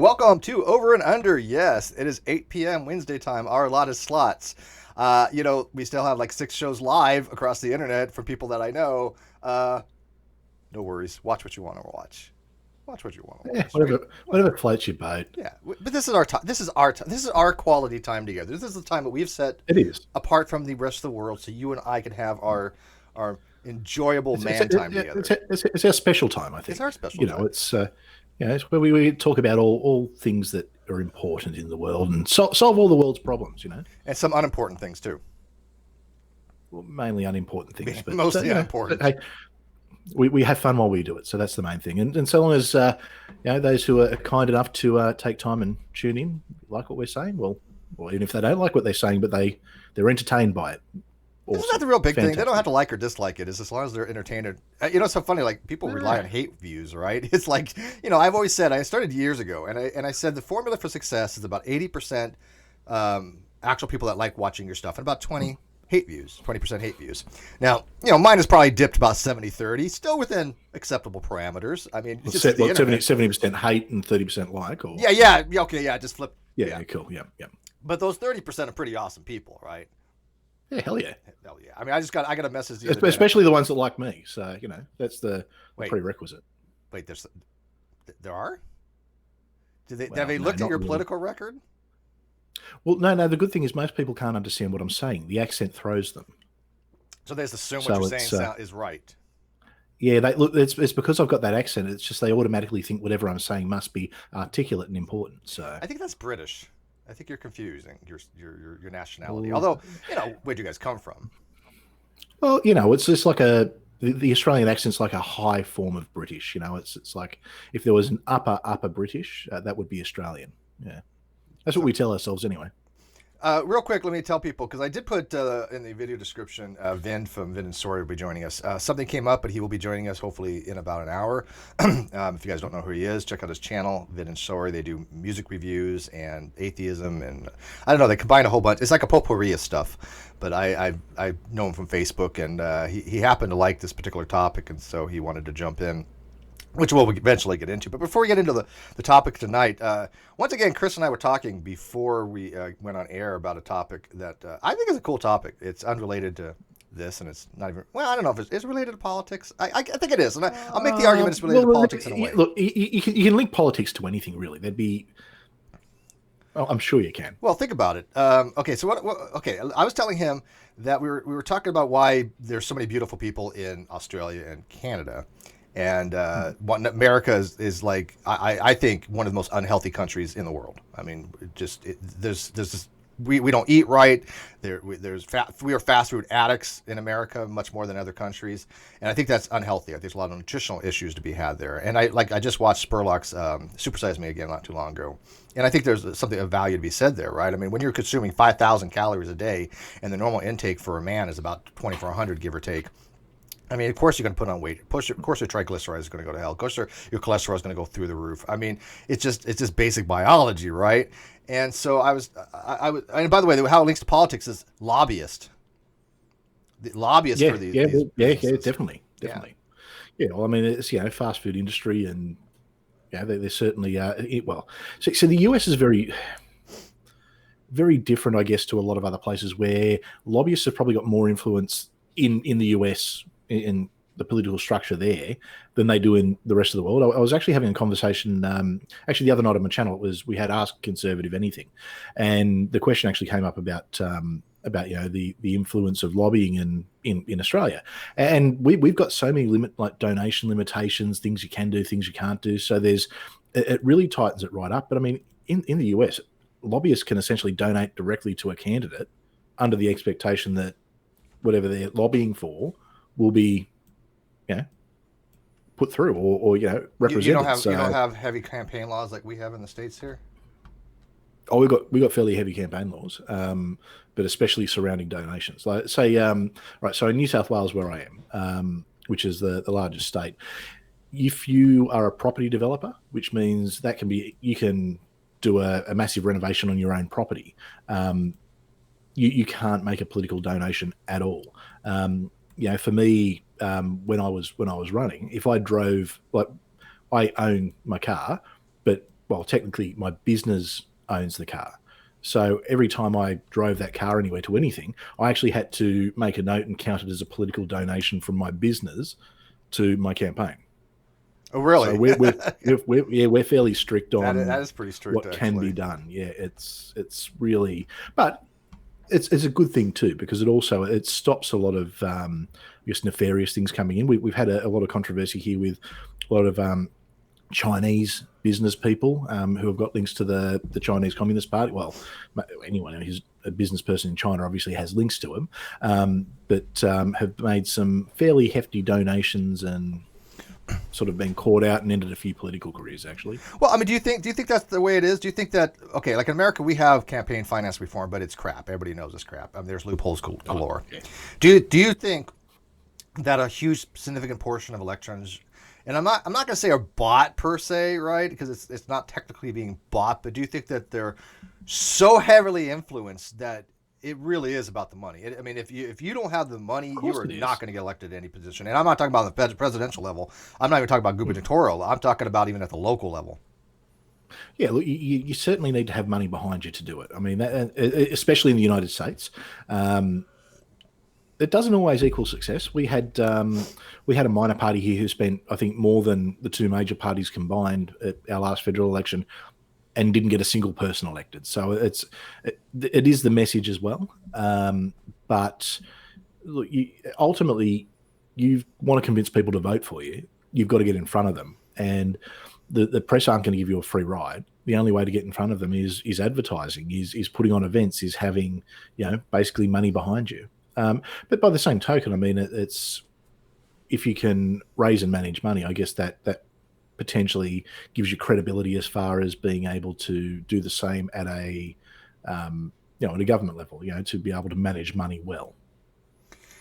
welcome to Over and Under. Yes, it is 8 p.m. Wednesday time, our allotted slots. We still have like 6 shows live across the internet from people that I know. No worries. Watch what you want to watch. Watch what you want to watch. Whatever floats your boat. Yeah, but this is our time. This is our quality time together. This is the time that we've set It is apart from the rest of the world, so you and I can have our enjoyable time together. It's our special time, I think. It's our special time. It's where we talk about all things that are important in the world and solve all the world's problems, And some unimportant things too. Well, mainly unimportant things, but mostly unimportant. But, hey, we have fun while we do it, so that's the main thing. And so long as those who are kind enough to take time and tune in, like what we're saying, well, even if they don't like what they're saying, but they're entertained by it. Awesome. Isn't that the real big thing? They don't have to like or dislike it. It's as long as they're entertained. It's so funny. Like people rely on hate views, right? It's like I've always said. I started years ago, and I said the formula for success is about 80% actual people that like watching your stuff, and about 20% hate views. Now, mine has probably dipped about 70-30, still within acceptable parameters. I mean, it's 70% hate and 30% like, or just flip. Yeah, cool. Yeah. But those 30% are pretty awesome people, right? Yeah, hell yeah. Hell yeah. I mean, I got a message. Especially the ones that like me. So, that's the prerequisite. Wait, there are? Have they looked at your political record? Well, no. The good thing is most people can't understand what I'm saying. The accent throws them. So they just assume what you're saying is right. Yeah, it's because I've got that accent. It's just they automatically think whatever I'm saying must be articulate and important. So I think that's British. I think you're confusing your nationality. Ooh. Although, where'd you guys come from? Well, it's just like the Australian accent's like a high form of British. It's like if there was an upper British, that would be Australian. Yeah, that's what we tell ourselves anyway. Real quick, let me tell people, because I did put in the video description, Vin from VinAndSori will be joining us. Something came up, but he will be joining us hopefully in about an hour. If you guys don't know who he is, check out his channel, VinAndSori. They do music reviews and atheism, and I don't know, they combine a whole bunch. It's like a potpourri of stuff, but I know him from Facebook, and he happened to like this particular topic, and so he wanted to jump in, which we'll eventually get into. But before we get into the topic tonight, once again, Chris and I were talking before we went on air about a topic that I think is a cool topic. It's unrelated to this, and it's not even, well, I don't know if it's related to politics. I think it is, and I'll make the argument it's related to politics in a way. Look, you can link politics to anything, really. There'd be... Oh, I'm sure you can. Well, think about it. Okay, so I was telling him that we were talking about why there's so many beautiful people in Australia and Canada. And America is like, I think, one of the most unhealthy countries in the world. I mean, we don't eat right. We are fast food addicts in America, much more than other countries, and I think that's unhealthy. I think there's a lot of nutritional issues to be had there. And I just watched Spurlock's Supersize Me again not too long ago, and I think there's something of value to be said there, right? I mean, when you're consuming 5,000 calories a day, and the normal intake for a man is about 2,400, give or take. I mean, of course you're going to put on weight. Of course your triglycerides is going to go to hell. Of course your cholesterol is going to go through the roof. I mean, it's just basic biology, right? And so I was. And by the way, how it links to politics is lobbyist. The lobbyist for these. Definitely. Yeah, well, I mean, it's fast food industry, and they're certainly So the US is very, very different, I guess, to a lot of other places where lobbyists have probably got more influence in the US. In the political structure there than they do in the rest of the world. I was actually having a conversation, actually the other night on my channel, we had Ask Conservative Anything. And the question actually came up about the influence of lobbying in Australia. And we've got so many donation limitations, things you can do, things you can't do. So it really tightens it right up. But I mean, in the US, lobbyists can essentially donate directly to a candidate under the expectation that whatever they're lobbying for will be, put through or represented. You don't have heavy campaign laws like we have in the States here. Oh, we got fairly heavy campaign laws, but especially surrounding donations. Like say, right. So in New South Wales, where I am, which is the largest state, if you are a property developer, which means that can be you can do a massive renovation on your own property. You can't make a political donation at all. For me, when I was running, if I drove, I own my car, but well, technically my business owns the car. So every time I drove that car anywhere to anything, I actually had to make a note and count it as a political donation from my business to my campaign. Oh, really? So we're fairly strict on that is pretty strict, what actually. can be done. Yeah, it's really, but it's a good thing too, because it stops a lot of I guess nefarious things coming in. We've had a lot of controversy here with a lot of Chinese business people who have got links to the Chinese Communist Party. Well, anyone who's a business person in China obviously has links to them, but have made some fairly hefty donations and sort of been caught out and ended a few political careers, actually. Well, I mean, do you think that's the way it is? Do you think that, okay, like in America, we have campaign finance reform, but it's crap. Everybody knows it's crap. I mean, there's loopholes galore. Okay. Do you think that a huge significant portion of elections, and I'm not going to say are bought per se, right? Because it's not technically being bought, but do you think that they're so heavily influenced that it really is about the money? I mean, if you don't have the money, you are not going to get elected to any position. And I'm not talking about the presidential level. I'm not even talking about gubernatorial. I'm talking about even at the local level. Yeah, look, you certainly need to have money behind you to do it. I mean, especially in the United States, it doesn't always equal success. We had a minor party here who spent, I think, more than the two major parties combined at our last federal election, and didn't get a single person elected. So it is the message as well. But look, ultimately, you want to convince people to vote for you. You've got to get in front of them, and the press aren't going to give you a free ride. The only way to get in front of them is advertising, is putting on events, is having basically money behind you. But by the same token, I mean, it's if you can raise and manage money, I guess that potentially gives you credibility as far as being able to do the same at a at a government level, to be able to manage money well.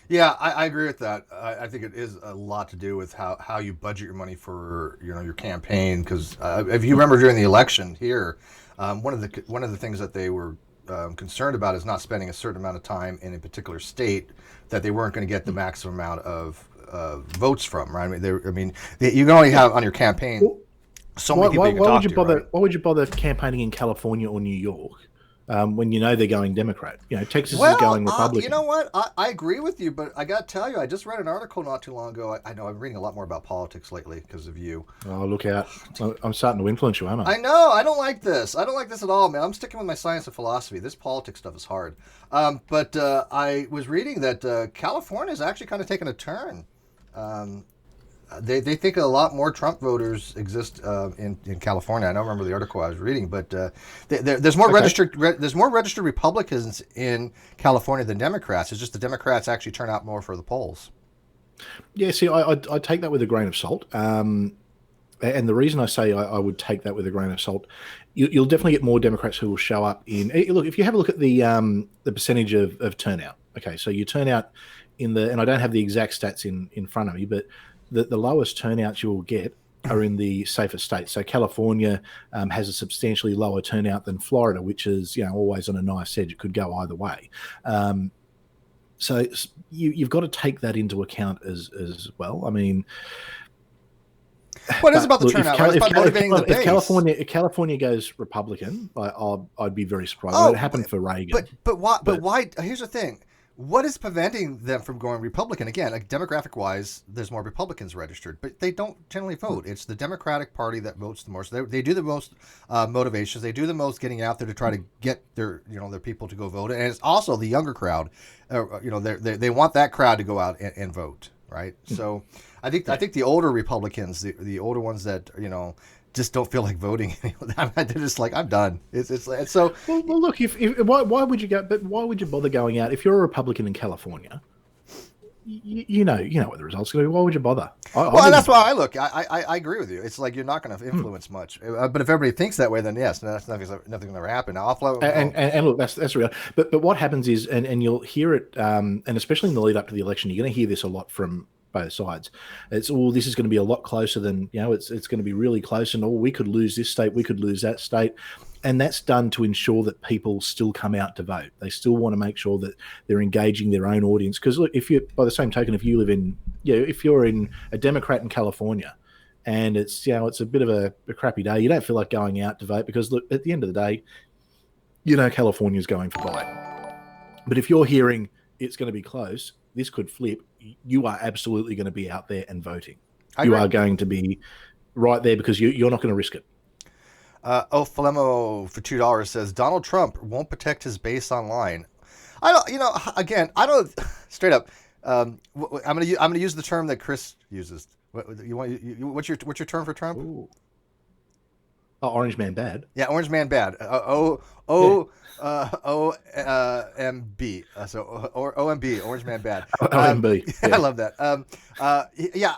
Yeah, I agree with that. I think it is a lot to do with how you budget your money for your campaign. Because if you remember during the election here, one of the things that they were concerned about is not spending a certain amount of time in a particular state that they weren't going to get the maximum amount of votes from, right? I mean, you can only have on your campaign so many people you can talk to. Right? Why would you bother campaigning in California or New York when they're going Democrat? Texas is going Republican. You know what? I agree with you, but I got to tell you, I just read an article not too long ago. I know I'm reading a lot more about politics lately because of you. Oh, look out. I'm starting to influence you, aren't I? I know. I don't like this. I don't like this at all, man. I'm sticking with my science and philosophy. This politics stuff is hard. But I was reading that California is actually kind of taking a turn. They think a lot more Trump voters exist in California. I don't remember the article I was reading, but there's more registered Republicans in California than Democrats. It's just the Democrats actually turn out more for the polls. Yeah, see, I take that with a grain of salt. And the reason I say I would take that with a grain of salt, you'll definitely get more Democrats who will show up in. Look, if you have a look at the percentage of turnout. Okay, so you turn out and I don't have the exact stats in front of me, but the lowest turnouts you will get are in the safest states. So California has a substantially lower turnout than Florida, which is always on a knife's edge. It could go either way. So you've got to take that into account as well. I mean, what is about the turnout? It's about motivating the base. If California goes Republican, I'd be very surprised. It happened for Reagan. But why? But why? Here's the thing. What is preventing them from going Republican? Again, like demographic-wise, there's more Republicans registered, but they don't generally vote. It's the Democratic Party that votes the most. They do the most motivations. They do the most getting out there to try to get their people to go vote. And it's also the younger crowd. They want that crowd to go out and vote, right? So I think the older Republicans, the older ones that just don't feel like voting. They're just like, I'm done. It's so. Well, look, why would you go? But why would you bother going out if you're a Republican in California? You know what the results are going to be. Why would you bother? That's why I look. I agree with you. It's like you're not going to influence much. But if everybody thinks that way, then yes, nothing's going to ever happen. Now, and look, that's real. But what happens is, and you'll hear it, and especially in the lead up to the election, you're going to hear this a lot from both sides. It's this is going to be a lot closer than it's going to be really close, and we could lose this state, we could lose that state, and that's done to ensure that people still come out to vote. They still want to make sure that they're engaging their own audience. Because look, by the same token, if you live in if you're in a Democrat in California, and it's it's a bit of a crappy day. You don't feel like going out to vote because look, at the end of the day, California's going for Biden. But if you're hearing it's going to be close, this could flip, you are absolutely going to be out there and voting. You are going to be right there because you're not going to risk it. Flemo for $2 says Donald Trump won't protect his base online. I don't, again, I don't straight up. I'm gonna use the term that Chris uses. What's your term for Trump? Ooh. Oh, Orange Man Bad. Yeah, Orange Man Bad. OMB. So OMB, Orange Man Bad. OMB. I love that.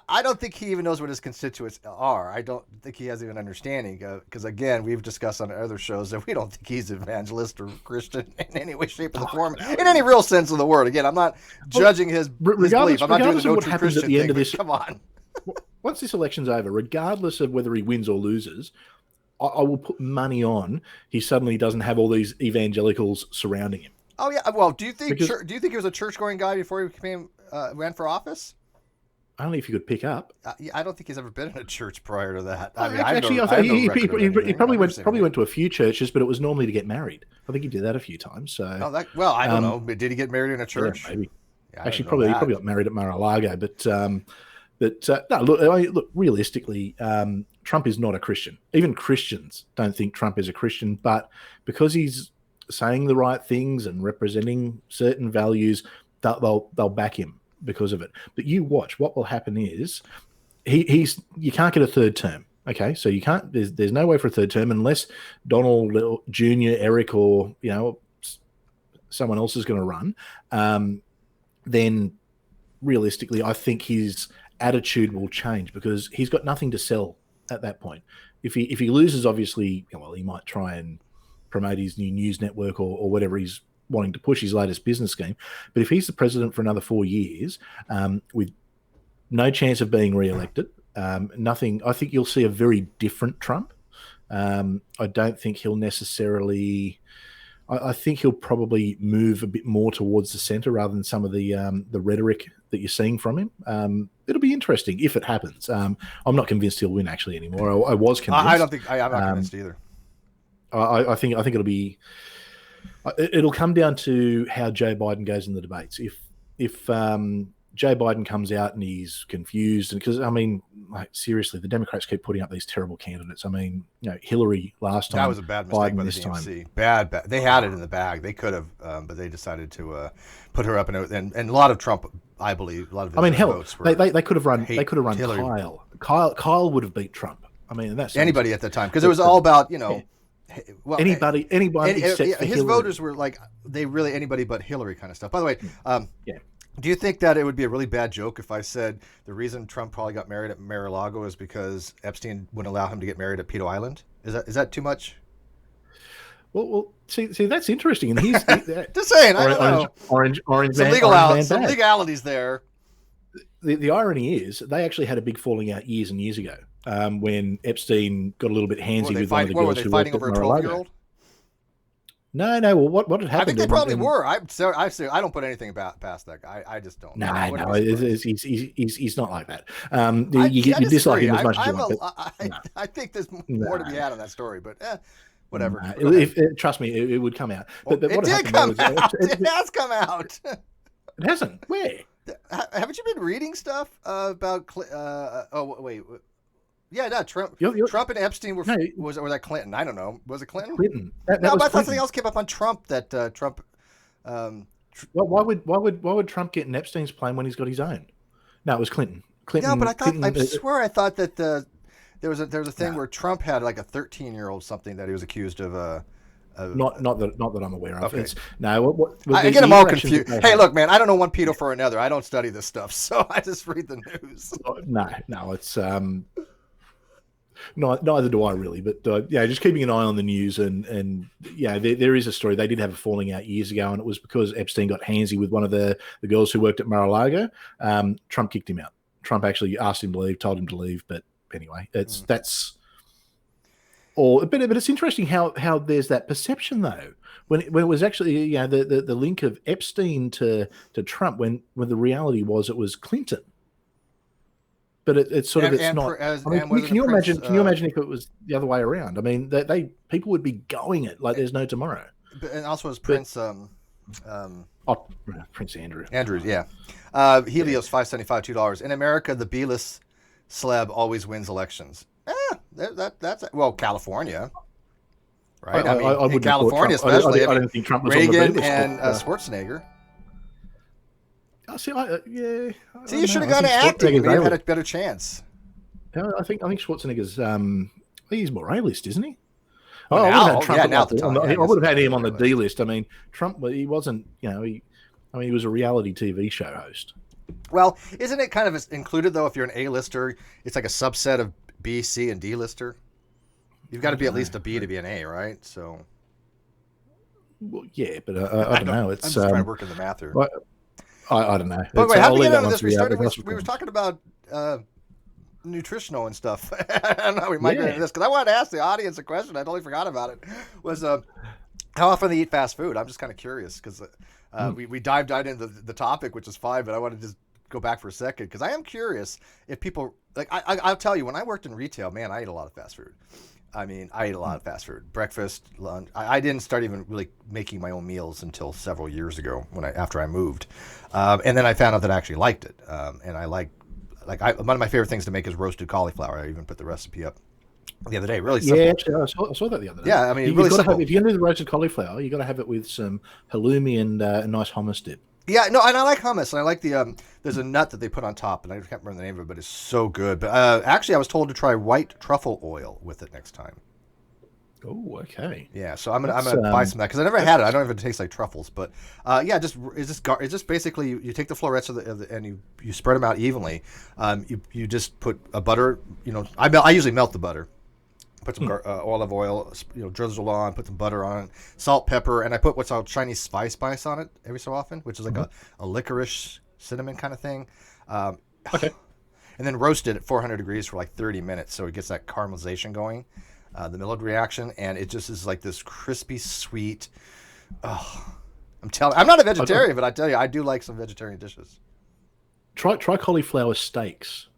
I don't think he even knows what his constituents are. I don't think he has even understanding because again, we've discussed on other shows that we don't think he's evangelist or Christian in any way, shape, or form, in any real sense of the word. Again, I'm not judging his belief. I'm not doing the no true Christian thing. Of this, come on. Once this election's over, regardless of whether he wins or loses, I will put money on he suddenly doesn't have all these evangelicals surrounding him. Oh yeah. Well, do you think he was a church-going guy before he ran for office? Only if you could pick up. I don't think he's ever been in a church prior to that. He probably went to a few churches, but it was normally to get married. I think he did that a few times. So I don't know. But did he get married in a church? Yeah, maybe. Yeah, actually, he probably got married at Mar-a-Lago. But no, look. Realistically, Trump is not a Christian. Even Christians don't think Trump is a Christian, but because he's saying the right things and representing certain values, they'll back him because of it. But you watch, what will happen is you can't get a third term. Okay, so you can't. There's no way for a third term unless Donald Jr., Eric, or someone else is going to run. Then realistically, I think his attitude will change because he's got nothing to sell at that point. If he loses, obviously, he might try and promote his new news network or whatever he's wanting to push, his latest business scheme. But if he's the president for another 4 years, with no chance of being re-elected, nothing, I think you'll see a very different Trump. I don't think he'll necessarily. I think he'll probably move a bit more towards the center rather than some of the rhetoric that you're seeing from him. It'll be interesting if it happens. I'm not convinced he'll win actually anymore. I was convinced. I don't think I'm not convinced either. I think it'll be. It'll come down to how Joe Biden goes in the debates. If Joe Biden comes out and he's confused, and because seriously, the Democrats keep putting up these terrible candidates. Hillary last time. That was a bad mistake by the DNC. Bad. They had it in the bag. They could have, but they decided to put her up, and a lot of Trump, I believe, a lot of. Votes were they could have run. They could have run Hillary. Kyle would have beat Trump. That's anybody at the time because it was all about Well, anybody except for his Hillary. voters were like they really anybody but Hillary kind of stuff. By the way, do you think that it would be a really bad joke if I said the reason Trump probably got married at Mar-a-Lago is because Epstein wouldn't allow him to get married at Pedo Island? Is that too much? Well, see, that's interesting. And he's just saying. I don't know. Orange some legalities there. The irony is they actually had a big falling out years and years ago when Epstein got a little bit handsy with one of the girls who worked at Mar-a-Lago. Over a 12-year-old? No. Well, what had happened? I think they probably were. I don't put anything past that guy. I just don't. No. He's not like that. You dislike him as much as you want. I think there's more to be had on that story, but whatever. Trust me, it would come out. But it did come out. It has come out. It hasn't. Where? Haven't you been reading stuff about? Wait. Yeah, no. Trump and Epstein were was that Clinton? I don't know. Was it Clinton? Clinton. But I thought something else came up on Trump that Trump. Why would Trump get in Epstein's plane when he's got his own? No, it was Clinton. No, but I thought that there was a thing where Trump had like a 13-year-old something that he was accused of. Not that I'm aware of. Okay. I get them all confused. Hey, look, man, I don't know one pedo for another. I don't study this stuff, so I just read the news. No, it's neither do I really. But just keeping an eye on the news and there is a story. They did have a falling out years ago, and it was because Epstein got handsy with one of the girls who worked at Mar-a-Lago. Trump kicked him out. Trump actually asked him to leave, told him to leave, but anyway, that's. But it's interesting how there's that perception though when it was actually the link of Epstein to Trump when the reality was it was Clinton. but it's sort of it's not. I mean, can you imagine? Can you imagine if it was the other way around? I mean, they people would be going it like there's no tomorrow. And also as Prince. Prince Andrew. Andrews, yeah. Helios $5.75, $2. In America, the B-list celeb always wins elections. That's well, California, right? I mean, in California, especially. I don't think Trump was Reagan on the B-list, and Schwarzenegger. See, you should have gone to acting. Maybe you had a better chance. I think Schwarzenegger's he's more A-list, isn't he? Well, I would have had him on the D list. I mean, Trump, he wasn't, he was a reality TV show host. Well, isn't it kind of included, though, if you're an A-lister, it's like a subset of B, C, and D-lister? You've got to be at least a B to be an A, right? So. Well, yeah, but I don't know. It's, I'm just trying to work in the math here. I don't know. But wait, how did we get into this? We were talking about Nutritional and stuff. I don't know how we might get into this, because I wanted to ask the audience a question. I totally forgot about it. Was how often they eat fast food? I'm just kind of curious, because we dived into the topic, which is fine, but I want to just go back for a second, because I am curious if people, like, I'll tell you, when I worked in retail, man, I ate a lot of fast food. I mean, I ate a lot of fast food, breakfast, lunch. I didn't start even really making my own meals until several years ago after I moved, and then I found out that I actually liked it, and I one of my favorite things to make is roasted cauliflower. I even put the recipe up the other day. Really simple. Yeah, actually, I saw that the other day. Yeah, I mean, if you're going to do the roasted cauliflower, you got to have it with some halloumi and a nice hummus dip. Yeah, no, and I like hummus, and I like the there's a nut that they put on top, and I can't remember the name of it, but it's so good. But actually, I was told to try white truffle oil with it next time. Oh, okay. Yeah, so I'm gonna buy some of that, because I never had it. I don't even taste like truffles, but it's just basically you take the florets and you spread them out evenly. You just put a butter. I usually melt the butter. Put some olive oil, drizzle on, put some butter on it, salt, pepper, and I put what's called Chinese spice on it every so often, which is like a licorice cinnamon kind of thing. Okay. And then roast it at 400 degrees for like 30 minutes, so it gets that caramelization going, the Maillard reaction, and it just is like this crispy, sweet. Oh, I'm not a vegetarian, but I tell you, I do like some vegetarian dishes. Try cauliflower steaks.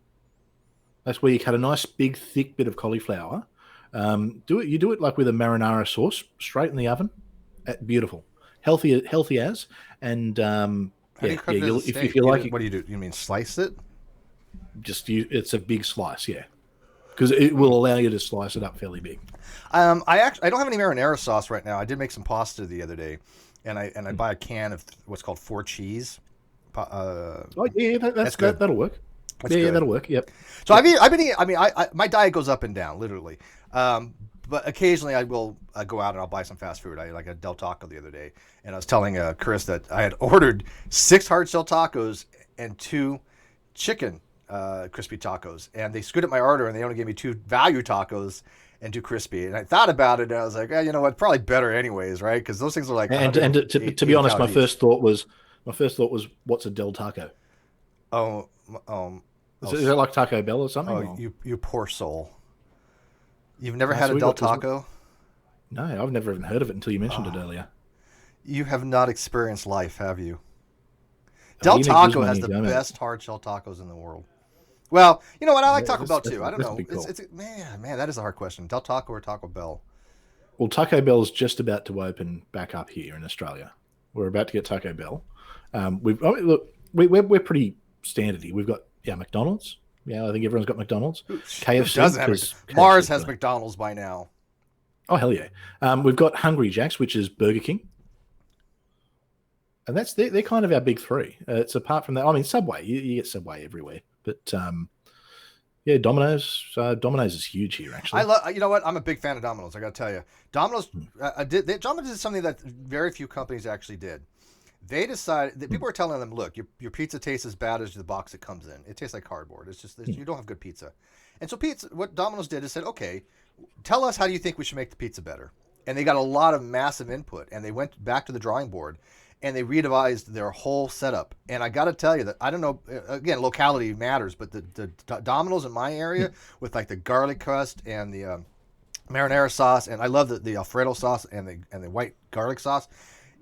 That's where you cut a nice, big, thick bit of cauliflower. You do it like with a marinara sauce, straight in the oven. Beautiful, healthy as, and if you like it, what do you do? You mean slice it? It's a big slice, yeah, because it will allow you to slice it up fairly big. I don't have any marinara sauce right now. I did make some pasta the other day, and I buy a can of what's called 4 cheese. That's good. That'll work. That'll work. Yep. So I've been eating. I mean, my diet goes up and down, literally. But occasionally I will go out and I'll buy some fast food. I like a Del Taco the other day, and I was telling Chris that I had ordered 6 hard shell tacos and 2 chicken crispy tacos, and they screwed up my order, and they only gave me 2 value tacos and 2 crispy. And I thought about it, and I was like, you know what, probably better anyways, right? Because those things are like. And to be honest, my first thought was, what's a Del Taco? Is it like Taco Bell or something? Oh, you poor soul. You've never had a Del Taco? No, I've never even heard of it until you mentioned it earlier. You have not experienced life, have you? Del Taco has the best hard shell tacos in the world. Well, you know what? I like Taco Bell too. I don't know. Cool. Man, that is a hard question. Del Taco or Taco Bell? Well, Taco Bell's just about to open back up here in Australia. We're about to get Taco Bell. We're pretty standard here. We've got McDonald's. Yeah, I think everyone's got McDonald's. KFC doesn't have Mars has McDonald's by now. Oh, hell yeah. We've got Hungry Jack's, which is Burger King. And they're kind of our big 3. It's apart from that. I mean, Subway. You get Subway everywhere. But, Domino's. Domino's is huge here, actually. You know what? I'm a big fan of Domino's, I got to tell you. Domino's Domino's did something that very few companies actually did. They decided that people were telling them, look, your pizza tastes as bad as the box it comes in. It tastes like cardboard. It's just you don't have good pizza. And so what Domino's did is said, okay, tell us how do you think we should make the pizza better. And they got a lot of massive input, and they went back to the drawing board, and they redevised their whole setup. And I got to tell you that, I don't know, again, locality matters, but the Domino's in my area with like the garlic crust and the marinara sauce, and I love the Alfredo sauce and the white garlic sauce.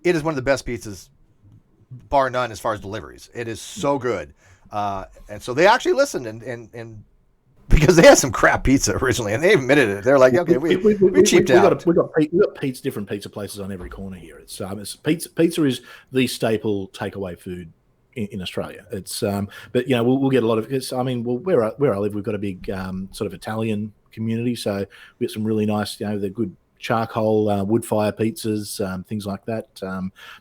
It is one of the best pizzas, bar none, as far as deliveries. It is so good. And so they actually listened and because they had some crap pizza originally, and they admitted it. They're like, okay, we cheaped out. We got different pizza places on every corner here. It's pizza. Pizza is the staple takeaway food in Australia. It's but we'll get a lot of. Where I live, we've got a big sort of Italian community, so we get some really nice, the good charcoal wood fire pizzas, things like that.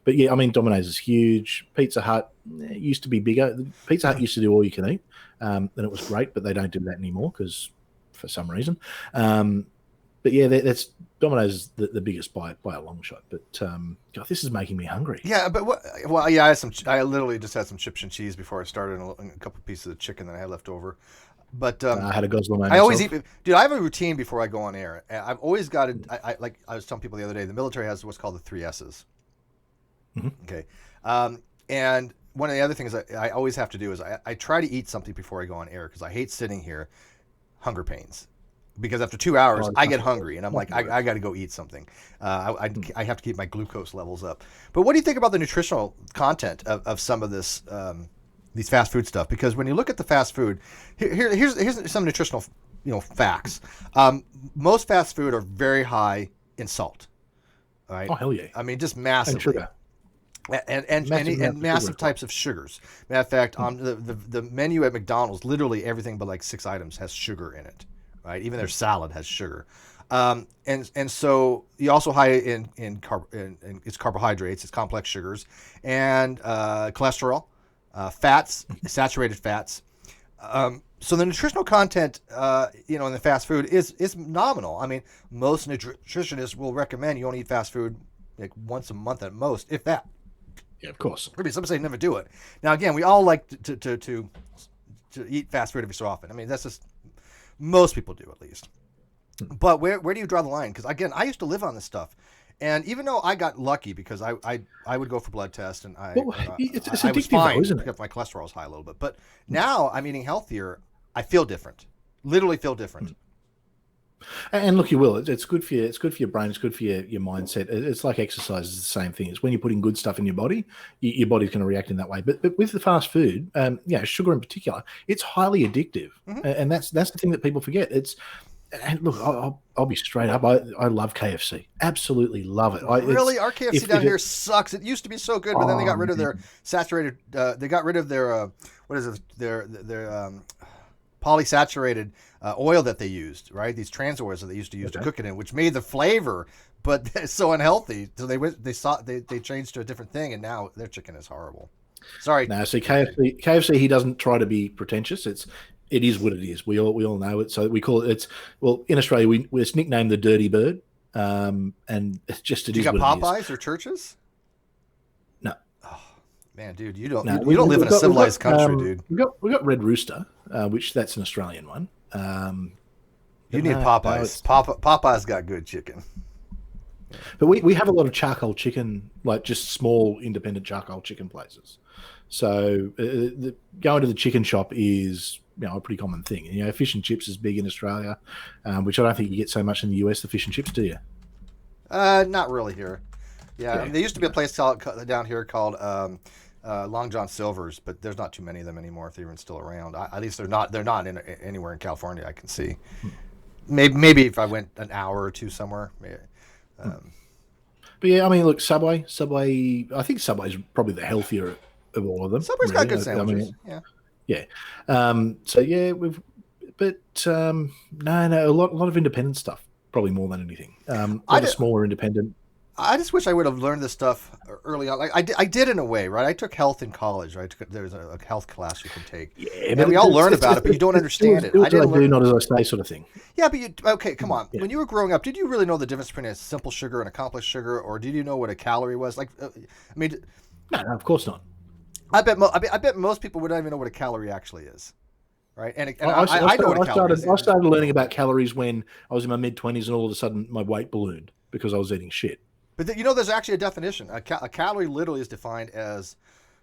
But yeah, Domino's is huge. Pizza Hut used to be bigger. Pizza Hut used to do all you can eat. And it was great, but they don't do that anymore because for some reason. But yeah, that's Domino's is the biggest by a long shot. But God, this is making me hungry. Yeah, but I literally just had some chips and cheese before I started, and a couple pieces of chicken that I had left over. But I had a guzzle of my I always eat, dude. I have a routine before I go on air. I've always got to. Like I was telling people the other day, the military has what's called the 3 S's. Mm-hmm. Okay, and one of the other things I always have to do is I try to eat something before I go on air because I hate sitting here, hunger pains. Because after 2 hours, I get hungry, and I'm like, I got to go eat something. I have to keep my glucose levels up. But what do you think about the nutritional content of some of this, these fast food stuff? Because when you look at the fast food, here's some nutritional, facts. Most fast food are very high in salt. All right? Oh hell yeah! Just massively. And sugar. And massive types of sugars. Matter of fact, on the menu at McDonald's, literally everything but like 6 items has sugar in it, right? Even their salad has sugar. And so you also high in it's carbohydrates, it's complex sugars, and cholesterol, fats, saturated fats. So the nutritional content, in the fast food is nominal. Most nutritionists will recommend you only eat fast food like once a month at most, if that. Yeah, of course. Maybe some say never do it. Now, again, we all like to eat fast food every so often. That's just most people do, at least. But where do you draw the line? Because again, I used to live on this stuff, and even though I got lucky because I would go for blood tests and I was fine isn't it? because my cholesterol was high a little bit. But now I'm eating healthier. I feel different. Literally feel different. And look, you will. It's good for you. It's good for your brain. It's good for your mindset. It's like exercise is the same thing. It's when you're putting good stuff in your body, your body's going to react in that way. But with the fast food, sugar in particular, it's highly addictive, and that's the thing that people forget. And look, I'll be straight up. I love KFC. Absolutely love it. Really, our KFC down here sucks. It used to be so good, but then they got rid of their saturated. They got rid of their what is it? Their polysaturated oil that they used, right? These trans oils that they used to use to cook it in, which made the flavor, but it's so unhealthy. So they changed to a different thing, and now their chicken is horrible. Sorry. No, see KFC, he doesn't try to be pretentious. It is what it is. We all know it. So we call it. In Australia, it's nicknamed the Dirty Bird, and it's just it is. You got Popeyes or Churches? No. Oh, man, dude, you don't live in a civilized country, dude. We got Red Rooster, which that's an Australian one. You need Popeyes. Popeyes got good chicken. But we have a lot of charcoal chicken, like just small independent charcoal chicken places. So going to the chicken shop is a pretty common thing. And, fish and chips is big in Australia, which I don't think you get so much in the US. The fish and chips, do you? Not really here. Yeah, there used to be a place down here called Long John Silver's, but there's not too many of them anymore. If they're even still around, at least they're not anywhere in California I can see. Maybe if I went an hour or two somewhere. But yeah, look, Subway. I think Subway's probably the healthier of all of them. Subway's got good sandwiches. Yeah. So yeah, no, a lot of independent stuff, probably more than anything. A smaller independent. I just wish I would have learned this stuff early on. Like I did in a way, right? I took health in college, right? There's a health class you can take. Yeah, and we all learn about it, but you don't understand it. I didn't learn, not as I say, sort of thing. Yeah, but come on. Yeah. When you were growing up, did you really know the difference between a simple sugar and a complex sugar, or did you know what a calorie was? No, of course not. I bet most people would not even know what a calorie actually is, right? And I know what a calorie is. I started learning about calories when I was in my mid-20s, and all of a sudden my weight ballooned because I was eating shit. But there's actually a definition. A calorie literally is defined as,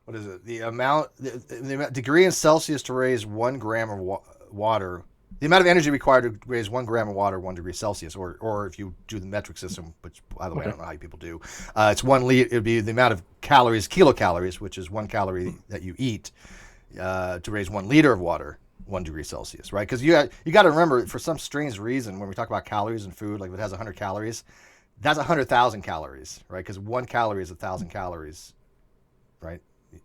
what is it? The amount, the degree in Celsius to raise 1 gram of water. The amount of energy required to raise 1 gram of water 1 degree Celsius, or if you do the metric system, which by the way I don't know how people do, it's 1 liter. It would be the amount of calories, kilocalories, which is 1 calorie that you eat, to raise 1 liter of water 1 degree Celsius, right? Because you got to remember, for some strange reason, when we talk about calories in food, like if it has 100 calories, that's 100,000 calories, right? Because 1 calorie is 1,000 calories, right?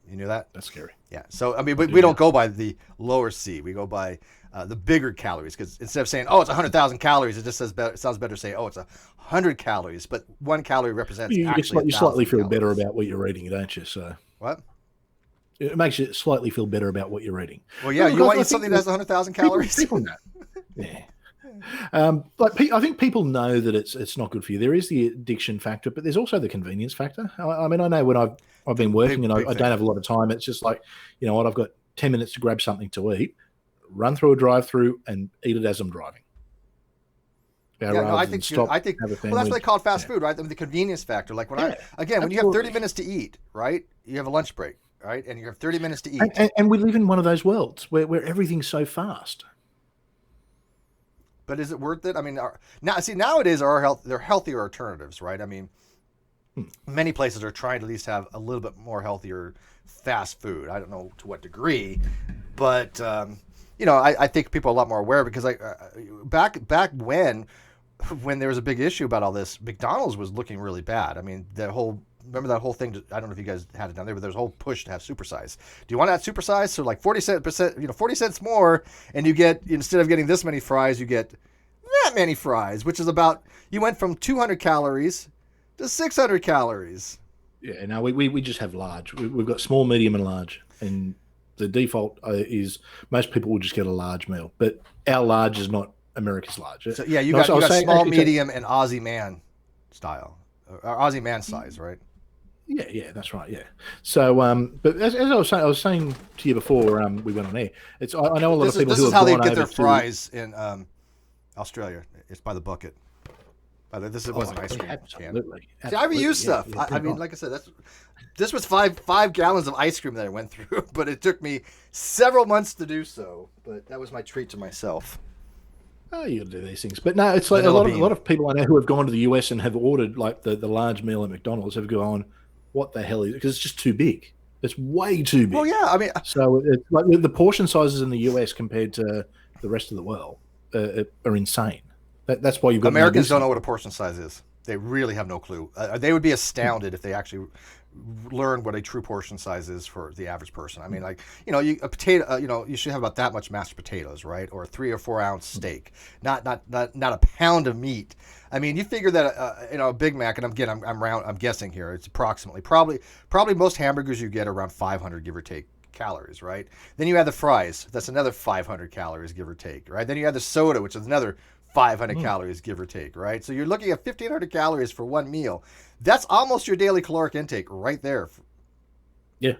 You knew that? That's scary. Yeah. So, I mean, we don't go by the lower C. We go by the bigger calories, because instead of saying, oh, it's 100,000 calories, it just says better, it sounds better to say, oh, it's 100 calories. But 1 calorie represents You actually slightly feel calories. better about what you're eating, don't you? So What? it makes you slightly feel better about what you're eating. Well, yeah, you want to eat something that has 100,000 calories? People know. Yeah. I think people know that it's not good for you. There is the addiction factor, but there's also the convenience factor. I mean, I know when I've been working and I don't have a lot of time, it's just like, you know what, I've got 10 minutes to grab something to eat, run through a drive-through and eat it as I'm driving. Yeah, no, I think well, that's what they call it fast food, right? I mean, the convenience factor. Like when when you have 30 minutes to eat, right? You have a lunch break, right? And you have 30 minutes to eat. And we live in one of those worlds where everything's so fast. But is it worth it? I mean, nowadays they're healthier alternatives, right? I mean, many places are trying to at least have a little bit more healthier fast food. I don't know to what degree, but I think people are a lot more aware, because back when there was a big issue about all this, McDonald's was looking really bad. I mean, remember that whole thing? I don't know if you guys had it down there, but there's a whole push to have supersize. Do you want that supersize? So like 40 cents more, and you get, instead of getting this many fries, you get that many fries, which is about, you went from 200 calories to 600 calories. Yeah, no, we just have large. We've got small, medium, and large, and the default is most people will just get a large meal, but our large is not America's large. So yeah, you got small, medium, and Aussie man style, or Aussie man size, right? Yeah, that's right. Yeah. So, but as I was saying to you before we went on air, I know a lot of people who have gone over. This is how they get their fries in Australia. It's by the bucket. This wasn't ice cream. Absolutely. See, I reuse stuff. I mean, like I said, this was five gallons of ice cream that I went through, but it took me several months to do so. But that was my treat to myself. Oh, you got to do these things, but no, it's like a lot of people I know who have gone to the US and have ordered like the large meal at McDonald's have gone, what the hell is it? Because it's just too big. It's way too big. Well, yeah, I mean, so it's like the portion sizes in the US compared to the rest of the world are insane. That's why you've got Americans don't know what a portion size is. They really have no clue. They would be astounded if they actually learn what a true portion size is for the average person. I mean, like, a potato, you should have about that much mashed potatoes, right? Or a 3 or 4 ounce steak, not a pound of meat. I mean, you figure that a Big Mac, and I'm guessing here, it's approximately probably most hamburgers you get around 500 give or take calories, right? Then you add the fries, that's another 500 calories give or take, right? Then you add the soda, which is another 500 calories give or take, right? So you're looking at 1,500 calories for one meal. That's almost your daily caloric intake right there. Yeah,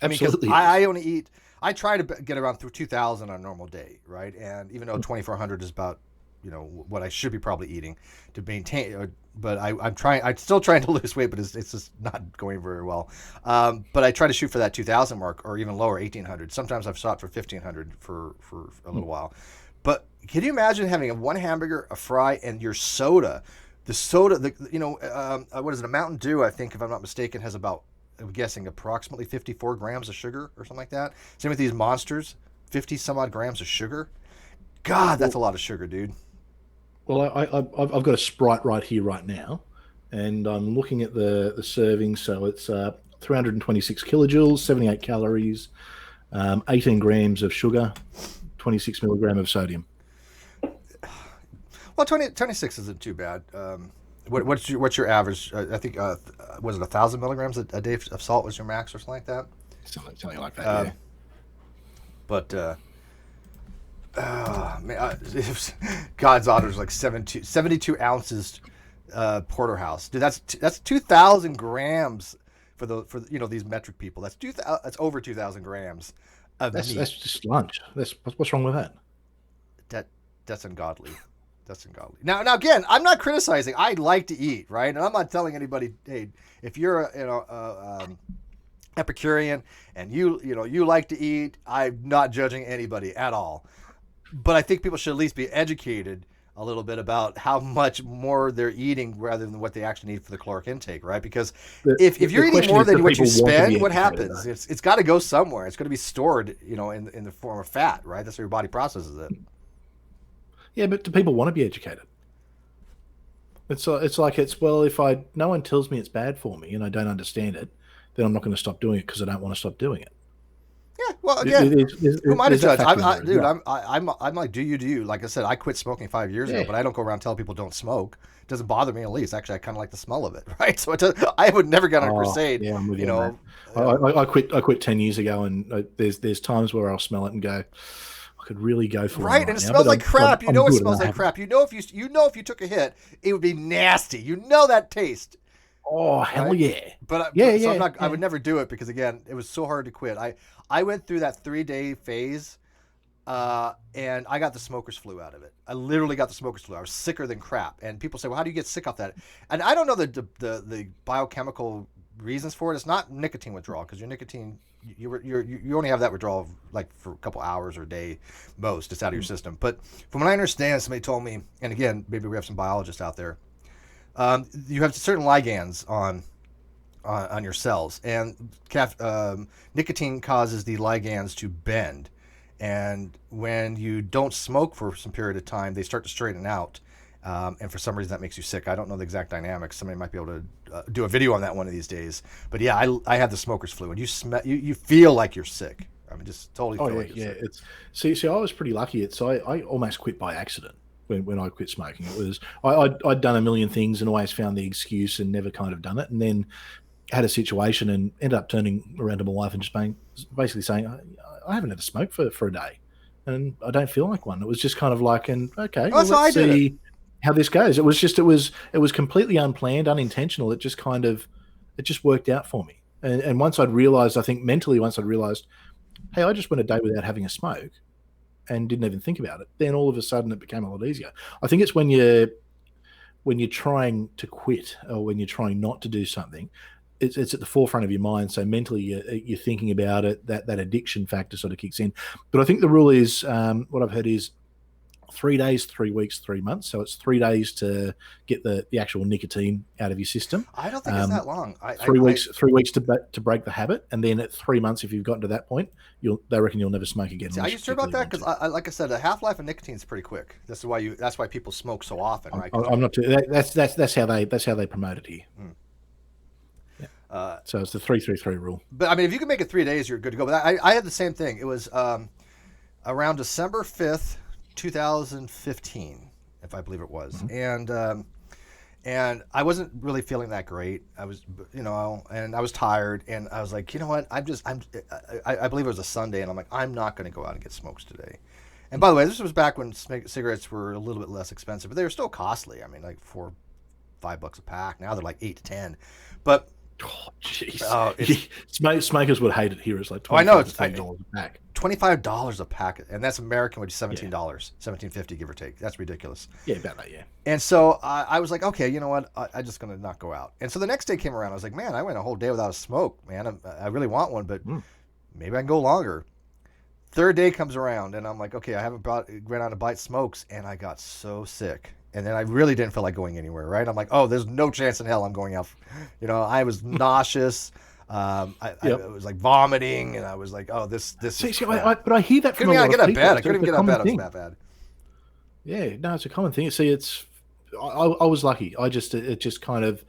absolutely. I only eat. I try to get around through 2,000 on a normal day, right? And even though 2,400 is about, what I should be probably eating to maintain. But I'm still trying to lose weight, but it's just not going very well. But I try to shoot for that 2,000 mark, or even lower, 1,800. Sometimes I've shot for 1,500 for a little while. But can you imagine having one hamburger, a fry, and your soda? The soda, what is it? A Mountain Dew, I think, if I'm not mistaken, has about, I'm guessing, approximately 54 grams of sugar or something like that. Same with these monsters, 50 some odd grams of sugar. God, that's a lot of sugar, dude. Well, I've got a Sprite right here, right now, and I'm looking at the serving. So it's 326 kilojoules, 78 calories, 18 grams of sugar, 26 milligram of sodium. Well, 26 isn't too bad. What's your average? I think was it 1,000 milligrams a day of salt was your max or something like that? Something like that. Yeah. But man, God's honors like 72 ounces porterhouse. Dude, that's 2,000 grams for these metric people. That's over 2,000 grams of meat. That's just lunch. What's wrong with that? That's ungodly. That's ungodly. Now again, I'm not criticizing. I like to eat, right? And I'm not telling anybody, hey, if you're Epicurean and you like to eat, I'm not judging anybody at all. But I think people should at least be educated a little bit about how much more they're eating rather than what they actually need for the caloric intake, right? Because if you're eating more than what you spend, what happens? It's got to go somewhere. It's going to be stored, in the form of fat, right? That's how your body processes it. Yeah, but do people want to be educated? It's like if no one tells me it's bad for me and I don't understand it, then I'm not going to stop doing it because I don't want to stop doing it. Yeah, well, again, who am I to judge? I'm like, do you? Like I said, I quit smoking 5 years ago, but I don't go around telling people don't smoke. It doesn't bother me in the least. Actually, I kind of like the smell of it, right? So I would never get on a crusade. Yeah, I'm with you. I quit 10 years ago, and there's times where I'll smell it and go, I could really go for it. Right, and it smells like crap. You know it smells like crap. If you took a hit, it would be nasty. You know that taste. Oh, hell yeah. But I would never do it because, again, it was so hard to quit. I went through that 3-day phase, and I got the smoker's flu out of it. I literally got the smoker's flu. I was sicker than crap. And people say, well, how do you get sick off that? And I don't know the biochemical reasons for it. It's not nicotine withdrawal, because your nicotine, you only have that withdrawal like for a couple hours or a day most. It's out of your system. But from what I understand, somebody told me, and again, maybe we have some biologists out there, you have certain ligands on your cells, and nicotine causes the ligands to bend, and when you don't smoke for some period of time, they start to straighten out, and for some reason that makes you sick. I don't know the exact dynamics. Somebody might be able to do a video on that one of these days. But yeah, I had the smoker's flu, and you feel like you're sick. I mean, just totally feel like you're sick. See, I was pretty lucky. I almost quit by accident. When I quit smoking, it was I'd done a million things and always found the excuse and never kind of done it, and then had a situation and ended up turning around to my wife and just basically saying, I haven't had a smoke for a day, and I don't feel like one. It was just kind of like, let's see how this goes. It was completely unplanned, unintentional. It just worked out for me. And once I'd realized, I think mentally, hey, I just went a day without having a smoke and didn't even think about it, then all of a sudden it became a lot easier. I think it's when you're trying to quit or when you're trying not to do something, it's at the forefront of your mind. So mentally you're thinking about it, that addiction factor sort of kicks in. But I think the rule is, what I've heard is 3 days, 3 weeks, 3 months. So it's 3 days to get the actual nicotine out of your system. I don't think it's that long. 3 weeks to break the habit, and then at 3 months, if you've gotten to that point, they reckon you'll never smoke again. Are you sure about that? Because like I said, the half-life of nicotine is pretty quick. That's why people smoke so often, right? I'm not. That's how they promote it here. So it's the 3-3-3 rule. But I mean, if you can make it 3 days, you're good to go. But I had the same thing. It was around December 5th. 2015, if I believe it was, mm-hmm. and I wasn't really feeling that great. I was, and I was tired, and I was like, you know what? I believe it was a Sunday, and I'm like, I'm not going to go out and get smokes today. And by the way, this was back when cigarettes were a little bit less expensive, but they were still costly. I mean, like $4-5 a pack. Now they're like $8 to $10, but. Oh, jeez. Smokers would hate it here. It's like $25 a pack. $25 a pack, and that's American, which is $17, $17.50 give or take. That's ridiculous. Yeah, about that. Yeah. And so I was like, okay, you know what? I'm just gonna not go out. And so the next day came around. I was like, man, I went a whole day without a smoke, man. I really want one, but maybe I can go longer. Third day comes around, and I'm like, okay, I haven't ran out of bite smokes, and I got so sick. And then I really didn't feel like going anywhere, right? I'm like, oh, there's no chance in hell I'm going out. I was nauseous. I was like vomiting, and I was like, oh, this is but I hear that from a lot of people. I couldn't even get out of bed. It was that bad. Yeah, no, it's a common thing. See, I was lucky. It just kind of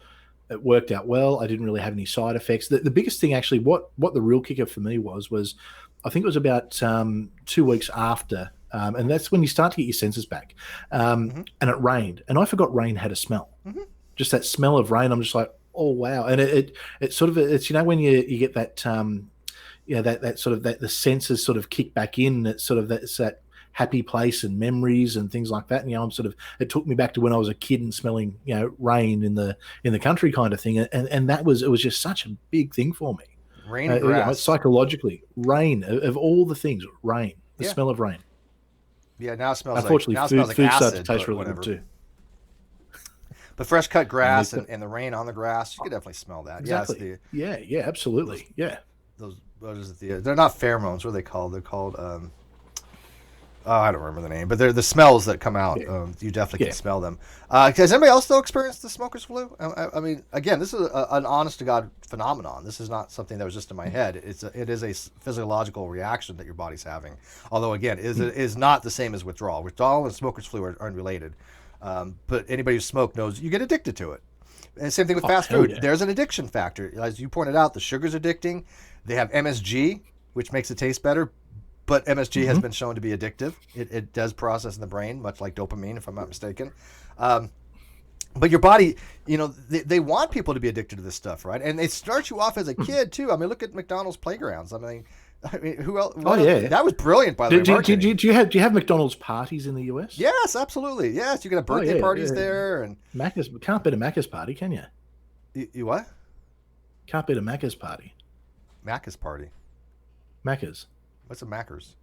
it worked out well. I didn't really have any side effects. The biggest thing, actually, what the real kicker for me was I think it was about 2 weeks after. And that's when you start to get your senses back. And it rained, and I forgot rain had a smell. Mm-hmm. Just that smell of rain. I'm just like, oh wow! And it's sort of it's when you get that that sort of that the senses sort of kick back in. It's sort of that happy place and memories and things like that. And I'm sort of it took me back to when I was a kid and smelling rain in the country kind of thing. And it was just such a big thing for me. Rain and grass. Psychologically, rain of all the things, rain. The smell of rain. Yeah, now it smells Unfortunately, like food acid, starts to taste really whatever. good too. But fresh cut grass and the rain on the grass, you can definitely smell that. Exactly. Yeah, absolutely. Those what is it? They're not pheromones. What are they called? They're called I don't remember the name, but they're the smells that come out. Yeah. You definitely Yeah. can smell them. Has anybody else still experienced the smoker's flu? I mean, again, this is an honest to God phenomenon. This is not something that was just in my head. It is a physiological reaction that your body's having. Although, again, it is not the same as withdrawal. Withdrawal and smoker's flu are unrelated. But anybody who smoked knows you get addicted to it. And same thing with fast food. Yeah. There's an addiction factor. As you pointed out, the sugar's addicting. They have MSG, which makes it taste better. But MSG has been shown to be addictive. It does process in the brain, much like dopamine, if I'm not mistaken. But your body, they want people to be addicted to this stuff, right? And they start you off as a kid, too. I mean, look at McDonald's playgrounds. I mean who else? Yeah. That was brilliant, by the way. Do you have McDonald's parties in the US? Yes, absolutely. Yes, you can have birthday parties there. And Macca's, can't beat a Macca's party, can you? You what? Can't beat a Macca's party. Macca's party. Macca's. What's a Macca's?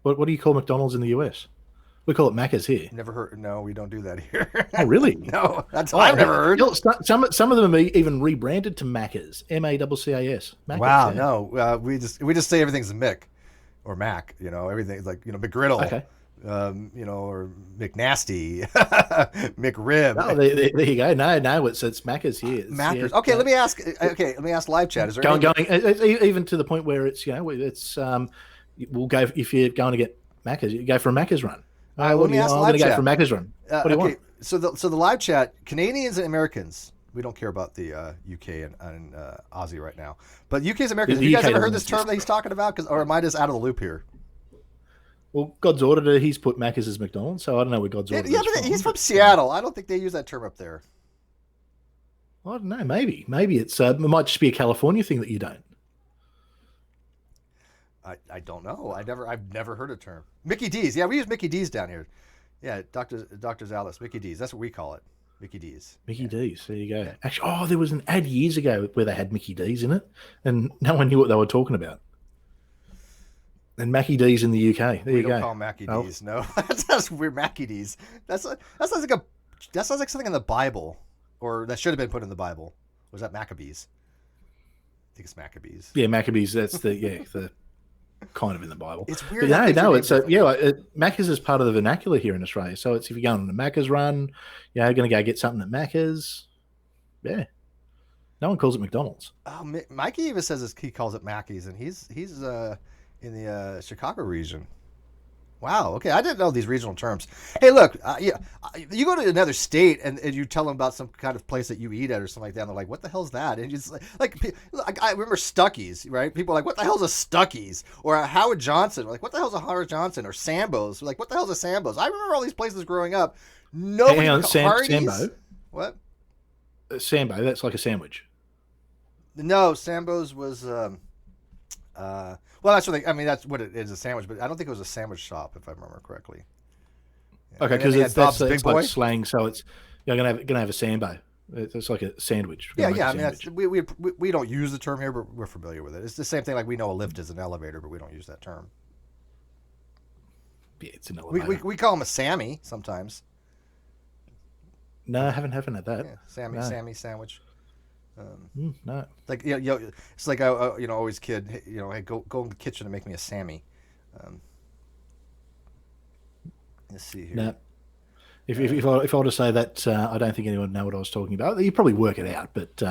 What do you call McDonald's in the US? We call it Macca's here. Never heard. No, we don't do that here. Oh, really? No, I've never heard. Some of them are even rebranded to Macca's. MACCAS. Wow, yeah. No, we just say everything's Mick or Mac. Everything's like McGriddle. Okay. Or McNasty, McRib. Oh, there you go. No, it's Macca's here. Macca's. Okay, let me ask. Live chat. Is there going even to the point where it's we'll go if you're going to get Macca's, you go for a Macca's run. All right, let me ask live chat. I'm going to go for a Macca's run. What do you want? So the live chat, Canadians and Americans. We don't care about the UK and Aussie right now, but UK's Americans. Have you guys ever heard this term that he's talking about? Or am I just out of the loop here? Well, God's ordered, he's put Macca's as McDonald's, so I don't know where God's ordered is but he's from Seattle. I don't think they use that term up there. I don't know. Maybe it's it might just be a California thing that you don't. I don't know. I've never heard a term. Mickey D's. Yeah, we use Mickey D's down here. Yeah, Dr. Alice, Mickey D's. That's what we call it. Mickey D's. Mickey D's. There you go. Yeah. Actually, there was an ad years ago where they had Mickey D's in it, and no one knew what they were talking about. And Mackie D's in the UK. There you go. We don't call Mackie D's. No, that's weird. Mackie D's. That sounds like something in the Bible, or that should have been put in the Bible. Was that Maccabees? I think it's Maccabees. Yeah, Maccabees. That's the kind of in the Bible. It's weird. It's Macca's is part of the vernacular here in Australia. So it's if you're going on a Macca's run, going to go get something at Macca's. Yeah. No one calls it McDonald's. Oh, Mikey even says he calls it Mackey's, and he's in the Chicago region. Wow. Okay, I didn't know these regional terms. Hey, look, you go to another state and you tell them about some kind of place that you eat at or something like that, and they're like, "What the hell's that?" And it's like I remember Stuckey's, right? People are like, "What the hell's a Stuckey's?" Or a Howard Johnson, like, "What the hell's a Howard Johnson?" Or Sambo's, like, "What the hell's a Sambo's?" I remember all these places growing up. Nobody. Hang on, Sambo. What? Sambo. That's like a sandwich. No, Sambo's was. Well, that's what that's what it is, a sandwich. But I don't think it was a sandwich shop, if I remember correctly. Yeah. Okay, because it's like slang, so it's you're gonna have a sambo. It's like a sandwich. Yeah. I mean, we don't use the term here, but we're familiar with it. It's the same thing. Like we know a lift is an elevator, but we don't use that term. Yeah, it's an elevator. We call him a Sammy sometimes. No, I haven't had that. Yeah, Sammy sandwich. No, like it's like always kid. Hey, go in the kitchen and make me a Sammy. Let's see here. No. If I were to say that, I don't think anyone would know what I was talking about. You probably work it out, but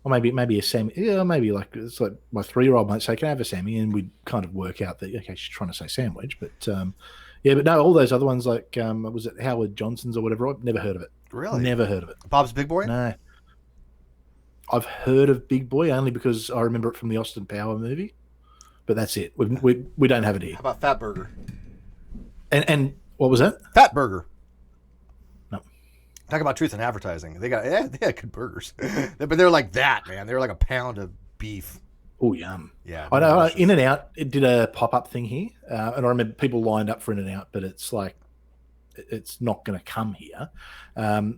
or maybe a Sammy. Yeah, maybe like it's like my 3-year-old might say, "Can I have a Sammy?" And we'd kind of work out that okay, she's trying to say sandwich, but but no, all those other ones like was it Howard Johnson's or whatever? I've never heard of it. Really? Never heard of it. Bob's Big Boy? No. I've heard of Big Boy only because I remember it from the Austin Power movie, but that's it. We don't have it here. How about Fat Burger? And what was that? Fat Burger. No. Talk about truth in advertising. They had good burgers, but they're like that, man. They're like a pound of beef. Oh, yum. Yeah. I know. In-N-Out, it did a pop-up thing here, and I remember people lined up for In-N-Out, but it's like it's not going to come here.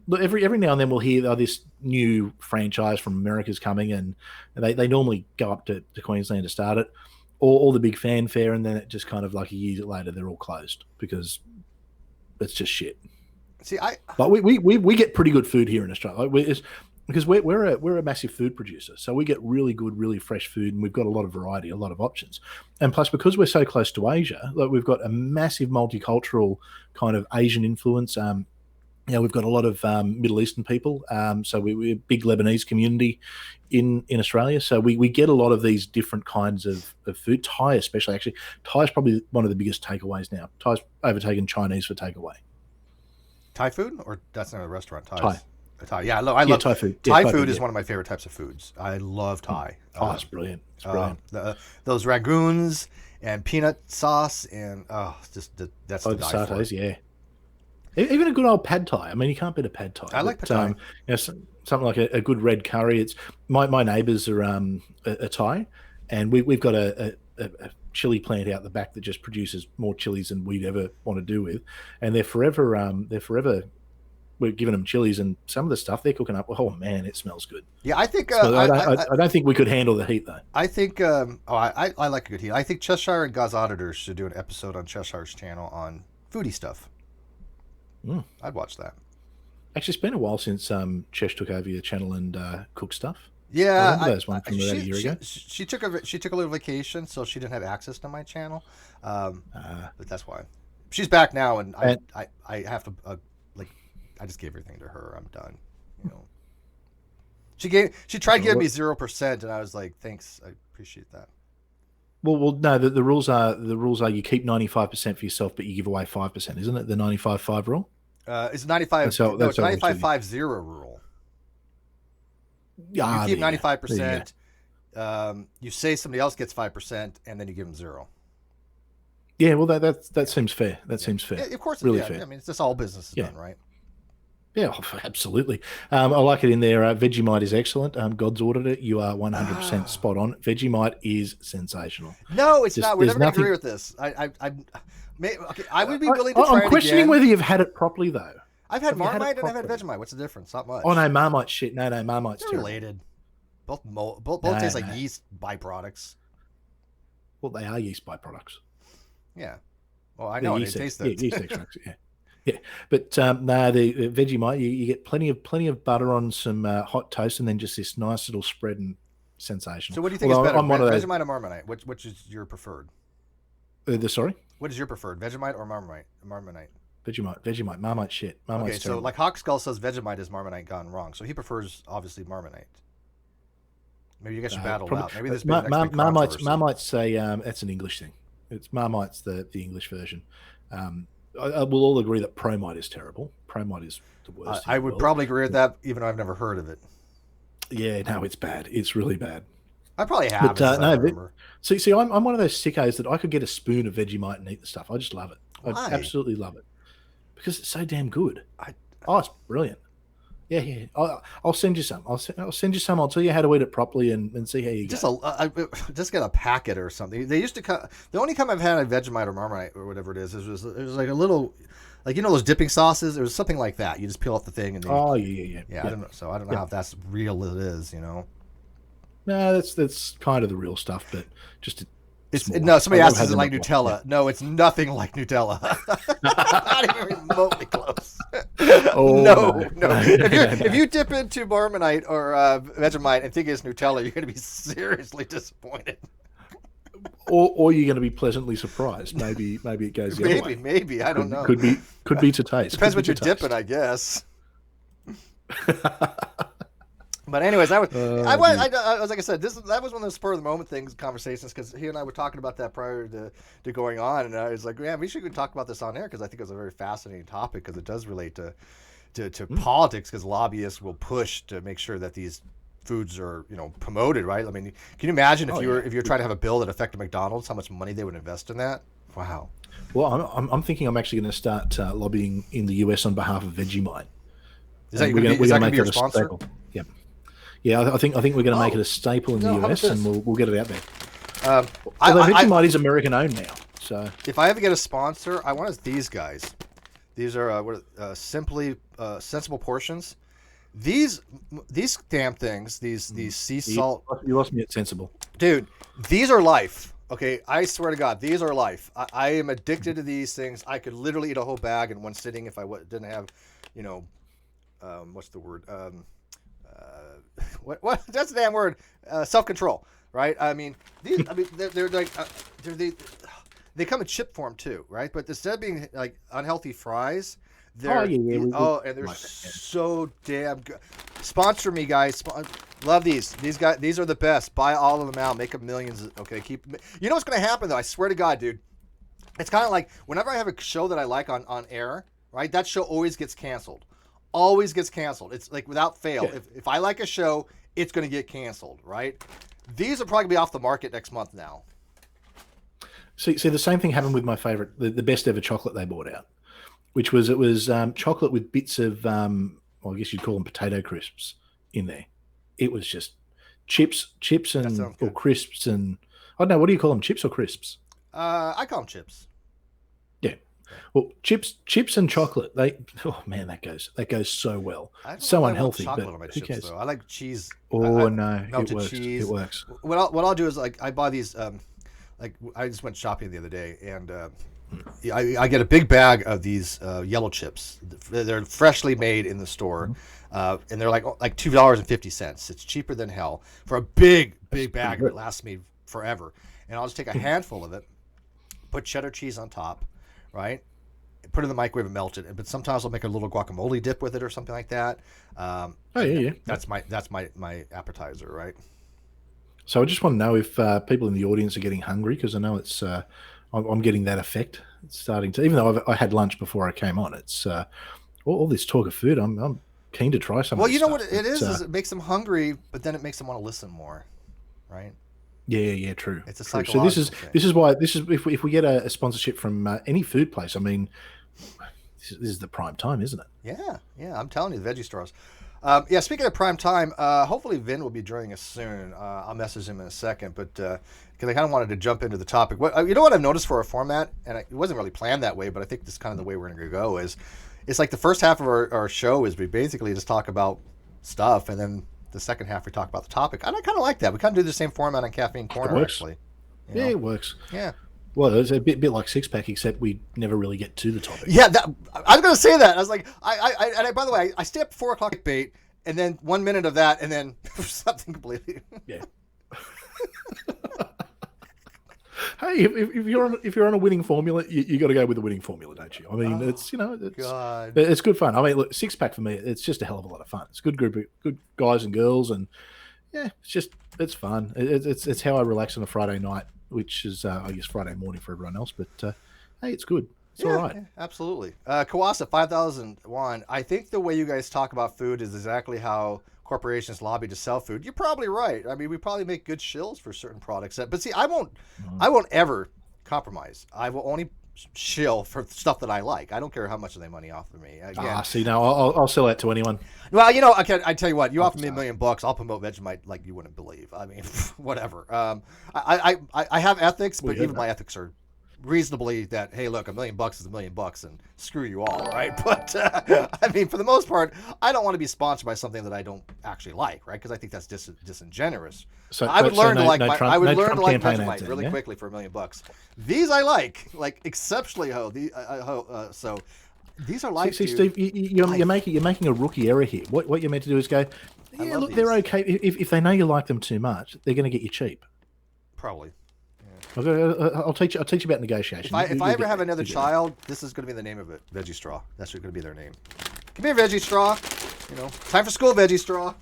Look, every now and then we'll hear this new franchise from America's coming, and they normally go up to Queensland to start it, all the big fanfare, and then it just kind of like a year later they're all closed because it's just shit. See, but we get pretty good food here in Australia. Like because we're a massive food producer, so we get really good, really fresh food, and we've got a lot of variety, a lot of options. And plus, because we're so close to Asia, like we've got a massive multicultural kind of Asian influence. We've got a lot of Middle Eastern people, so we're a big Lebanese community in Australia. So we get a lot of these different kinds of food. Thai, especially, actually, Thai is probably one of the biggest takeaways now. Thai's overtaken Chinese for takeaway. Thai food, or that's not a restaurant. Thai. Thai. Yeah, I love Thai food. Thai food is one of my favorite types of foods. I love Thai. Oh, it's brilliant. It's brilliant. Those ragoons and peanut sauce and that's the die for. Yeah. Even a good old pad thai. I mean, you can't beat a pad thai. I like pad thai. Something like a good red curry. It's my neighbours are a Thai, and we've got a chili plant out the back that just produces more chilies than we'd ever want to do with, and they're forever we're giving them chilies, and some of the stuff they're cooking up. Oh man, it smells good. Yeah, I think I don't think we could handle the heat though. I think I like a good heat. I think Cheshire and God's Auditors should do an episode on Cheshire's channel on foodie stuff. I'd watch that. Actually, it's been a while since Chesh took over your channel and cooked stuff. Yeah, I remember those ones from about a year ago. She took a little vacation, so she didn't have access to my channel. But that's why she's back now, and I have to I just gave everything to her. I'm done. You know, she tried giving me 0%, and I was like, thanks, I appreciate that. Well, no. The rules are you keep 95% for yourself, but you give away 5%, isn't it? The 95-5 rule. It's 95. It's 95-5-0 rule. You keep 95%. You say somebody else gets 5%, and then you give them 0. Yeah, well, that seems fair. That seems fair. Yeah, of course, really fair. I mean, it's just all business is done, right? Yeah, absolutely. I like it in there. Vegemite is excellent. God's ordered it. You are 100% spot on. Vegemite is sensational. No, it's not. We're never going to agree with this. I would be willing to try it I'm questioning again. whether you've had it properly, though. I've had Marmite and I've had Vegemite. What's the difference? Not much. Oh, no, Marmite shit. No, Marmite's They're related. Both taste like yeast byproducts. Well, they are yeast byproducts. Yeah. Well, I know. They taste that. Yeast extracts, yeah. Yeah, but the Vegemite, you get plenty of butter on some hot toast, and then just this nice little spread, and sensational. So, what do you think is better, Vegemite or Marmite? Which is your preferred? Sorry. What is your preferred, Vegemite or Marmite? Vegemite, Marmite shit. Marmite's so like Hawkskull says, Vegemite is Marmite gone wrong, so he prefers obviously Marmite. Maybe you guys should battle it out. Maybe this Marmite's that's an English thing. It's Marmite's the English version. I will all agree that Promite is terrible. Promite is the worst. I would probably agree with that, even though I've never heard of it. Yeah, no, it's bad. It's really bad. I probably have. But, see, I'm one of those sickos that I could get a spoon of Vegemite and eat the stuff. I just love it. Why? I absolutely love it because it's so damn good. It's brilliant. Yeah. I'll send you some. I'll send you some. I'll tell you how to eat it properly and see how you go. Just get a packet or something. They used to come. The only time I've had a Vegemite or Marmite or whatever it was like a little, like those dipping sauces. It was something like that. You just peel off the thing and then. Yeah. I don't know. So I don't know how that's real. It is, No, that's kind of the real stuff, but just. Somebody asked, is it like Nutella? Yeah. No, it's nothing like Nutella. Not even remotely close. No. If you dip into Marmite or Vegemite and think it's Nutella, you're going to be seriously disappointed. Or you're going to be pleasantly surprised. Maybe it goes the other way. Maybe I don't know. Could be to taste. Depends what you're dipping, I guess. But anyways, like I said, that was one of those spur of the moment conversations, because he and I were talking about that prior to going on, and I was like, yeah, we should talk about this on air, because I think it was a very fascinating topic, because it does relate to politics, because lobbyists will push to make sure that these foods are promoted, right? I mean, can you imagine if you're trying to have a bill that affected McDonald's, how much money they would invest in that? Wow. Well, I'm thinking I'm actually going to start lobbying in the US on behalf of Vegemite. Is that going to be your sponsor? Yeah, I think we're going to make it a staple in the US, and we'll get it out there. Vegemite is American owned now, so if I ever get a sponsor, I want these guys. These are simply sensible portions. These damn things, these sea salt. You lost me at sensible, dude. These are life. Okay, I swear to God, these are life. I am addicted to these things. I could literally eat a whole bag in one sitting if I didn't have, what's the word? what that's a damn word. Self-control, right? I mean, they're like they come in chip form too, right? But instead of being like unhealthy fries, they're and they're so damn good. Sponsor me, guys. Love these. These guys, these are the best. Buy all of them out. Make them millions. Okay, You know what's gonna happen though? I swear to God, dude. It's kind of like whenever I have a show that I like on air, right? That show always gets canceled. Always gets canceled. It's like without fail. Yeah. If I like a show, it's gonna get canceled, right? These are probably gonna be off the market next month now. See, the same thing happened with my favorite, the best ever chocolate they brought out, which was chocolate with bits of, well, I guess you'd call them potato crisps in there. It was just chips and or crisps and I don't know, what do you call them? Chips or crisps? I call them chips. Yeah. Well, chips and chocolate. That goes so well. So unhealthy, but who chips, cares? though. I like cheese. Oh no, melted it works. cheese. It works. What I'll do is like I buy these. Like I just went shopping the other day and I get a big bag of these yellow chips. They're freshly made in the store, and they're like $2.50. It's cheaper than hell for a big bag. It lasts me forever. And I'll just take a handful of it, put cheddar cheese on top, right? Put it in the microwave and melt it. But sometimes I'll make a little guacamole dip with it or something like that. That's my appetizer, right? So I just want to know if people in the audience are getting hungry, because I know it's I'm getting that effect. It's starting to, even though I had lunch before I came on. It's all this talk of food. I'm keen to try some. Well, you know what it is it makes them hungry, but then it makes them want to listen more, right? Yeah, true. It's a psychological. So this is why if we get a sponsorship from any food place, I mean, this is the prime time, isn't it? Yeah. I'm telling you, the veggie straws. Speaking of prime time, hopefully Vin will be joining us soon. I'll message him in a second, but because I kind of wanted to jump into the topic. You know what I've noticed for our format, and it wasn't really planned that way, but I think this is kind of the way we're going to go. Is it's like the first half of our show is we basically just talk about stuff, and then the second half we talk about the topic. And I kind of like that. We kind of do the same format on Caffeine Corner, actually. Yeah, it works. Yeah. Well, it's a bit like Six Pack, except we never really get to the topic. Yeah, I was going to say that. I was like, by the way, I stay up 4 o'clock bait, and then 1 minute of that, and then something completely. Yeah. Hey, if you're on a winning formula, you got to go with the winning formula, don't you? I mean, it's good fun. I mean, look, Six Pack for me, it's just a hell of a lot of fun. It's a good group of good guys and girls, and yeah, it's fun. It's how I relax on a Friday night, which is I guess Friday morning for everyone else. But hey, it's good. It's all right. Yeah, absolutely. Kawasa 5,001. I think the way you guys talk about food is exactly how corporations lobby to sell food. You're probably right. I mean, we probably make good shills for certain products. But see, I won't ever compromise. I will only shill for stuff that I like. I don't care how much they money offer me. Again, see, now I'll sell that to anyone. Well, you know, I tell you what, you offer me $1 million, I'll promote Vegemite like you wouldn't believe. I mean, whatever. I have ethics, but even my ethics are reasonably that, hey, look, $1 million is $1 million and screw you all, right? But I mean, for the most part, I don't want to be sponsored by something that I don't actually like, right? Because I think that's disingenuous. So I would learn to like Vegemite really quickly for $1 million. These I like exceptionally. So these are like. See, Steve, you're making a rookie error here. What you're meant to do is go, yeah, look, they're okay. If they know you like them too much, they're going to get you cheap. Probably. I'll teach you about negotiation. If I ever have another child, this is going to be the name of it. Veggie straw. That's going to be their name. Come here, Veggie straw. You know, time for school, Veggie straw.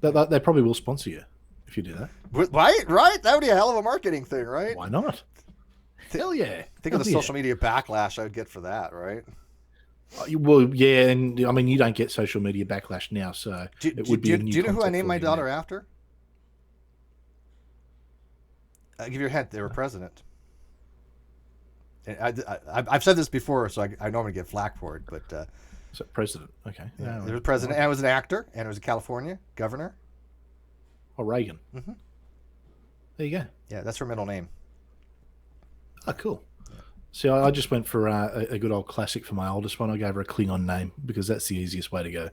They probably will sponsor you if you do that. Right. That would be a hell of a marketing thing, right? Why not? Hell yeah. Think of the social media backlash I would get for that, right? Well, yeah, and I mean, you don't get social media backlash now, so it would be. Do you know who I named my daughter after? I'll give you a hint. They were president. And I've said this before, so I normally get flack for it. But so president, okay. Yeah, there was president, and I was an actor, and I was a California governor. Oh, Reagan. Mm-hmm. There you go. Yeah, that's her middle name. Oh, could See, I just went for a good old classic for my oldest one. I gave her a Klingon name because that's the easiest way to go.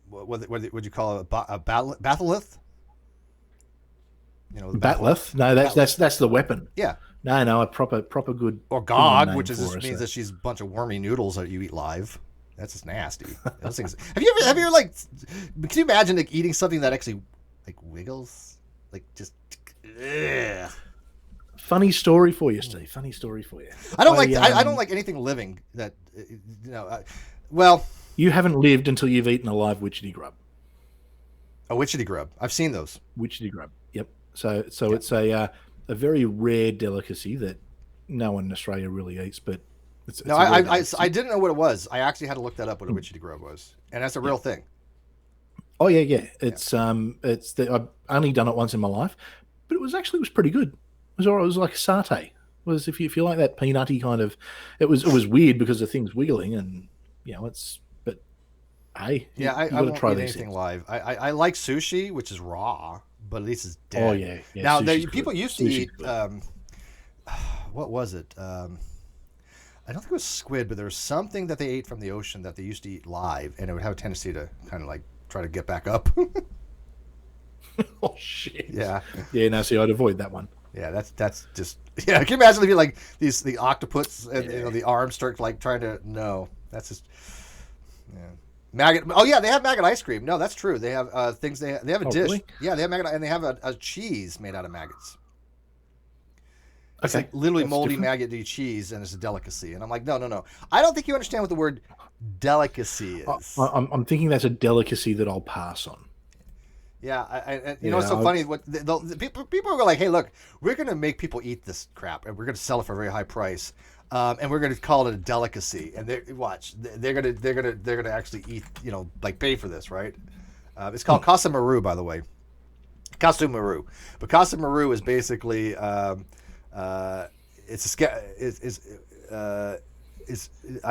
What would you call it? A batholith? You know, Batleth? No, that's the weapon. Yeah. No, a proper good. Or Gog, which means that she's a bunch of wormy noodles that you eat live. That's just nasty. Those things. Have you ever like? Can you imagine like eating something that actually like wiggles? Like just. Ugh. Funny story for you, Steve. Funny story for you. I don't like anything living that well. You haven't lived until you've eaten a live witchetty grub. A witchetty grub. I've seen those. Witchetty grub. Yep. So it's a very rare delicacy that no one in Australia really eats, but it's I didn't know what it was. I actually had to look that up, what a witchetty grub was, and that's a real thing. Oh yeah. It's I've only done it once in my life, but it was pretty good. It was like a satay. It was if you like that peanutty kind of. It was weird because the thing's wiggling and it's. But hey, yeah, I won't try anything live. I like sushi, which is raw, but at least it's dead. Oh yeah. Now people used to eat. What was it? I don't think it was squid, but there was something that they ate from the ocean that they used to eat live, and it would have a tendency to kind of like try to get back up. Oh shit! Yeah. No, see, I'd avoid that one. Yeah, that's just yeah. Can you imagine if you like the octopus and the arms start like trying to that's just maggot. Oh yeah, they have maggot ice cream. No, that's true. They have things. They have a dish. Really? Yeah, they have maggot, and they have a cheese made out of maggots. It's Okay, like literally that's moldy different. maggot cheese, and it's a delicacy. And I'm like, no. I don't think you understand what the word delicacy is. I'm thinking that's a delicacy that I'll pass on. Yeah, and you know what's so funny? What the people are like, hey, look, we're going to make people eat this crap, and we're going to sell it for a very high price, and we're going to call it a delicacy. And they're gonna actually eat, like pay for this, right? It's called Casa Maru, by the way, Casa Maru. But Casa Maru is basically I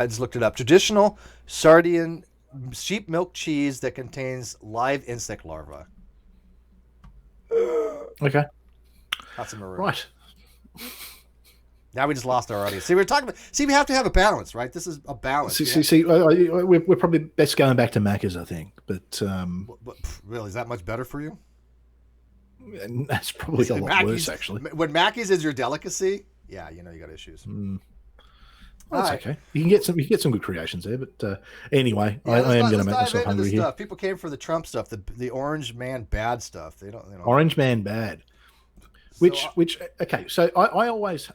just looked it up. Traditional Sardinian sheep milk cheese that contains live insect larvae. Okay. Casa Maru. Right. Now we just lost our audience. See, we're talking about. See, we have to have a balance, right? This is a balance. See, we're probably best going back to Macca's, I think. But really, is that much better for you? That's probably a lot worse, actually. When Mackey's is your delicacy, yeah, you got issues. Well, that's okay. You can get some good creations there, but anyway, I am going to make myself hungry here. People came for the Trump stuff, the Orange Man bad stuff. They don't. Orange Man bad. Which okay. So I always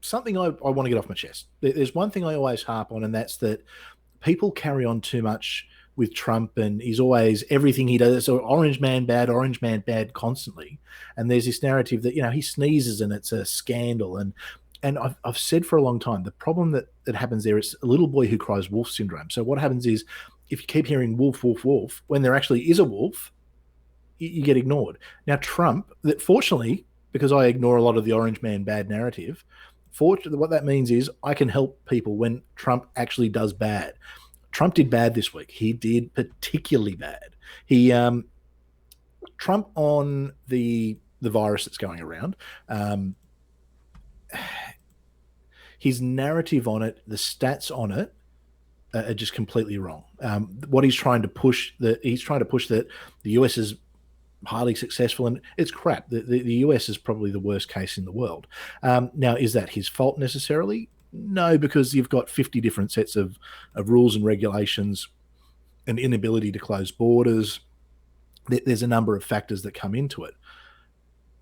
something I want to get off my chest. There's one thing I always harp on, and that's that people carry on too much with Trump, and he's always everything he does. So Orange Man bad constantly. And there's this narrative that he sneezes and it's a scandal. And I've said for a long time, the problem that happens there is a little boy who cries wolf syndrome. So what happens is if you keep hearing wolf, wolf, wolf, when there actually is a wolf, you get ignored. Now, Trump, that fortunately, because I ignore a lot of the Orange Man bad narrative, fortunately, what that means is I can help people when Trump actually does bad. Trump did bad this week. He did particularly bad. He Trump on the virus that's going around. His narrative on it, the stats on it, are just completely wrong. What he's trying to push that the US is highly successful, and it's crap. The US is probably the worst case in the world. Now, is that his fault necessarily? No, because you've got 50 different sets of rules and regulations, an inability to close borders. There's a number of factors that come into it.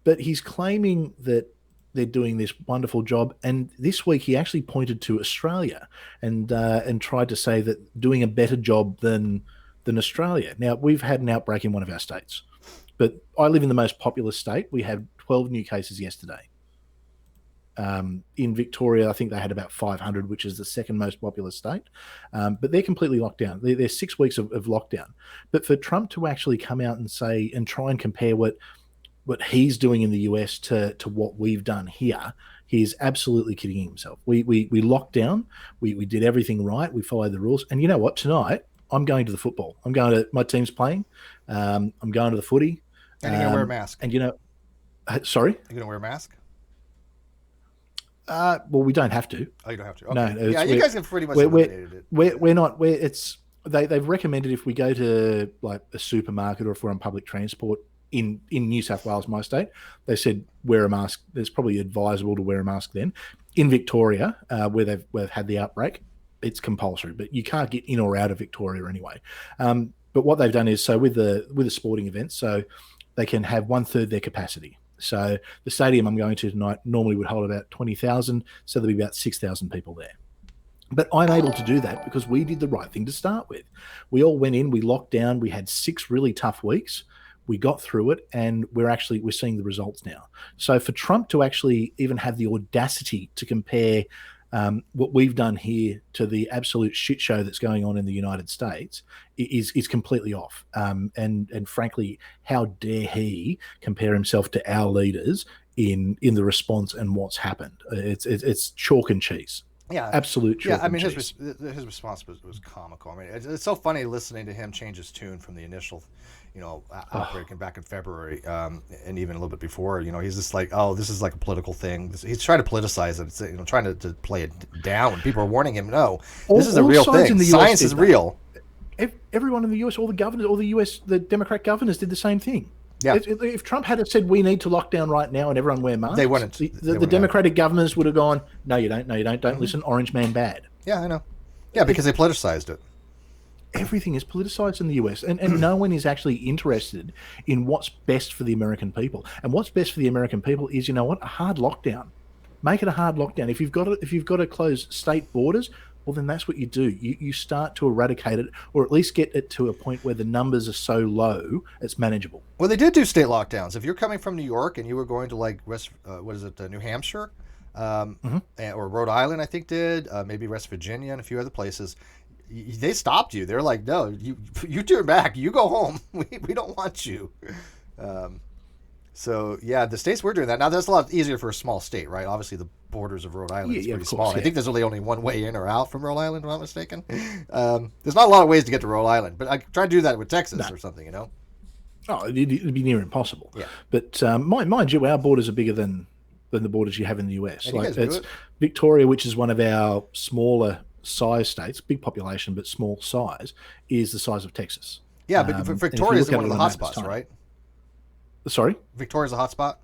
But he's claiming that they're doing this wonderful job, and this week he actually pointed to Australia and tried to say that doing a better job than Australia. Now, we've had an outbreak in one of our states, but I live in the most populous state. We had 12 new cases yesterday. In Victoria, I think they had about 500, which is the second most populous state. But they're completely locked down. They're 6 weeks of lockdown. But for Trump to actually come out and say and try and compare what he's doing in the US to what we've done here, he's absolutely kidding himself. We locked down. We did everything right. We followed the rules. And you know what? Tonight, I'm going to the football. My team's playing. I'm going to the footy. And you're going to wear a mask. And sorry? You're going to wear a mask? Well, we don't have to. Oh, you don't have to. Okay. No, yeah, you guys have pretty much eliminated it. We're not. They've recommended if we go to like a supermarket or if we're on public transport in New South Wales, my state, they said wear a mask. It's probably advisable to wear a mask then. In Victoria, where they've had the outbreak, it's compulsory, but you can't get in or out of Victoria anyway. But what they've done is, so with the sporting events, so they can have 1/3 their capacity. So the stadium I'm going to tonight normally would hold about 20,000, so there'll be about 6,000 people there. But I'm able to do that because we did the right thing to start with. We all went in, we locked down, we had 6 really tough weeks. We got through it, and we're seeing the results now. So for Trump to actually even have the audacity to compare what we've done here to the absolute shit show that's going on in the United States is completely off. And frankly, how dare he compare himself to our leaders in the response and what's happened? It's chalk and cheese. Yeah, absolute chalk. Yeah, I mean, and his response was comical. I mean, it's so funny listening to him change his tune from the initial, outbreak and back in February, and even a little bit before. He's just like, oh, this is like a political thing. He's trying to politicize it. It's, trying to play it down. When people are warning him, no, this is a real thing. Science is real. Everyone in the US, all the governors, all the Democrat governors did the same thing. Yeah. If Trump had said we need to lock down right now and everyone wear masks, they wouldn't. The Democratic governors would have gone, no, you don't. Don't listen. Orange man bad. Yeah, I know. Yeah, because they politicized it. Everything is politicized in the US, and no one is actually interested in what's best for the American people. And what's best for the American people is, a hard lockdown. Make it a hard lockdown. If you've got to close state borders, well, then that's what you do. You start to eradicate it, or at least get it to a point where the numbers are so low it's manageable. Well, they did do state lockdowns. If you're coming from New York and you were going to like New Hampshire, or Rhode Island, I think did, maybe West Virginia and a few other places, they stopped you. They're like, no, you turn back. You go home. We don't want you. So, yeah, the states were doing that. Now, that's a lot easier for a small state, right? Obviously, the borders of Rhode Island is pretty small. Yeah. I think there's only one way in or out from Rhode Island, if I'm not mistaken. There's not a lot of ways to get to Rhode Island, but I try to do that with Texas or something, Oh, it'd be near impossible. Yeah. But mind you, our borders are bigger than the borders you have in the US. And it's Victoria, which is one of our smaller size states, big population, but small size, is the size of Texas. Yeah, but Victoria is one of the hotspots, right? Sorry? Victoria's a hotspot?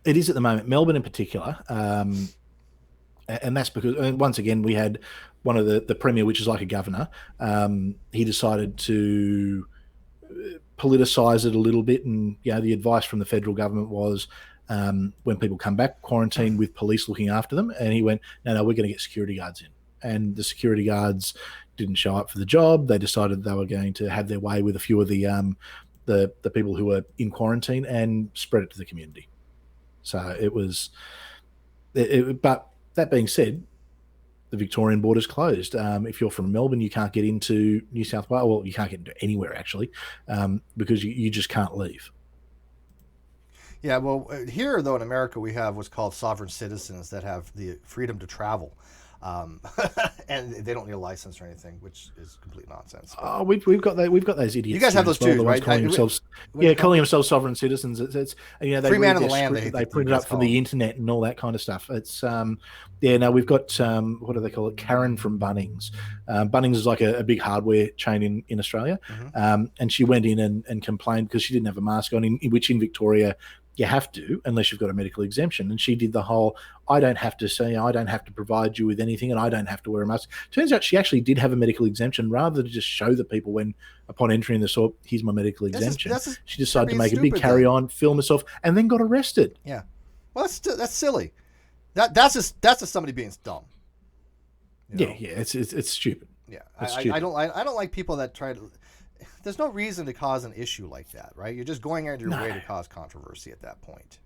It is at the moment. Melbourne in particular. And that's because, once again, we had one of the premier, which is like a governor. He decided to politicize it a little bit. And, the advice from the federal government was when people come back, quarantine with police looking after them. And he went, no, we're going to get security guards in. And the security guards didn't show up for the job. They decided they were going to have their way with a few of the people who were in quarantine and spread it to the community. So it was, but that being said, the Victorian border's closed. If you're from Melbourne, you can't get into New South Wales. Well, you can't get into anywhere actually, because you just can't leave. Yeah, well, here though in America we have what's called sovereign citizens that have the freedom to travel. And they don't need a license or anything, which is complete nonsense. Oh, we've got those idiots. You guys have those too, right? Calling themselves sovereign citizens. It's free man of the land. They print it up from the internet and all that kind of stuff. It's we've got what do they call it? Karen from Bunnings. Bunnings is like a big hardware chain in Australia, and she went in and complained because she didn't have a mask on. Which in Victoria you have to, unless you've got a medical exemption. And she did the whole, I don't have to provide you with anything, and I don't have to wear a mask. Turns out she actually did have a medical exemption, rather than just show the people upon entering the store, here's my medical exemption. She decided to make a big carry-on, film herself, and then got arrested. Yeah. Well, that's silly. That's just somebody being dumb. Yeah, it's stupid. Yeah. I don't like people that try to. There's no reason to cause an issue like that, right? You're just going out of your way to cause controversy at that point.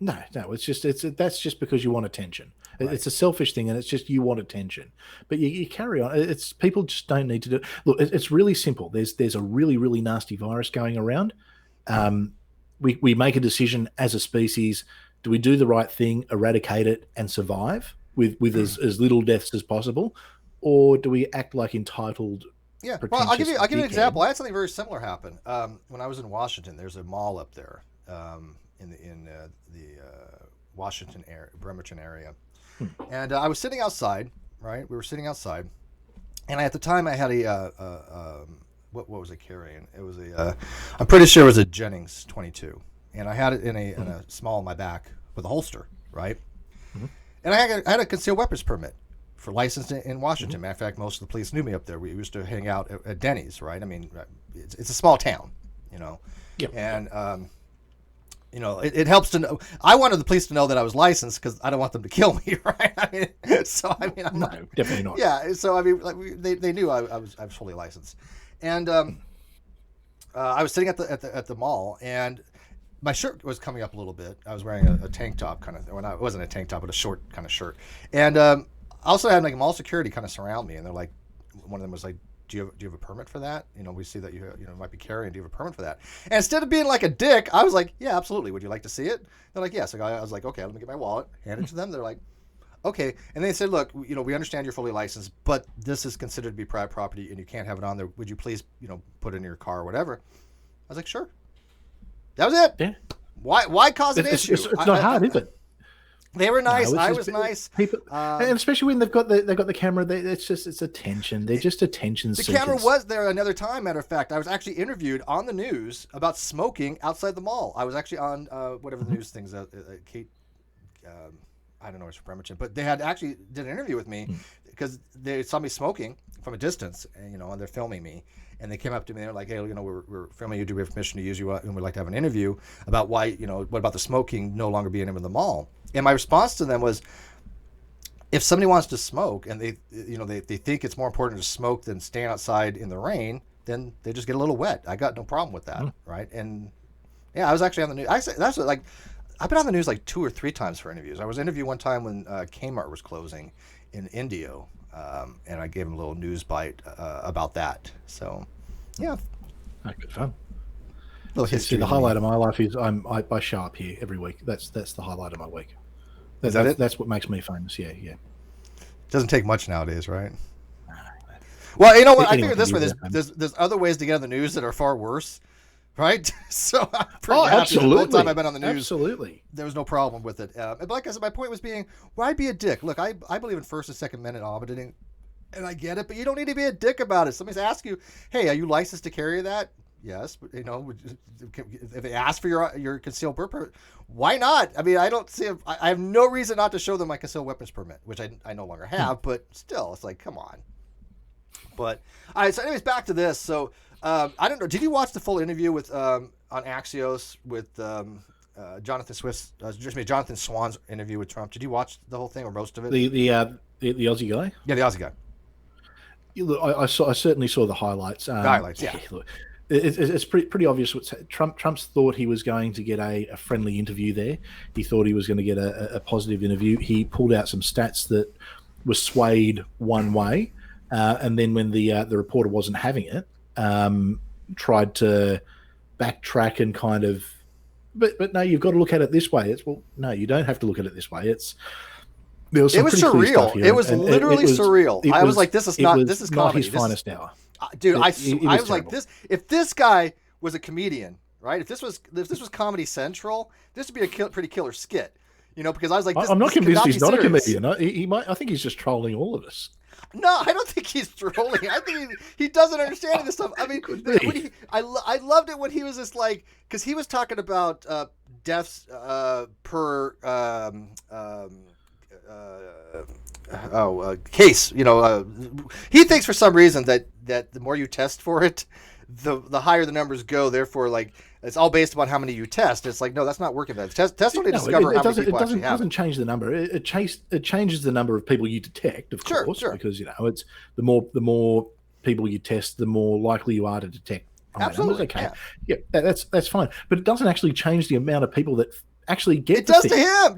No, that's just because you want attention. Right. It's a selfish thing, and it's just you want attention. But you carry on. It's people just don't need to do. Look, it's really simple. There's a really, really nasty virus going around. We make a decision as a species. Do we do the right thing, eradicate it, and survive with as little deaths as possible, or do we act like entitled? Yeah, well, I'll give you an example. I had something very similar happen when I was in Washington. There's a mall up there in the Washington area, Bremerton area, and I was sitting outside. Right, we were sitting outside, and at the time I had what was I carrying? It was I'm pretty sure it was a Jennings 22, and I had it in a small in my back with a holster, right, and I had a concealed weapons permit for license in Washington. Matter of fact, most of the police knew me up there. We used to hang out at Denny's, right? I mean, it's a small town, you know. Yep. And you know, it helps to know. I wanted the police to know that I was licensed because I don't want them to kill me, right? I mean, so I mean, I'm No, not, definitely not. yeah. So I mean, like, they knew I was fully licensed, and I was sitting at the mall, and my shirt was coming up a little bit. I was wearing a tank top kind of. Well, it wasn't a tank top, but a short kind of shirt, and I also had like mall security kind of surround me, and they're like, one of them was like, do you have a permit for that? You know, we see that you might be carrying. Do you have a permit for that? And instead of being like a dick, I was like, yeah, absolutely. Would you like to see it? They're like, yes. I was like, okay, let me get my wallet, hand it to them. They're like, okay. And they said, look, you know, we understand you're fully licensed, but this is considered to be private property and you can't have it on there. Would you please, you know, put it in your car or whatever? I was like, sure. That was it. Yeah. Why cause an issue? It's not hard, is it? They were nice. No, I was nice. People, and especially when they've got the camera, it's attention. They're just attention seekers. The camera was there another time. Matter of fact, I was actually interviewed on the news about smoking outside the mall. I was actually on whatever the news things. Kate, I don't know what's Bremerton, but they had actually did an interview with me because they saw me smoking from a distance, and you know, and they're filming me. And they came up to me and they're like, hey, you know, we're filming you. Do we have permission to use you? And we'd like to have an interview about why, you know, what about the smoking no longer being in the mall? And my response to them was, if somebody wants to smoke and they think it's more important to smoke than stand outside in the rain, then they just get a little wet. I got no problem with that, right? And yeah, I was actually on the news. I've been on the news like 2 or 3 times for interviews. I was interviewed one time when Kmart was closing in Indio. And I gave him a little news bite about that. So, yeah, good fun. See, the highlight of my life is I show up here every week. That's the highlight of my week. Is that it? That's what makes me famous. Yeah. Doesn't take much nowadays, right? Well, you know what? I Anyone figure this can way: do that, there's other ways to get on the news that are far worse, right? So I'm pretty happy. Absolutely. The whole time I've been on the news, absolutely, there was no problem with it. But like I said, my point was being, why be a dick? Look, I believe in first and second amendment auditing, and I get it, but you don't need to be a dick about it. Somebody's ask you, hey, are you licensed to carry that? Yes, but you know, if they ask for your concealed permit, why not? I mean, I don't see. I have no reason not to show them my concealed weapons permit, which I no longer have. But still, it's like, come on. But all right. So, anyways, back to this. So, I don't know. Did you watch the full interview with on Axios with Jonathan Jonathan Swan's interview with Trump? Did you watch the whole thing or most of it? The Aussie guy. Yeah, the Aussie guy. Look, I certainly saw the highlights. Highlights, yeah. Look, it's pretty obvious. Trump's thought he was going to get a friendly interview there. He thought he was going to get a positive interview. He pulled out some stats that were swayed one way, and then when the reporter wasn't having it, tried to backtrack and kind of. But no, you've got to look at it this way. No, you don't have to look at it this way. It was surreal. It was literally surreal. I was like, this is not not comedy. his finest hour. Dude, I was terrible. like, this. If this guy was a comedian, right? If this was Comedy Central, this would be a pretty killer skit, you know? Because I was like, I'm not convinced he's not a comedian. He might. I think he's just trolling all of us. No, I don't think he's trolling. I think he doesn't understand this stuff. I mean, I loved it when he was just like, because he was talking about deaths per case. You know, he thinks for some reason that the more you test for it, the higher the numbers go. Therefore, like, it's all based upon how many you test. It's like, no, that's not working. Test only discover how many people actually have. It doesn't change the number. It changes the number of people you detect, of course, because you know it's the more people you test, the more likely you are to detect. Absolutely, okay, yeah, that's fine. But it doesn't actually change the amount of people that actually get. It does to him.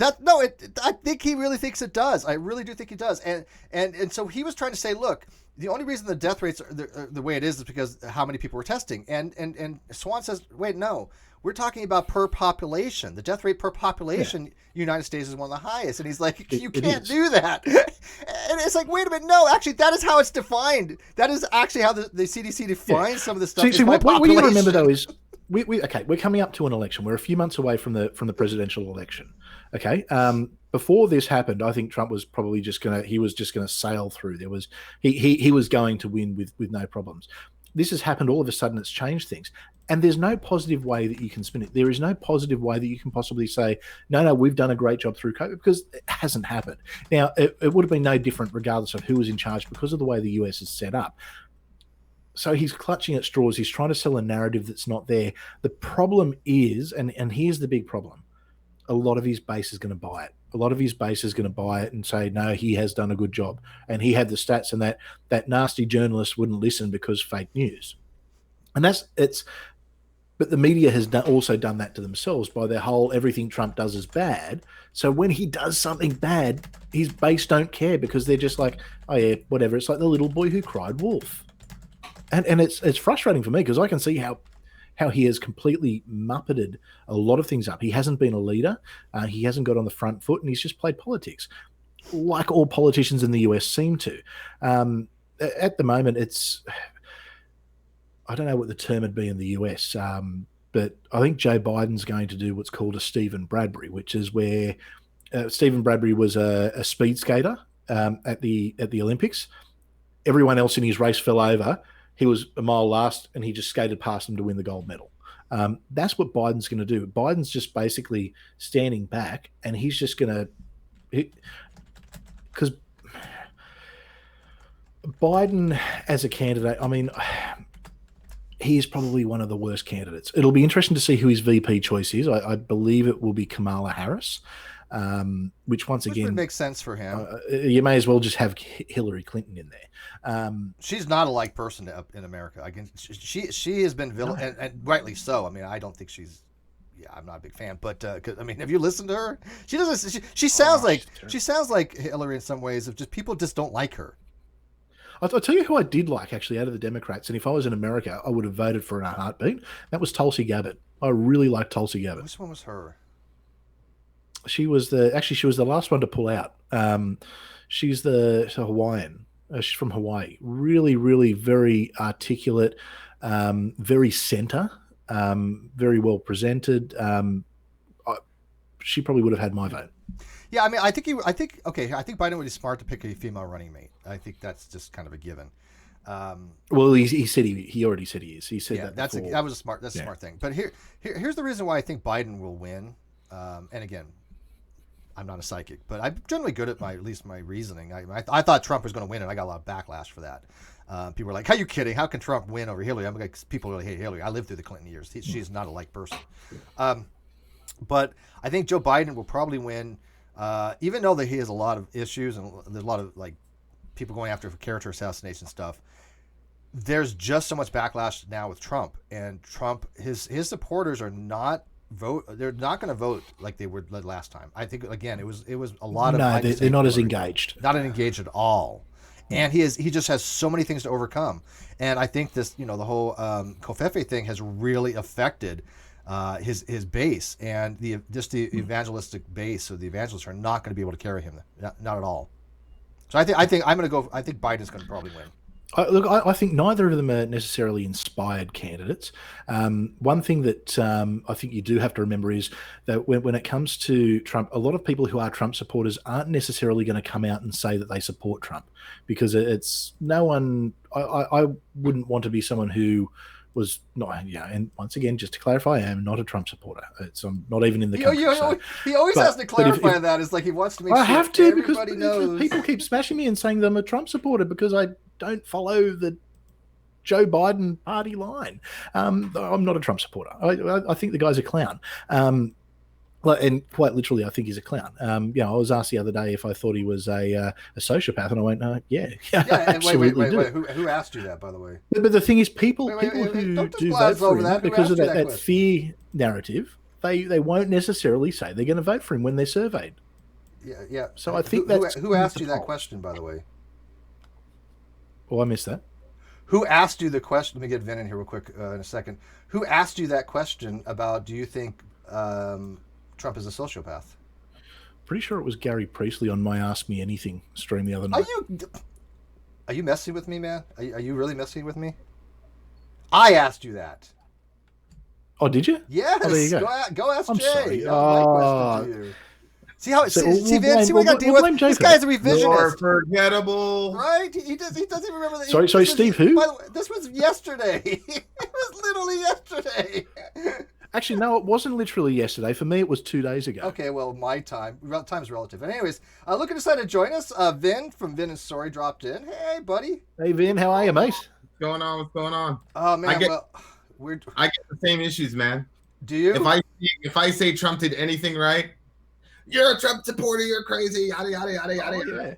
I think he really thinks it does. I really do think he does. And so he was trying to say, look, the only reason the death rates are the way it is because how many people were testing. And Swan says, wait, no, we're talking about per population. The death rate per population, United States is one of the highest. And he's like, you can't do that. And it's like, wait a minute, no, actually, that is how it's defined. That is actually how the CDC defines some of this stuff. See, what you remember though is we're coming up to an election. We're a few months away from the presidential election. Okay. Before this happened, I think Trump was probably just gonna sail through. He was going to win with no problems. This has happened all of a sudden. It's changed things. And there's no positive way that you can spin it. There is no positive way that you can possibly say, no, we've done a great job through COVID, because it hasn't happened. Now, it would have been no different regardless of who was in charge because of the way the US is set up. So he's clutching at straws. He's trying to sell a narrative that's not there. The problem is, and here's the big problem, a lot of his base is going to buy it. A lot of his base is going to buy it and say, no, he has done a good job. And he had the stats, and that nasty journalist wouldn't listen because fake news. And but the media has also done that to themselves by their whole everything Trump does is bad. So when he does something bad, his base don't care because they're just like, oh yeah, whatever. It's like the little boy who cried wolf. And it's frustrating for me because I can see how he has completely muppeted a lot of things up. He hasn't been a leader. He hasn't got on the front foot, and he's just played politics like all politicians in the US seem to. At the moment, I don't know what the term would be in the US, but I think Joe Biden's going to do what's called a Stephen Bradbury, which is where Stephen Bradbury was a speed skater at the Olympics. Everyone else in his race fell over. He was a mile last, and he just skated past them to win the gold medal. That's what Biden's going to do. Biden's just basically standing back, and he's just going to... Because Biden as a candidate, I mean... He's probably one of the worst candidates. It'll be interesting to see who his VP choice is. I believe it will be Kamala Harris, which again would make sense for him. You may as well just have Hillary Clinton in there. She's not a like person in America. She has been villain, and rightly so. I mean, I don't think she's. Yeah, I'm not a big fan, but I mean, have you listened to her? She doesn't. She sounds like Hillary in some ways. Of just people just don't like her. I'll tell you who I did like, actually, out of the Democrats, and if I was in America, I would have voted for in a heartbeat. That was Tulsi Gabbard. I really liked Tulsi Gabbard. Which one was her? She was the last one to pull out. She's the Hawaiian. She's from Hawaii. Really, really very articulate, very center, very well presented. She probably would have had my vote. Yeah, I mean, I think Biden would be smart to pick a female running mate. I think that's just kind of a given. Well, he said he already said he is. He said that was a smart thing. But here's the reason why I think Biden will win. And again, I'm not a psychic, but I'm generally good at at least my reasoning. I thought Trump was going to win, and I got a lot of backlash for that. People were like, "Are you kidding? How can Trump win over Hillary?" I'm like, people really hate Hillary. I lived through the Clinton years. She's not a like person. But I think Joe Biden will probably win. Even though that he has a lot of issues and there's a lot of like people going after for character assassination stuff, there's just so much backlash now with Trump, and his supporters are not they're not going to vote like they were last time. I think again it was a lot of they're not as engaged, not engaged at all, and he just has so many things to overcome, and I think this the whole Covfefe thing has really affected his base, and the evangelistic base of the evangelists are not going to be able to carry him, not at all. So I think Biden's going to probably win. I think neither of them are necessarily inspired candidates. One thing that I think you do have to remember is that when it comes to Trump, a lot of people who are Trump supporters aren't necessarily going to come out and say that they support Trump, because it's no one. I wouldn't want to be someone who was not, and once again, just to clarify, I am not a Trump supporter. I'm not even in the country. He always has to clarify that. It's like he wants to make sure have to, everybody knows. People keep smashing me and saying that I'm a Trump supporter because I don't follow the Joe Biden party line. I'm not a Trump supporter. I think the guy's a clown. And quite literally, I think he's a clown. I was asked the other day if I thought he was a sociopath, and I went, yeah, absolutely. Wait. Who asked you that, by the way? But the thing is, people who do vote for him because of that fear narrative, they won't necessarily say they're going to vote for him when they're surveyed. Yeah. So I think who asked you that question, by the way? Oh, I missed that. Who asked you the question? Let me get Vin in here real quick in a second. Who asked you that question about? Do you think Trump is a sociopath? Pretty sure it was Gary Priestley on my Ask Me Anything stream the other night. Are you messing with me, man? Are you really messing with me? I asked you that. Oh, did you? Yes. Oh, there you go. Go ask I'm Jay. sorry. That was my question to you. See how Vince, see what I got to deal with? This guy's a revisionist. You're forgettable. Right? He doesn't even remember that. Sorry, Steve, who? By the way, this was yesterday. It was literally yesterday. yesterday. Actually, no, it wasn't literally yesterday. For me, it was 2 days ago. Okay, well, my time's relative. And anyways, look who decided to join us. Vin from VinAndSori dropped in. Hey, buddy. Hey, Vin, how are you, mate? What's going on? What's going on? Oh man, I get the same issues, man. Do you? If I say Trump did anything right, you're a Trump supporter, you're crazy, yada yada yada yada. Yeah.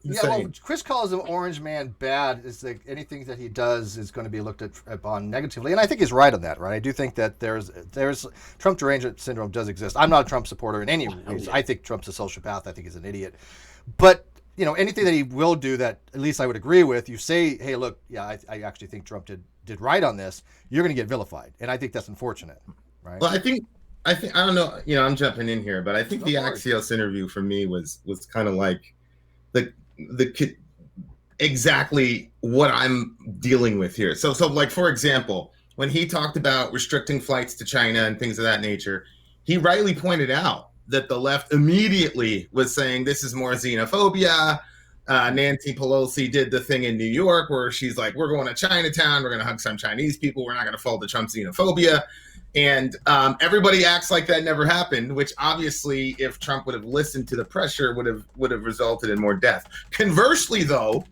Yeah, well, Chris calls him Orange Man bad. Is like anything that he does is going to be looked at upon negatively, and I think he's right on that. Right, I do think that there's Trump derangement syndrome does exist. I'm not a Trump supporter in any ways. I think Trump's a sociopath. I think he's an idiot. But anything that he will do that at least I would agree with. You say, hey, look, yeah, I actually think Trump did right on this. You're going to get vilified, and I think that's unfortunate. Right. Well, I think I don't know. I'm jumping in here, but I think the Axios interview for me was kind of like the exactly what I'm dealing with here. So like, for example, when he talked about restricting flights to China and things of that nature, he rightly pointed out that the left immediately was saying this is more xenophobia. Nancy Pelosi did the thing in New York where she's like, we're going to Chinatown, we're going to hug some Chinese people, we're not going to fall to Trump xenophobia. And everybody acts like that never happened, which obviously, if Trump would have listened to the pressure, would have resulted in more death. Conversely, though,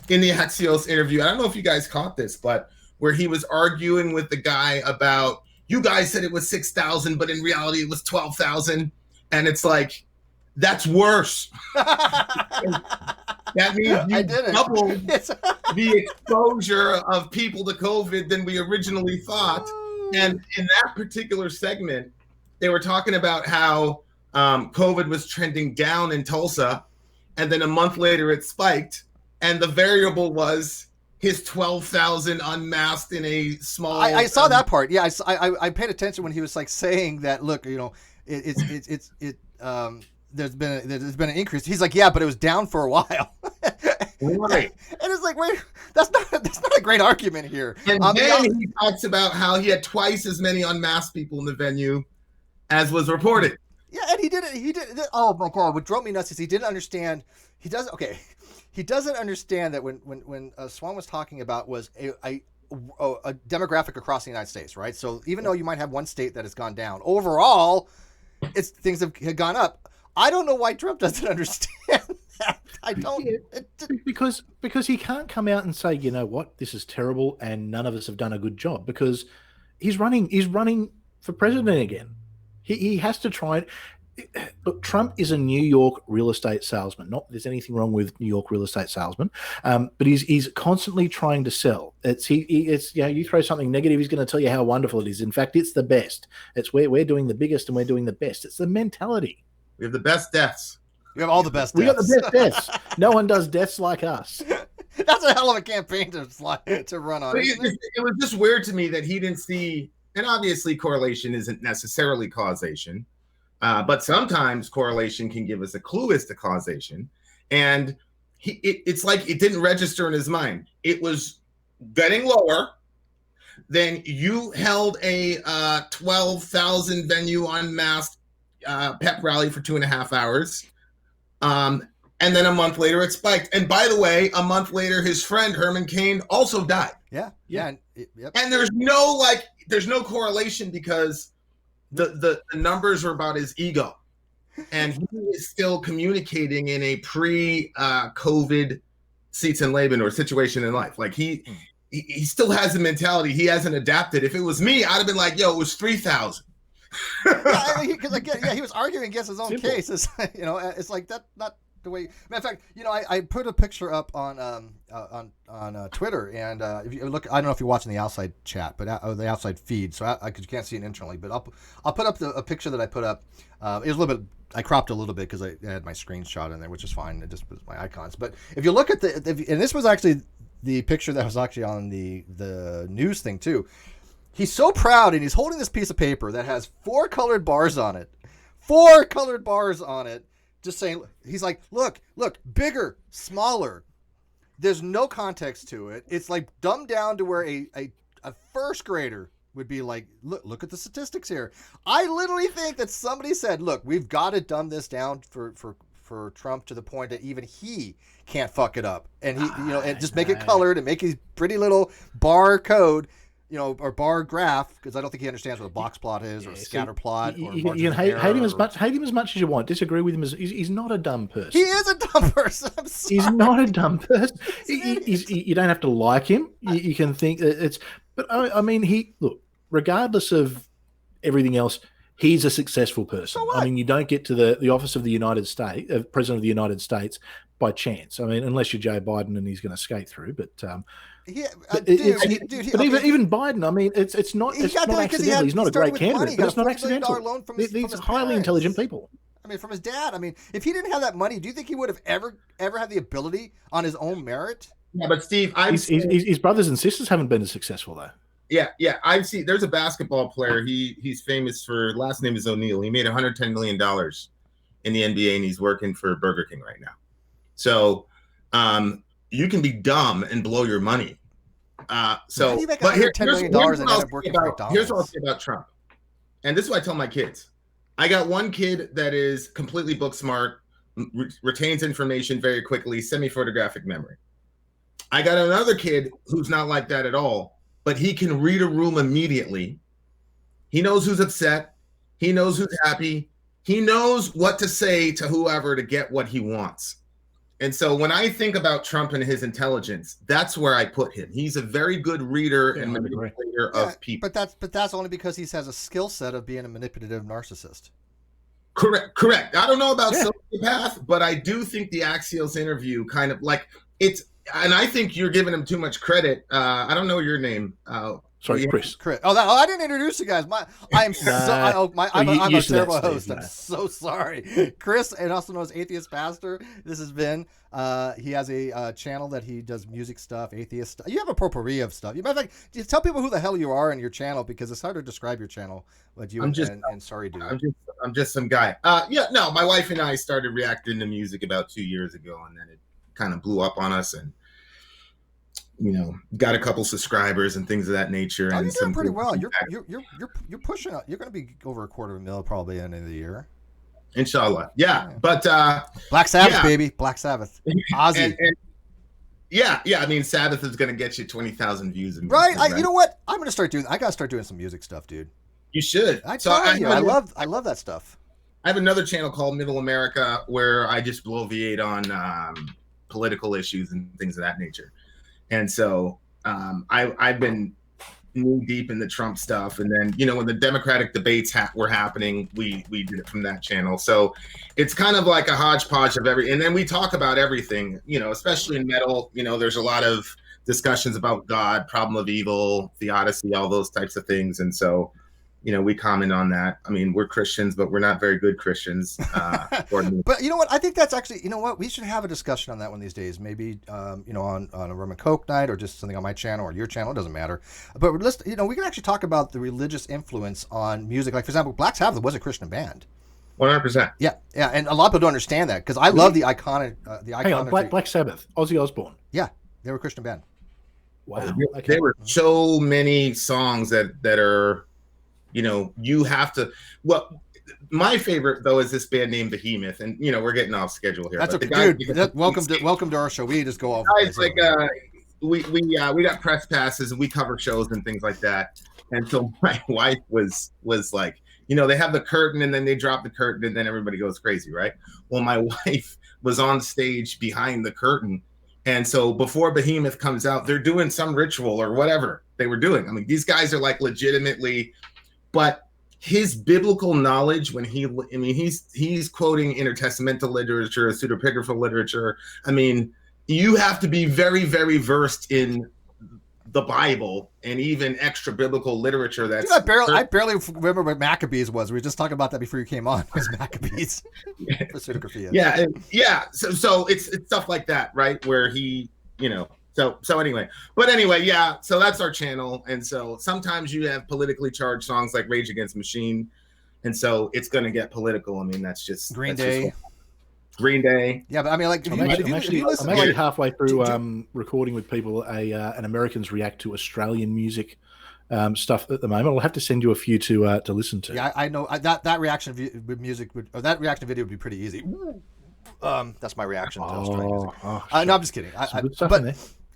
in the Axios interview, I don't know if you guys caught this, but where he was arguing with the guy about, you guys said it was 6,000, but in reality it was 12,000, and it's like, that's worse. That means you doubled the exposure of people to COVID than we originally thought. And in that particular segment, they were talking about how COVID was trending down in Tulsa, and then a month later it spiked, and the variable was his 12,000 unmasked in a small. I saw that part. Yeah, I paid attention when he was like saying that. Look, there's been an increase. He's like, yeah, but it was down for a while. Right. And it's like, wait, that's not a great argument here. And then he talks about how he had twice as many unmasked people in the venue as was reported. Yeah, and he did it. Oh my God, what drove me nuts is he didn't understand. He doesn't understand that when Swan was talking about was a demographic across the United States, right? So even though you might have one state that has gone down, overall, things have gone up. I don't know why Trump doesn't understand that. I don't. Because he can't come out and say, you know what, this is terrible, and none of us have done a good job, because he's running for president again. He has to try it. Look, Trump is a New York real estate salesman. Not that there's anything wrong with New York real estate salesman, but he's constantly trying to sell. You throw something negative, he's going to tell you how wonderful it is. In fact, it's the best. It's we're doing the biggest and we're doing the best. It's the mentality. We have the best deaths. We have all the best deaths. We got the best deaths. No one does deaths like us. That's a hell of a campaign to run on. It was just weird to me that he didn't see, and obviously correlation isn't necessarily causation, but sometimes correlation can give us a clue as to causation. And it's like it didn't register in his mind. It was getting lower. Then you held a 12,000 venue unmasked pep rally for 2.5 hours. And then a month later it spiked. And by the way, a month later, his friend Herman Cain also died. Yeah. Yep. And there's no correlation because the numbers are about his ego. And he is still communicating in a pre-COVID seats and Laban or situation in life. Like he still has the mentality. He hasn't adapted. If it was me, I'd have been like, yo, it was 3,000. He was arguing against his own case. It's like that. Not the way. Matter of fact, I put a picture up on Twitter, and if you look, I don't know if you're watching the outside chat, but the outside feed, so because you can't see it internally. But I'll put up a picture that I put up. It was a little bit. I cropped a little bit because I had my screenshot in there, which is fine. It just was my icons. But if you look at and this was actually the picture that was actually on the news thing too. He's so proud, and he's holding this piece of paper that has 4 colored bars on it. 4 colored bars on it. Just saying, he's like, look, bigger, smaller. There's no context to it. It's like dumbed down to where a first grader would be like, look at the statistics here. I literally think that somebody said, look, we've got to dumb this down for Trump to the point that even he can't fuck it up. And he, and just make it colored and make his pretty little bar code. or bar graph, because I don't think he understands what a box plot is, or a scatter plot, or you can hate him as much as you want. Disagree with him he's not a dumb person. He is a dumb person. I'm sorry. He's not a dumb person. You don't have to like him. You can think it's. But I mean, look. Regardless of everything else, he's a successful person. So what? I mean, you don't get to the office of the United States, President of the United States, by chance. I mean, unless you're Joe Biden and he's going to skate through. But even Biden, I mean, it's not accidental. He's not a great candidate, but it's not accidental. These are highly intelligent people. I mean, from his dad. I mean, if he didn't have that money, do you think he would have ever had the ability on his own merit? Yeah, but Steve, his brothers and sisters haven't been as successful though. Yeah. I've seen. There's a basketball player. He's famous for, last name is O'Neal. He made $110 million in the NBA, and he's working for Burger King right now. So, you can be dumb and blow your money. But here's what I'll say about Trump. And this is what I tell my kids. I got one kid that is completely book smart, retains information very quickly, semi-photographic memory. I got another kid who's not like that at all. But he can read a room immediately. He knows who's upset. He knows who's happy. He knows what to say to whoever to get what he wants. And so when I think about Trump and his intelligence, that's where I put him. He's a very good reader and manipulator of people. But that's only because he has a skill set of being a manipulative narcissist. Correct. I don't know about sociopath, but I do think the Axios interview kind of like it's. And I think you're giving him too much credit. I don't know your name. Sorry, Chris. I didn't introduce you guys. I'm a terrible host. I'm so sorry. Chris, and also known as Atheist Pastor. This is Vin. He has a channel that he does music stuff, atheist stuff. You have a potpourri of stuff. Matter of fact, tell people who the hell you are in your channel, because it's hard to describe your channel. But and sorry, dude. I'm just some guy. My wife and I started reacting to music about 2 years ago, and then it kind of blew up on us, and got a couple subscribers and things of that nature. You're and doing pretty well. You're pushing up. You're going to be over $250,000 probably at the end of the year. Inshallah. Yeah. But Black Sabbath, baby. Black Sabbath. Ozzy. I mean, Sabbath is going to get you 20,000 views. Right. You know what? I got to start doing some music stuff, dude. You should. I love that stuff. I have another channel called Middle America where I just bloviate on political issues and things of that nature. And so I've been knee deep in the Trump stuff. And then, when the Democratic debates were happening, we did it from that channel. So it's kind of like a hodgepodge of and then we talk about everything, especially in metal. There's a lot of discussions about God, problem of evil, theodicy, all those types of things. And so, we comment on that. I mean, we're Christians, but we're not very good Christians. But you know what? I think that's actually, we should have a discussion on that one of these days. Maybe, on a rum and coke night, or just something on my channel or your channel. It doesn't matter. But let's, we can actually talk about the religious influence on music. Like, for example, Black Sabbath was a Christian band. 100%. Yeah. And a lot of people don't understand that, because I love the iconic. Hang on, Black Sabbath, Ozzy Osbourne. Yeah, they were a Christian band. Wow. Okay. There were so many songs that are. You have to. Well, my favorite though is this band named Behemoth, and we're getting off schedule here. That's okay, dude. Welcome to our show. We just go off. Guys, like we got press passes and we cover shows and things like that. And so my wife was like, they have the curtain and then they drop the curtain and then everybody goes crazy, right? Well, my wife was on stage behind the curtain. And so before Behemoth comes out, they're doing some ritual or whatever they were doing. I mean, these guys are like legitimately. But his biblical knowledge, he's quoting intertestamental literature, pseudepigraphal literature. I mean, you have to be very, very versed in the Bible and even extra biblical literature. That's I barely remember what Maccabees was. We were just talking about that before you came on. Was Maccabees for pseudegraphy? Yeah. So it's stuff like that, right? Where he, So anyway, yeah. So that's our channel, and so sometimes you have politically charged songs like Rage Against the Machine, and so it's going to get political. I mean, that's just Green Day. Green Day. Yeah, but I mean, like, I'm actually halfway through recording with people an Americans React to Australian music stuff at the moment. I'll have to send you a few to listen to. Yeah, I know that reaction with music that reaction video would be pretty easy. That's my reaction to Australian music. No, I'm just kidding.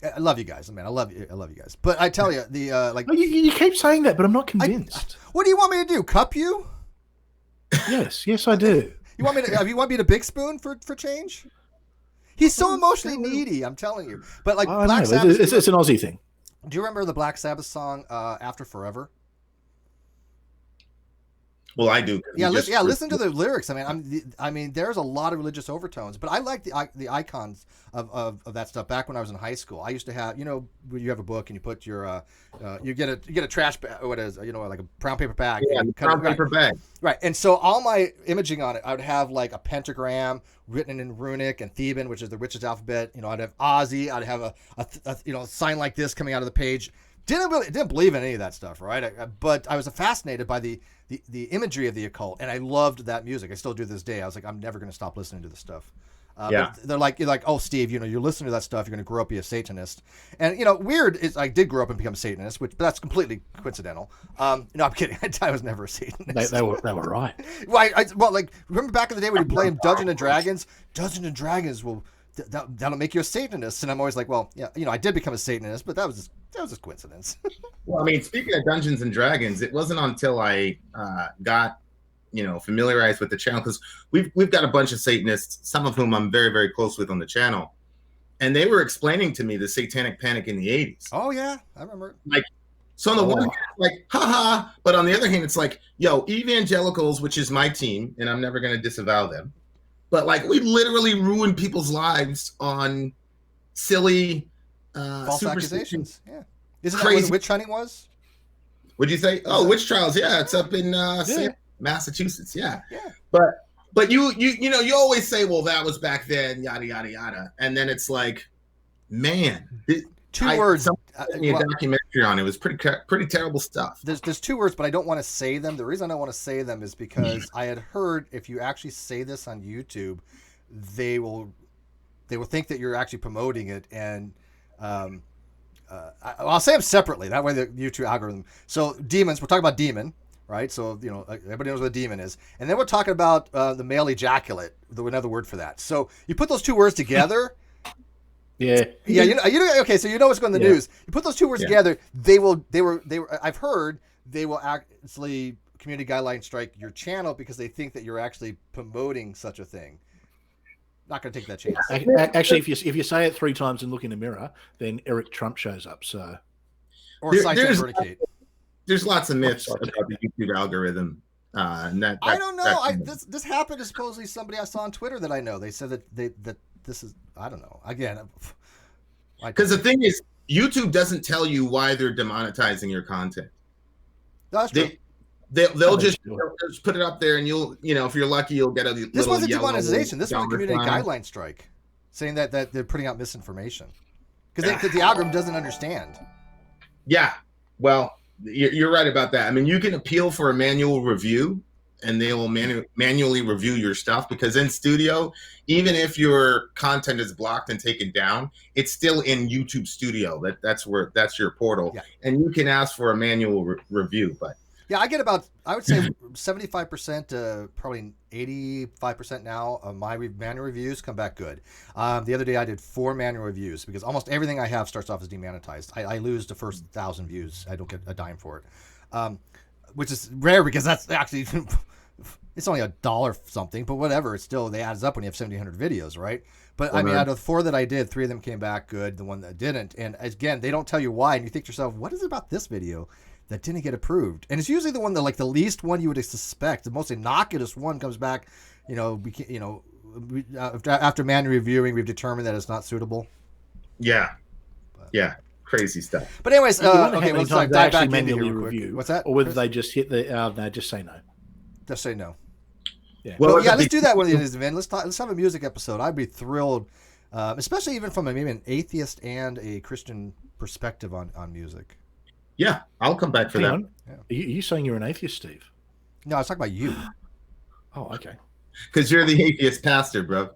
I love you guys, man. I love you guys. But I tell you, the like. Oh, you keep saying that, but I'm not convinced. What do you want me to do? Cup you? Yes, I do. You want me to? You want me to big spoon for change? He's so emotionally needy. I'm telling you. But like Black Sabbath, it's an Aussie thing. Do you remember the Black Sabbath song "After Forever"? Well, I do. Yeah, listen to the lyrics. I mean, there's a lot of religious overtones, but I like the icons of that stuff. Back when I was in high school, I used to have, when you have a book and you put your, you get a trash bag, what is, like a brown paper bag. Yeah, brown paper bag. Right, and so all my imaging on it, I would have like a pentagram written in runic and Theban, which is the richest alphabet. I'd have Aussie. I'd have a sign like this coming out of the page. Didn't believe in any of that stuff, right? But I was fascinated by the imagery of the occult, and I loved that music. I still do to this day. I was like, I'm never going to stop listening to this stuff. Yeah. They're like, oh, Steve, you're listening to that stuff. You're going to grow up be a Satanist. And weird is I did grow up and become a Satanist, but that's completely coincidental. No, I'm kidding. I was never a Satanist. They were right. Well, like remember back in the day when you played Dungeons and Dragons? Dungeons and Dragons will. That'll make you a Satanist, and I'm always like, well, yeah, I did become a Satanist, but that was just coincidence. Well, I mean, speaking of Dungeons and Dragons, it wasn't until I got familiarized with the channel, because we've got a bunch of Satanists, some of whom I'm very, very close with on the channel, and they were explaining to me the Satanic Panic in the 80s. Oh yeah, I remember. Like, so on the one hand, like, haha, but on the other hand, it's like, yo, evangelicals, which is my team, and I'm never going to disavow them. But like, we literally ruined people's lives on silly false accusations. Yeah, isn't crazy. That what witch hunting was? What'd you say? Oh, witch trials. Yeah, it's up in Massachusetts. Yeah. Yeah. But you always say, well, that was back then, yada yada yada, and then it's like, man, two words. A documentary on it. It was pretty terrible stuff. There's two words, but I don't want to say them. The reason I don't want to say them is because I had heard if you actually say this on YouTube, they will think that you're actually promoting it, and I'll say them separately. That way the YouTube algorithm. So demons. We're talking about demon, right? So everybody knows what a demon is, and then we're talking about the male ejaculate. Another word for that. So you put those two words together. Yeah. Okay, so what's going in the news. You put those two words together, they were. I've heard they will actually community guideline strike your channel because they think that you're actually promoting such a thing. Not going to take that chance. Actually, if you say it 3 times and look in the mirror, then Eric Trump shows up. So, or there's lots of myths about the YouTube algorithm. I don't know. This happened to supposedly somebody I saw on Twitter that I know. They said that this is, I don't know. Again, because the thing is, YouTube doesn't tell you why they're demonetizing your content. That's true. They'll just put it up there, and you'll if you're lucky, you'll get a little. This wasn't demonetization. This was a community guideline strike, saying that they're putting out misinformation because the algorithm doesn't understand. Yeah, well, you're right about that. I mean, you can appeal for a manual review, and they will manually review your stuff, because in Studio, even if your content is blocked and taken down, it's still in YouTube Studio. That's your portal, and you can ask for a manual review. But yeah, I get about, I would say 75% to probably 85% now of my manual reviews come back good. The other day I did 4 manual reviews because almost everything I have starts off as demonetized. I lose the first 1,000 views. I don't get a dime for it, which is rare because that's actually, it's only $1 something, but whatever. It's still, they adds up when you have 1,700 videos, right? But I mean, out of the 4 that I did, 3 of them came back good. The one that didn't, and again, they don't tell you why, and you think to yourself, what is it about this video that didn't get approved? And it's usually the one that, like, the least one you would suspect. The most innocuous one comes back. After manual reviewing, we've determined that it's not suitable. Yeah, crazy stuff. But anyways, okay, let's dive back into manually here review. What's that? Or whether they just hit the no, just say no. Just say no. Yeah. Well, yeah, let's do that one of these, Vin. Let's have a music episode. I'd be thrilled, especially even from maybe an atheist and a Christian perspective on music. Yeah, I'll come back for that. Yeah. Are you saying you're an atheist, Steve? No, I was talking about you. Oh, okay. Because you're the atheist pastor, bro.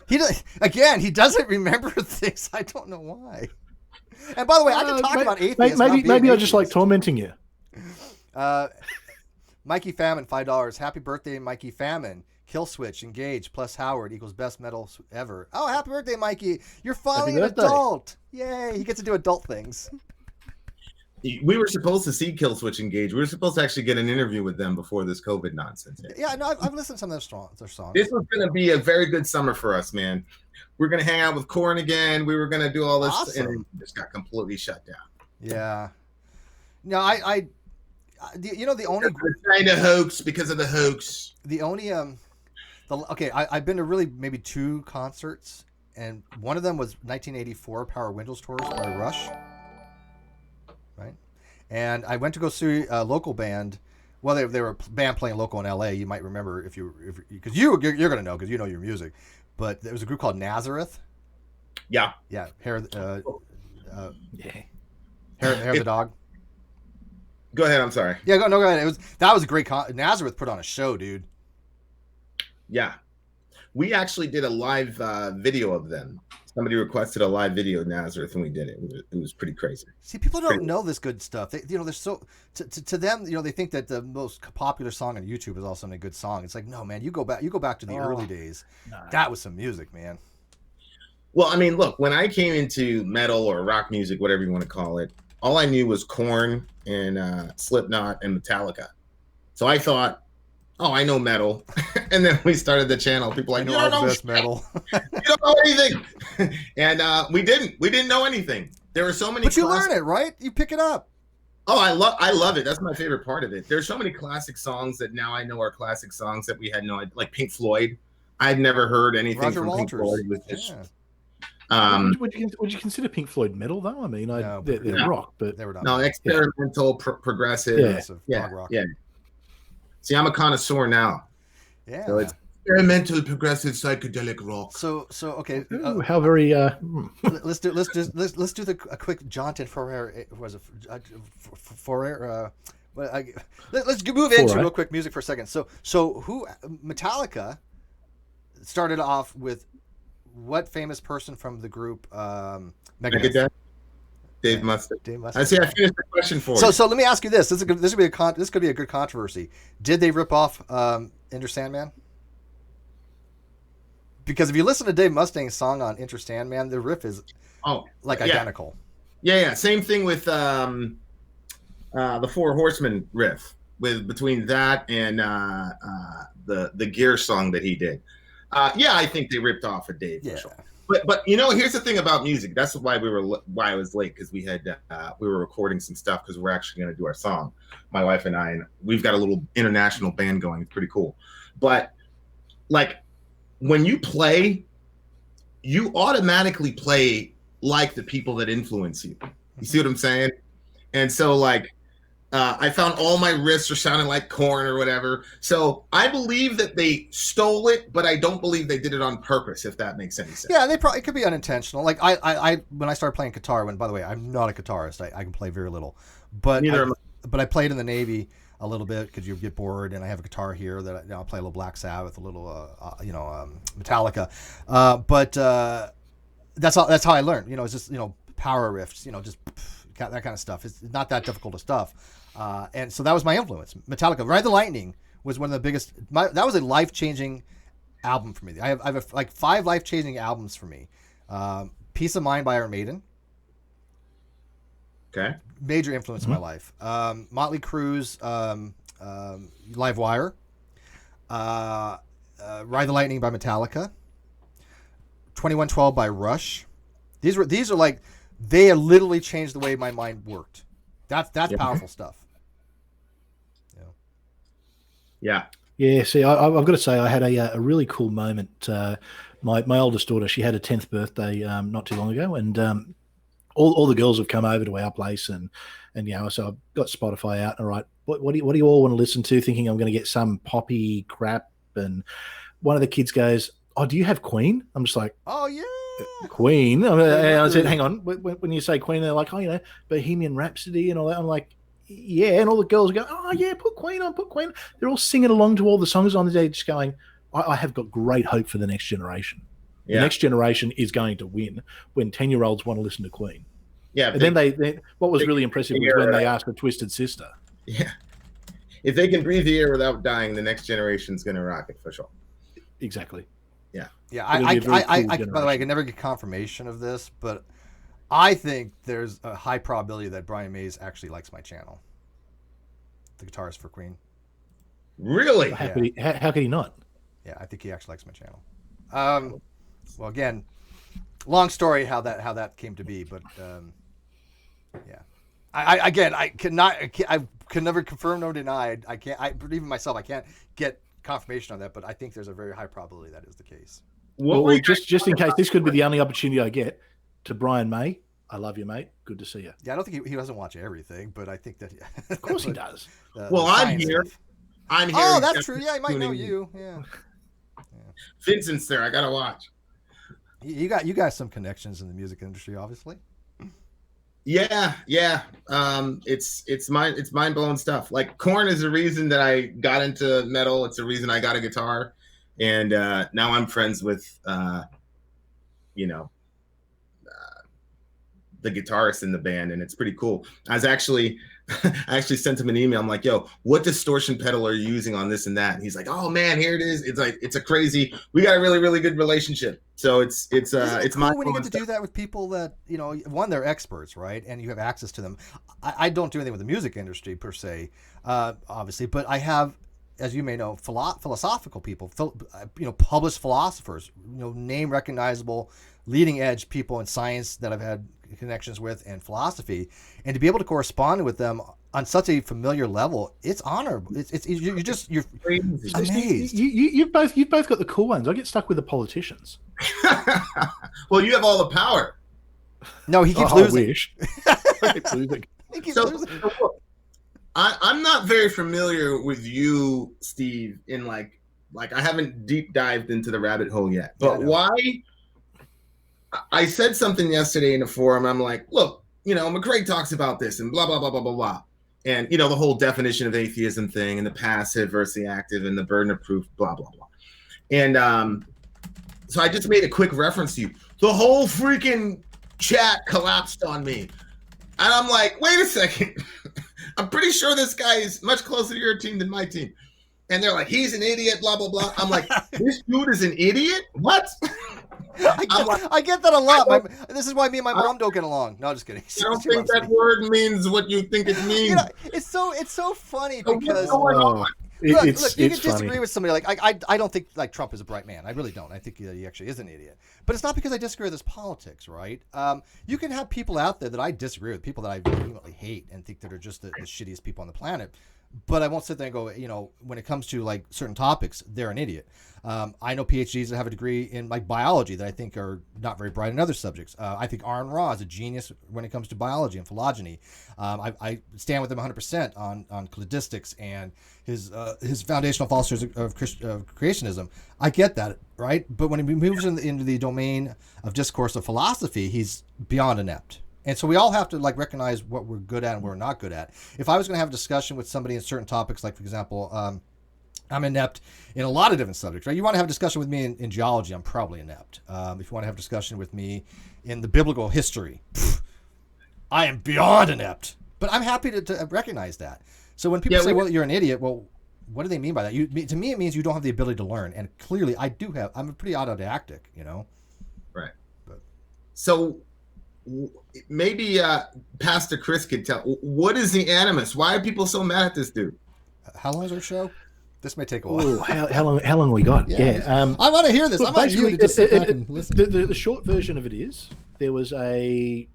He doesn't remember things. I don't know why. And by the way, I can talk about atheists. Maybe I just like tormenting you. Mikey Famine, $5. Happy birthday, Mikey Famine. Kill switch, engage, plus Howard equals best metal ever. Oh, happy birthday, Mikey. You're finally Happy an birthday. adult. Yay. He gets to do adult things. We were supposed to see Kill Switch Engage. We were supposed to actually get an interview with them before this COVID nonsense hit. Yeah, no, I've listened to some of their songs. This was going to be a very good summer for us, man. We're going to hang out with Korn again. We were going to do all this, Awesome. and it just got completely shut down. Yeah. No, the only Kind of hoax because of the hoax. the only I've been to really maybe 2 concerts, and one of them was 1984 Power Windows Tours by Rush. Right, and I went to go see a local band. Well, they were a band playing local in L.A. You might remember if because you're going to know because you know your music. But there was a group called Nazareth. Yeah. Hair Yeah. the dog. Go ahead. I'm sorry. Yeah, go ahead. That was a great Nazareth put on a show, dude. Yeah. We actually did a live video of them. Somebody requested a live video of Nazareth, and we did it. It was pretty crazy. See, people don't know this good stuff. They're so to them. They think that the most popular song on YouTube is also a good song. It's like, no, man. You go back to the early days. No. That was some music, man. Well, I mean, look, when I came into metal or rock music, whatever you want to call it, all I knew was Korn and Slipknot and Metallica. So I thought, oh, I know metal. And then we started the channel. People like, I know all the best metal. You don't know anything. And we didn't know anything. There were so many. But you learn it, right? You pick it up. Oh, I love it. That's my favorite part of it. There's so many classic songs that now I know are classic songs that we had no idea, like Pink Floyd. I'd never heard anything Roger from Walters. Pink Floyd. It was just, Yeah. Would you consider Pink Floyd metal though? I mean, No, they're no. rock, but They were not. no, experimental, progressive. Prog rock. Yeah. See, I'm a connoisseur now. Yeah. So it's experimental, progressive, psychedelic rock. So okay. Ooh, how very Let's do a quick Jonathan Ferrer. Was it Ferrer? Let's move into real quick music for a second. So who Metallica started off with? What famous person from the group Megadeth? Dave Mustaine. Dave Mustaine. I see. I finished the question for you. So let me ask you this. This could be a good controversy. Did they rip off Enter Sandman? Because if you listen to Dave Mustaine's song on Enter Sandman, the riff is identical. Yeah. Same thing with the Four Horsemen riff between that and the Gear song that he did. I think they ripped off a Dave. Yeah. For sure. But here's the thing about music. That's why I was late, because we were recording some stuff because we're actually going to do our song, my wife and I, and we've got a little international band going. It's pretty cool. But like when you play, you automatically play like the people that influence you. You see what I'm saying? And so like I found all my riffs are sounding like Korn or whatever. So I believe that they stole it, but I don't believe they did it on purpose, if that makes any sense. Yeah, it could be unintentional. Like I when I started playing guitar, by the way, I'm not a guitarist. I can play very little. But I played in the Navy a little bit because you get bored, and I have a guitar here that I'll play a little Black Sabbath, a little Metallica. But that's how I learned. It's just power riffs, just that kind of stuff. It's not that difficult of stuff. And so that was my influence. Metallica, Ride the Lightning was one of the biggest. That was a life-changing album for me. I have like 5 life-changing albums for me. Peace of Mind by Iron Maiden. Okay. Major influence in my life. Motley Crue's Live Wire. Ride the Lightning by Metallica. 2112 by Rush. These are like, they literally changed the way my mind worked. That's powerful stuff. Yeah. Yeah, see, I've got to say, I had a really cool moment. My oldest daughter, she had her 10th birthday not too long ago, and all the girls have come over to our place, and so I've got Spotify out. All right, what do you all want to listen to? Thinking I'm going to get some poppy crap, and one of the kids goes, "Oh, do you have Queen?" I'm just like, "Oh yeah, Queen." I said, "Hang on, when you say Queen, they're like, oh, Bohemian Rhapsody and all that." I'm like, yeah, and all the girls go, "Oh yeah, put Queen on, put Queen." They're all singing along to all the songs on the day, just going, I have got great hope for the next generation. Yeah. The next generation is going to win when 10-year-olds want to listen to Queen. Yeah. And then they what was really impressive was when they asked for Twisted Sister. Yeah. If they can breathe the air without dying, the next generation's going to rock it for sure. Exactly. Yeah. Yeah, It'll be a very cool by the way, I generation. can never get confirmation of this, but I think there's a high probability that Brian Mays actually likes my channel, the guitarist for Queen. Really? How Yeah. could he? How could he not? Yeah, I think he actually likes my channel. Well, again, long story how that came to be, but yeah. I can never confirm nor deny. I can't. Even myself, I can't get confirmation on that, but I think there's a very high probability that is the case. What were Well, you guys just in talking case about? this could be the only opportunity I get to Brian May. I love you, mate. Good to see you. Yeah, I don't think he doesn't watch everything, but I think that Of course he does. Well, I'm here. I'm here. Oh, that's true. Yeah, he might know tuning in. you. Yeah, Vincent's there. I gotta watch. you got some connections in the music industry, obviously. Yeah. It's mind blowing stuff. Like Korn is the reason that I got into metal. It's the reason I got a guitar, and now I'm friends with the guitarist in the band, and it's pretty cool. I actually sent him an email. I'm like, yo, what distortion pedal are you using on this and that? And he's like, oh man, here it is. It's like, it's a crazy, we got a really, really good relationship. So it's cool when you get to do that with people that, one, they're experts, right? And you have access to them. I don't do anything with the music industry per se, obviously, but I have, as you may know, philosophical people, published philosophers, name recognizable, leading edge people in science that I've had connections with and philosophy, and to be able to correspond with them on such a familiar level, it's honorable. You're amazed. You've both got the cool ones. I get stuck with the politicians. Well, you have all the power. No, he keeps I losing. wish. I keep losing. He keeps So losing. look, I'm not very familiar with you, Steve, in like I haven't deep dived into the rabbit hole yet. But why? I said something yesterday in the forum. I'm like, look, McCrae talks about this and blah, blah, blah, blah, blah, blah. And, the whole definition of atheism thing and the passive versus the active and the burden of proof, blah, blah, blah. And so I just made a quick reference to you. The whole freaking chat collapsed on me. And I'm like, wait a second. I'm pretty sure this guy is much closer to your team than my team. And they're like, he's an idiot, blah, blah, blah. I'm like, this dude is an idiot? What? I get that a lot. This is why me and my mom don't get along. No, just kidding. I don't think that word means what you think it means. It's so funny because Oh, look, you it's can disagree funny. with somebody. Like I don't think like Trump is a bright man. I really don't. I think he actually is an idiot. But it's not because I disagree with his politics, right? You can have people out there that I disagree with, people that I vehemently hate and think that are just the shittiest people on the planet. But I won't sit there and go, when it comes to like certain topics, they're an idiot. I know PhDs that have a degree in like biology that I think are not very bright in other subjects. I think Aron Ra is a genius when it comes to biology and phylogeny. I stand with him 100% on cladistics and his foundational fallacies of creationism. I get that, right? But when he moves into the domain of discourse of philosophy, he's beyond inept. And so we all have to like recognize what we're good at and what we're not good at. If I was going to have a discussion with somebody in certain topics, like for example, I'm inept in a lot of different subjects, right? You want to have a discussion with me in geology, I'm probably inept. If you want to have a discussion with me in the biblical history, I am beyond inept. But I'm happy to recognize that. So when people say, well, you're an idiot, well, what do they mean by that? To me, it means you don't have the ability to learn. And clearly I do have. I'm a pretty autodidactic, Right. But so maybe Pastor Chris could tell, what is the animus? Why are people so mad at this dude? how long is our show? This may take a while. Oh, how long we got? Yeah. I want to hear this. Look, I want you to just sit back and listen. The short version of it is there was a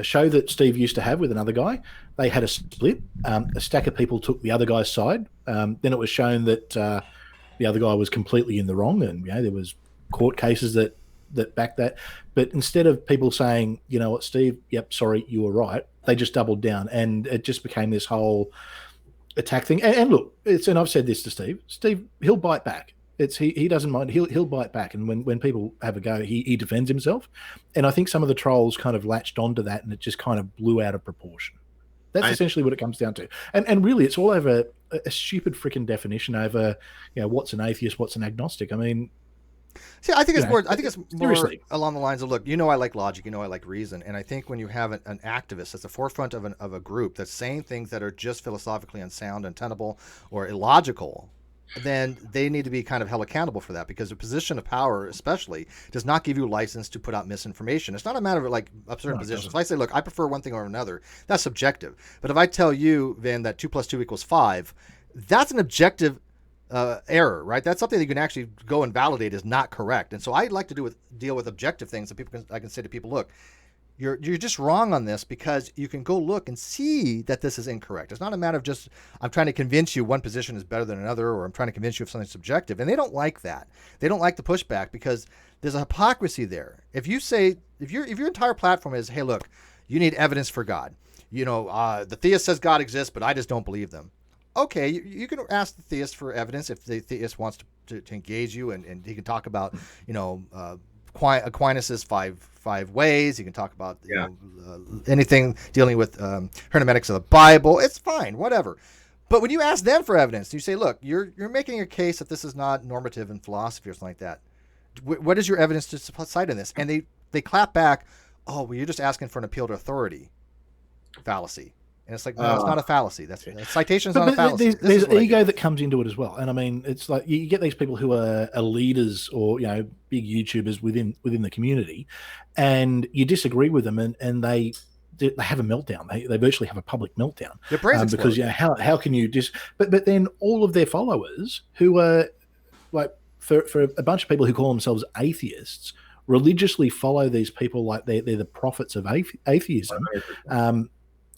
show that Steve used to have with another guy. They had a split. A stack of people took the other guy's side. Then it was shown that the other guy was completely in the wrong, and there was court cases that backed that. But instead of people saying, you know what, Steve, yep, sorry, you were right, they just doubled down, and it just became this whole attack thing. And look, and I've said this to Steve. Steve, he'll bite back. He doesn't mind. He'll bite back, and when people have a go, he defends himself. And I think some of the trolls kind of latched onto that, and it just kind of blew out of proportion. That's essentially what it comes down to. And really, it's all over a stupid freaking definition over, what's an atheist, what's an agnostic. I mean, see, I think it's more. I think it's more seriously along the lines of, look, I like logic, I like reason, and I think when you have an activist that's the forefront of a group that's saying things that are just philosophically unsound, untenable, or illogical, then they need to be kind of held accountable for that, because a position of power, especially, does not give you license to put out misinformation. It's not a matter of like a certain position. If I say, look, I prefer one thing or another, that's subjective. But if I tell you, Vin, that 2 + 2 = 5, that's an objective error, right? That's something that you can actually go and validate is not correct. And so I like to deal with objective things that I can say to people, look, you're just wrong on this, because you can go look and see that this is incorrect. It's not a matter of just, I'm trying to convince you one position is better than another, or I'm trying to convince you of something subjective. And they don't like that. They don't like the pushback, because there's a hypocrisy there. If you say, if your entire platform is, hey, look, you need evidence for God. The theist says God exists, but I just don't believe them. Okay, you can ask the theist for evidence if the theist wants to engage you, and he can talk about, Aquinas's five ways. You can talk about anything dealing with hermeneutics of the Bible. It's fine, whatever. But when you ask them for evidence, you say, look, you're making a case that this is not normative in philosophy or something like that. What is your evidence to cite in this? And they clap back, oh, well, you're just asking for an appeal to authority fallacy. And it's like, no, it's not a fallacy. That's citation is not a fallacy. There's ego that comes into it as well. And I mean, it's like you get these people who are leaders or big YouTubers within the community, and you disagree with them, and they have a meltdown. They virtually have a public meltdown. Their brains because how can you but then all of their followers who are like for a bunch of people who call themselves atheists religiously follow these people like they're the prophets of atheism.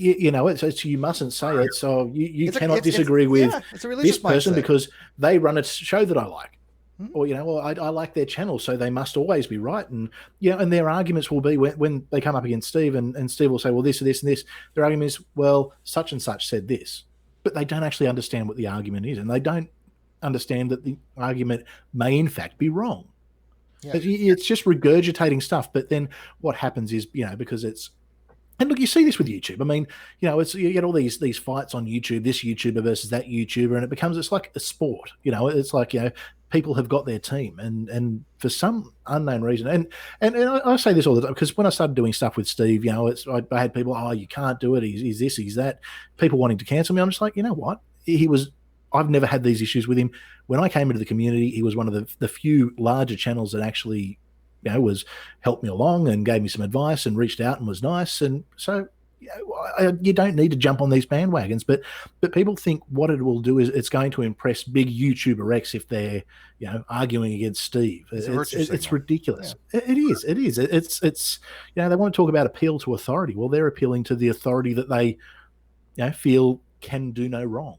It's you mustn't say it. So you cannot disagree with this person because they run a show that I like, or I like their channel, so they must always be right. And and their arguments will be when they come up against Steve, and Steve will say, well, this and this and this. Their argument is, well, such and such said this, but they don't actually understand what the argument is, and they don't understand that the argument may in fact be wrong. Yeah. It's just regurgitating stuff. But then what happens is, because it's. And look, you see this with YouTube. I mean, you get all these fights on YouTube, this YouTuber versus that YouTuber, and it's like a sport. It's like people have got their team, and for some unknown reason, and I say this all the time because when I started doing stuff with Steve, I had people, oh, you can't do it. He's this, he's that. People wanting to cancel me. I'm just like, you know what? I've never had these issues with him. When I came into the community, he was one of the few larger channels that actually. Was helped me along and gave me some advice and reached out and was nice. And so you don't need to jump on these bandwagons, but people think what it will do is it's going to impress big YouTuber X if they're, arguing against Steve. It's ridiculous. Yeah. It is. It's they want to talk about appeal to authority. Well, they're appealing to the authority that they, feel can do no wrong.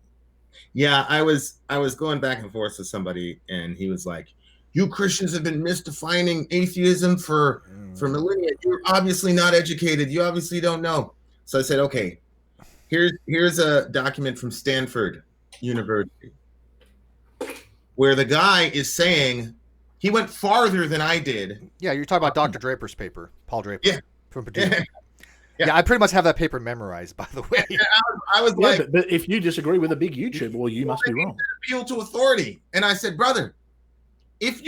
Yeah. I was going back and forth with somebody and he was like, you Christians have been misdefining atheism for millennia. You're obviously not educated. You obviously don't know. So I said, okay, here's a document from Stanford University where the guy is saying he went farther than I did. Yeah, you're talking about Dr. Draper's paper, Paul Draper. Yeah. From Purdue. Yeah, I pretty much have that paper memorized, by the way. I was like, but if you disagree with a big YouTuber, well, you must be wrong. Appeal to authority. And I said, brother, if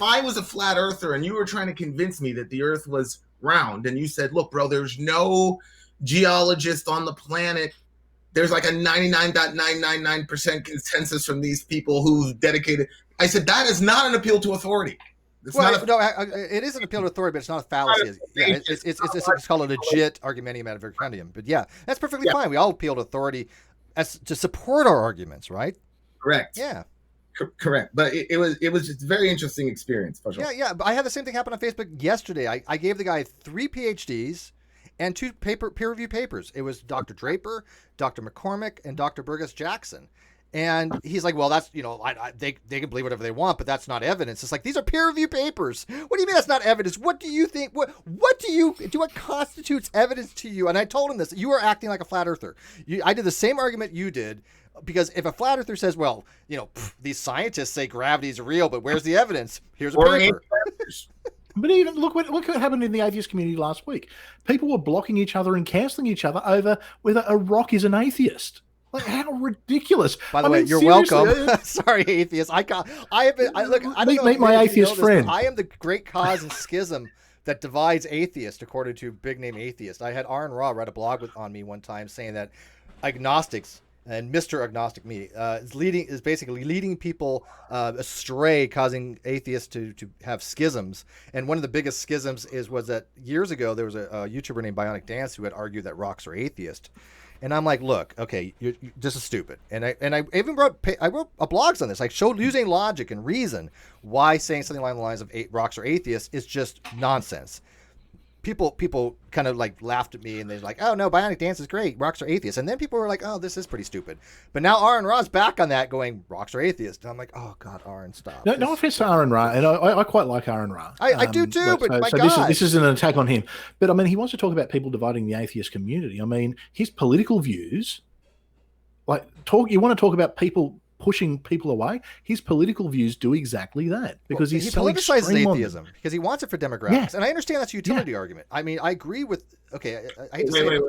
I was a flat earther and you were trying to convince me that the earth was round and you said, look, bro, there's no geologist on the planet. There's like a 99.999% consensus from these people who've dedicated. I said, that is not an appeal to authority. It is an appeal to authority, but it's not a fallacy. It's called a legit argumentum ad verecundium. But yeah, that's perfectly fine. We all appeal to authority to support our arguments, right? Correct. Yeah. Correct, but it was just a very interesting experience. For sure. Yeah. But I had the same thing happen on Facebook yesterday. I gave the guy 3 PhDs and 2 peer review papers. It was Dr. Draper, Dr. McCormick, and Dr. Burgess Jackson. And he's like, well, that's they can believe whatever they want, but that's not evidence. It's like, these are peer review papers. What do you mean that's not evidence? What do you think? What constitutes evidence to you? And I told him this. You are acting like a flat earther. I did the same argument you did. Because if a flat earther says, well, these scientists say gravity is real, but where's the evidence? Here's a paper. But even look what happened in the atheist community last week. People were blocking each other and cancelling each other over whether a rock is an atheist. Like, how ridiculous! By the way, you're welcome. Sorry, atheist. Meet my atheist friend. I am the great cause and schism that divides atheists, according to big name atheist. I had Aron Ra write a blog on me one time saying that agnostics and Mr. Agnostic Me is basically leading people astray, causing atheists to have schisms. And one of the biggest schisms was that years ago there was a YouTuber named Bionic Dance who had argued that rocks are atheist. And I'm like, look, okay, this is stupid. And I even wrote blogs on this. I showed using logic and reason why saying something along the lines of rocks are atheists is just nonsense. People kind of like laughed at me and they're like, oh no, Bionic Dance is great, rocks are atheists. And then people were like, oh, this is pretty stupid. But now Aron Ra's back on that going, rocks are atheists. And I'm like, oh God, Aron, stop. No offense to Aron Ra, and I quite like Aron Ra. I do too, but my God. This is an attack on him. But I mean, he wants to talk about people dividing the atheist community. I mean, his political views, you want to talk about people pushing people away, his political views do exactly that, because he politicizes atheism because he wants it for demographics. Yeah. And I understand that's a utility argument. I mean, I agree with, okay, I hate to say wait.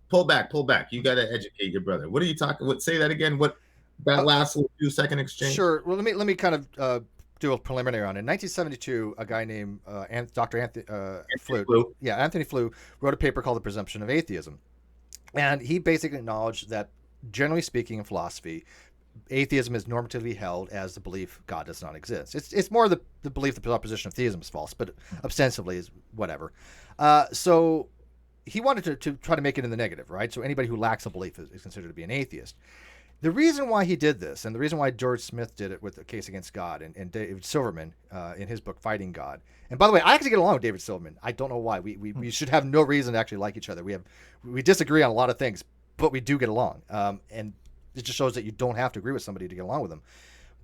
Pull back. You got to educate your brother. What are you talking about? Say that again. What, that last 2-second exchange? Sure. Well, let me kind of do a preliminary on it. In 1972, a guy named Dr. Anthony Flew. Yeah, Anthony Flew wrote a paper called The Presumption of Atheism. And he basically acknowledged that, generally speaking, in philosophy, atheism is normatively held as the belief God does not exist. It's more the belief the proposition of theism is false, but ostensibly is whatever. So he wanted to try to make it in the negative, right? So anybody who lacks a belief is considered to be an atheist. The reason why he did this, and the reason why George Smith did it with the Case Against God, and David Silverman in his book Fighting God. And by the way, I actually get along with David Silverman. I don't know why. We should have no reason to actually like each other. We disagree on a lot of things, but we do get along. And it just shows that you don't have to agree with somebody to get along with them.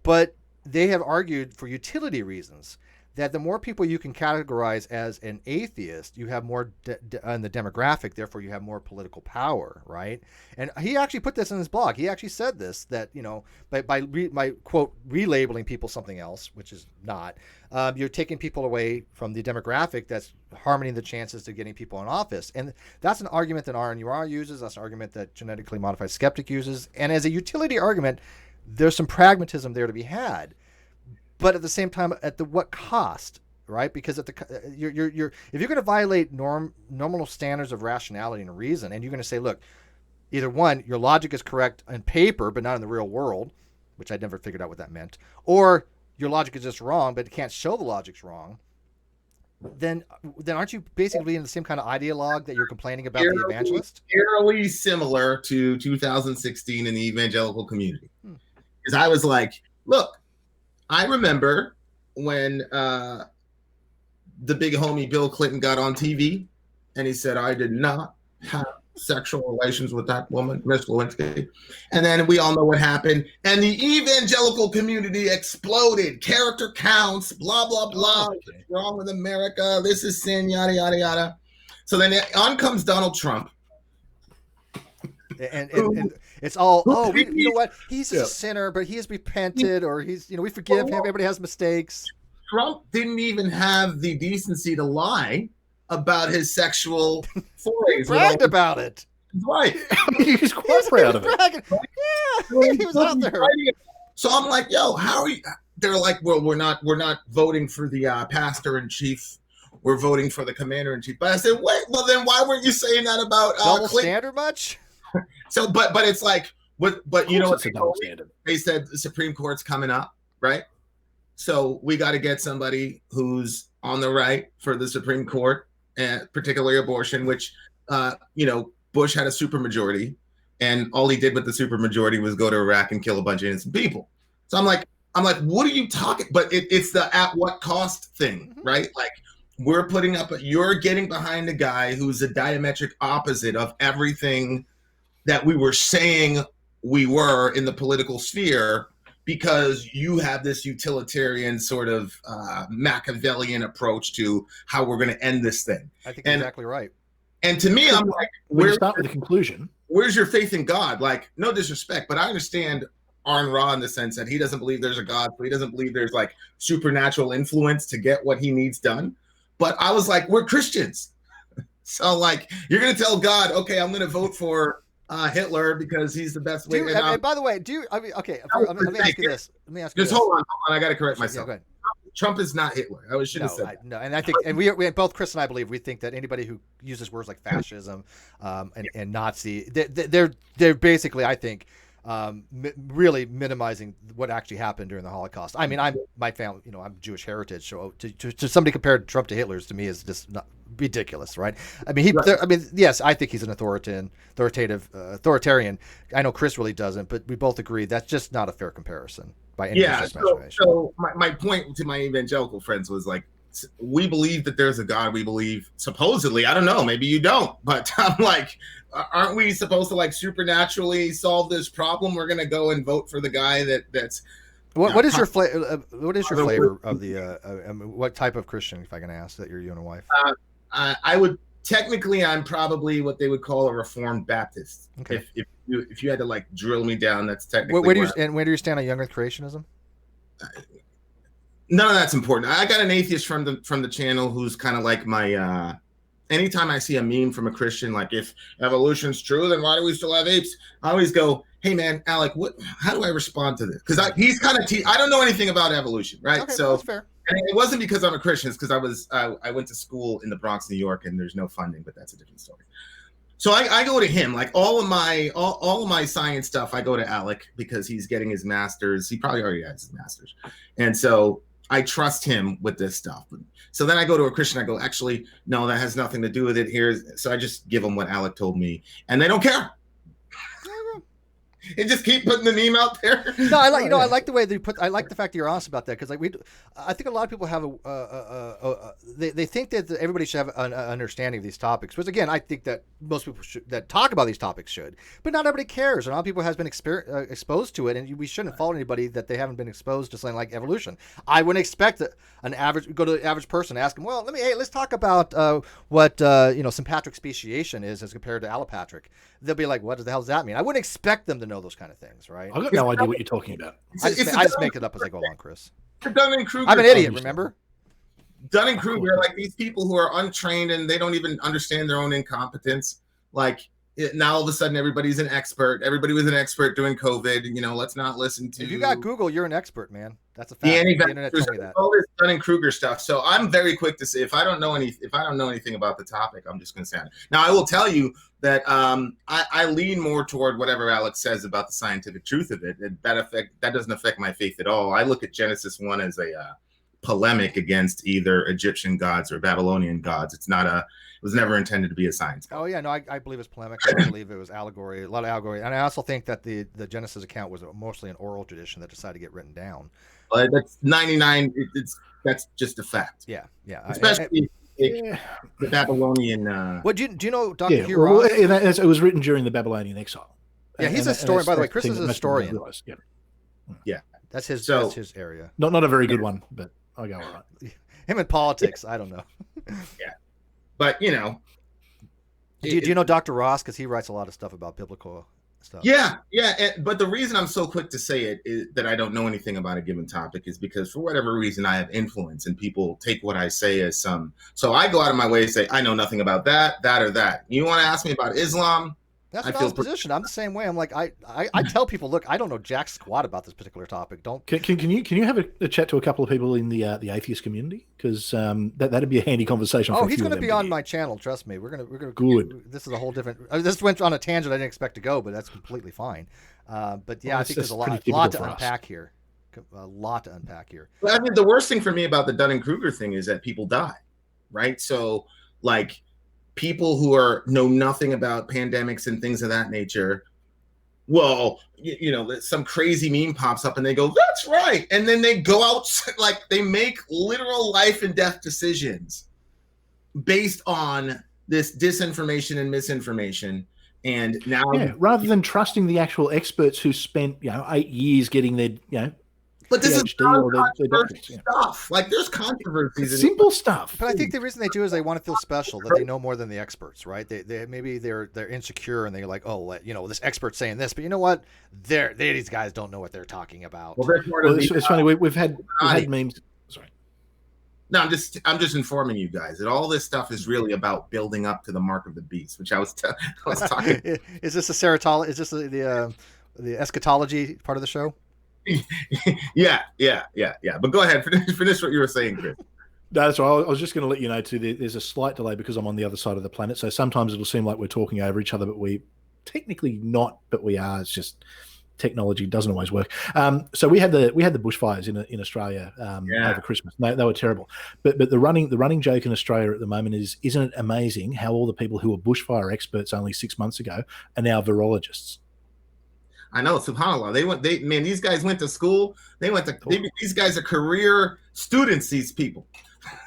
But they have argued for utility reasons that the more people you can categorize as an atheist, you have more in the demographic, therefore you have more political power, right? And he actually put this in his blog. He actually said this, that, you know, by quote, relabeling people something else, which is not, you're taking people away from the demographic that's harming the chances of getting people in office. And that's an argument that Aron Ra uses. That's an argument that genetically modified skeptic uses. And as a utility argument, there's some pragmatism there to be had. But at the same time, what cost, right? Because if you're going to violate normal standards of rationality and reason, and you're going to say, look, either one, your logic is correct on paper, but not in the real world, which I never figured out what that meant, or your logic is just wrong, but it can't show the logic's wrong, then aren't you basically in the same kind of ideologue that you're complaining about the evangelist? Eerily similar to 2016 in the evangelical community. Because I was like, look, I remember when the big homie Bill Clinton got on TV and he said, I did not have sexual relations with that woman, Miss Lewinsky. And then we all know what happened. And the evangelical community exploded. Character counts, blah, blah, blah. Okay. What's wrong with America? This is sin, yada, yada, yada. So then on comes Donald Trump. And it's all, you know what? He's a sinner, but he has repented, or we forgive him. Everybody has mistakes. Trump didn't even have the decency to lie about his sexual forays. He bragged about it. Right. He was quite proud of it. Yeah, he was out there. So I'm like, yo, how are you? They're like, well, we're not voting for the pastor in chief. We're voting for the commander in chief. But I said, wait, well then why weren't you saying that about double standard much? So, but it's like, but you know what they said? The Supreme Court's coming up, right? So we got to get somebody who's on the right for the Supreme Court, and particularly abortion, which, Bush had a supermajority, and all he did with the supermajority was go to Iraq and kill a bunch of innocent people. So I'm like, what are you talking? But it's the at what cost thing, right? Like, we're putting up, you're getting behind a guy who's a diametric opposite of everything that we were saying we were in the political sphere, because you have this utilitarian sort of Machiavellian approach to how we're going to end this thing. I think exactly right. And to me, I'm like, we start with the conclusion. Where's your faith in God? Like, no disrespect, but I understand Aron Ra in the sense that he doesn't believe there's a God, so he doesn't believe there's like supernatural influence to get what he needs done. But I was like, we're Christians. So like, you're going to tell God, okay, I'm going to vote for Hitler because he's the best way. And by the way, let me ask you this. Just hold on. I got to correct myself. Yeah, Trump is not Hitler. I should have said that. No, and I think, and we both, Chris and I believe, we think that anybody who uses words like fascism and Nazi, they're basically, I think, really minimizing what actually happened during the Holocaust. I mean, my family, I'm Jewish heritage, so to somebody compared Trump to Hitler's to me is just not ridiculous, right? I mean, yes, I think he's an authoritarian. I know Chris really doesn't, but we both agree that's just not a fair comparison by any measure. So my point to my evangelical friends was like, we believe that there's a God. We believe, supposedly, I don't know, maybe you don't, but I'm like, aren't we supposed to like supernaturally solve this problem? We're gonna go and vote for the guy that's. What is your flavor of the what type of Christian, if I can ask, that you and a wife? I would technically, I'm probably what they would call a Reformed Baptist. Okay. If you had to like drill me down, that's technically. Where do you stand on young Earth creationism? None of that's important. I got an atheist from the channel who's kind of like my. Anytime I see a meme from a Christian, like if evolution's true, then why do we still have apes? I always go, hey man, Alec, how do I respond to this? Because he's kind of I don't know anything about evolution, right? Okay, so that's fair. And it wasn't because I'm a Christian, it's because I went to school in the Bronx, New York, and there's no funding, but that's a different story. So I go to him, like all of my science stuff. I go to Alec because he's getting his master's. He probably already has his master's, and so I trust him with this stuff. So then I go to a Christian. I go, actually, no, that has nothing to do with it. So I just give them what Alec told me, and they don't care. And just keep putting the meme out there. No, I like the way they put. I like the fact that you're honest about that, because I think a lot of people have they think that everybody should have an understanding of these topics. Which again, I think that most people that talk about these topics should, but not everybody cares. And a lot of people has been exposed to it, and we shouldn't fault anybody that they haven't been exposed to something like evolution. I wouldn't expect go to an average person, ask them, well, let's talk about what sympatric speciation is as compared to allopatric. They'll be like, what the hell does that mean? I wouldn't expect them to know those kind of things, right? I've got no idea what you're talking about. I just make it up as I go along, Chris. Dunning-Kruger. I'm an idiot, remember? Dunning-Kruger, like these people who are untrained and they don't even understand their own incompetence. Like now all of a sudden everybody's an expert. Everybody was an expert during COVID. Let's not listen to. If you got Google, you're an expert, man. That's a fact. The internet told me that. All this Dunning-Kruger stuff. So I'm very quick to say if I don't know anything about the topic, I'm just going to say it. Now I will tell you that I lean more toward whatever Alex says about the scientific truth of it. That doesn't affect my faith at all. I look at Genesis 1 as a polemic against either Egyptian gods or Babylonian gods. It was never intended to be a science. Oh yeah, no, I believe it's polemic. I believe it was allegory, a lot of allegory, and I also think that the Genesis account was mostly an oral tradition that decided to get written down. That's 99. That's just a fact. Yeah. Especially the Babylonian. Do you know Dr. Hugh Ross? It was written during the Babylonian exile. Yeah, he's a historian. By the way, Chris is a historian. Yeah, that's his area. Not a very good one, but I'll go all right. Him in politics, I don't know. Yeah, but do you know Dr. Ross? Because he writes a lot of stuff about biblical stuff. Yeah. But the reason I'm so quick to say it is that I don't know anything about a given topic is because for whatever reason I have influence and people take what I say as some. So I go out of my way to say I know nothing about that or that. You want to ask me about Islam? That's a valid position. I'm the same way. I'm like I tell people, look, I don't know jack squat about this particular topic. Don't. Can you have a chat to a couple of people in the atheist community, because that'd be a handy conversation. Oh, he's going to be on my channel. Trust me. We're gonna. Good. This is a whole different. This went on a tangent I didn't expect to go, but that's completely fine. But yeah, I think there's a lot to unpack here. A lot to unpack here. Well, I mean, the worst thing for me about the Dunning-Kruger thing is that people die, right? So like. People who know nothing about pandemics and things of that nature, well, some crazy meme pops up and they go, that's right. And then they go out, like they make literal life and death decisions based on this disinformation and misinformation. And now rather than trusting the actual experts who spent 8 years getting their but this is controversial stuff. Like there's controversies. Simple stuff. But I think the reason they do is they want to feel special, that they know more than the experts, right? They maybe they're insecure and they're like, oh, this expert's saying this, but you know what? These guys don't know what they're talking about. Well, it's funny. We've had memes. Sorry. No, I'm just informing you guys that all this stuff is really about building up to the mark of the beast, which I was talking. Is this a serotonin? Is this the eschatology part of the show? Yeah. But go ahead, finish what you were saying, Chris. No, that's right. I was just going to let you know too. There's a slight delay because I'm on the other side of the planet, so sometimes it'll seem like we're talking over each other, but we technically not. But we are. It's just technology doesn't always work. So we had the bushfires in Australia over Christmas. They were terrible. But the running joke in Australia at the moment is, isn't it amazing how all the people who were bushfire experts only 6 months ago are now virologists? I know, subhanAllah. These guys went to school. These guys are career students. These people.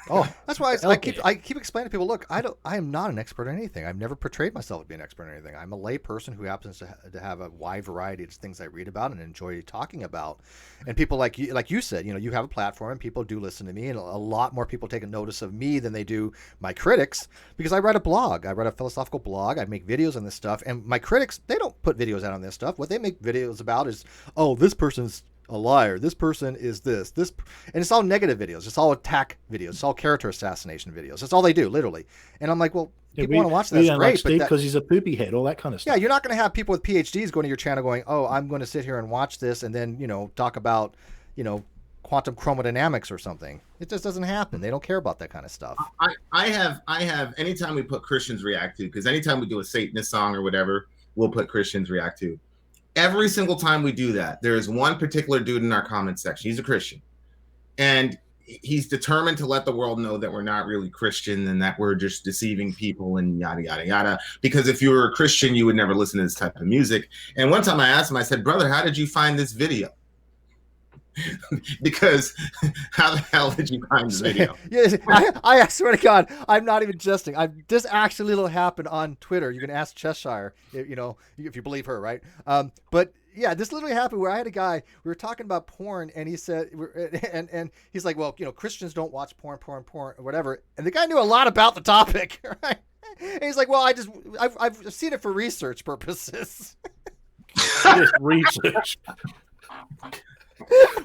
Oh, that's why I keep explaining to people. Look, I am not an expert in anything. I've never portrayed myself as being an expert in anything. I'm a lay person who happens to have a wide variety of things I read about and enjoy talking about. And people like you said, you have a platform and people do listen to me, and a lot more people take a notice of me than they do my critics, because I write a blog. I write a philosophical blog. I make videos on this stuff, and my critics, they don't put videos out on this stuff. What they make videos about is, oh, this person's a liar, this person is this, and it's all negative videos. It's all attack videos. It's all character assassination videos. That's all they do, literally. And I'm like, well, people want to watch that. That's great, but because he's a poopy head, all that kind of stuff. Yeah, you're not going to have people with PhDs going to your channel going, oh, I'm going to sit here and watch this and then talk about quantum chromodynamics or something. It just doesn't happen. They don't care about that kind of stuff. I have anytime we put Christians react to, because anytime we do a Satanist song or whatever, we'll put Christians react to. Every single time we do that, there is one particular dude in our comment section. He's a Christian, and he's determined to let the world know that we're not really Christian and that we're just deceiving people and yada, yada, yada. Because if you were a Christian, you would never listen to this type of music. And one time I asked him, I said, brother, how did you find this video? Because how the hell did you find the video? Yes, I swear to God, I'm not even jesting. This actually happened on Twitter. You can ask Cheshire, if you believe her, right? But yeah, this literally happened where I had a guy. We were talking about porn, and he said, and he's like, well, Christians don't watch porn, or whatever. And the guy knew a lot about the topic, right? And he's like, well, I've seen it for research purposes. Research.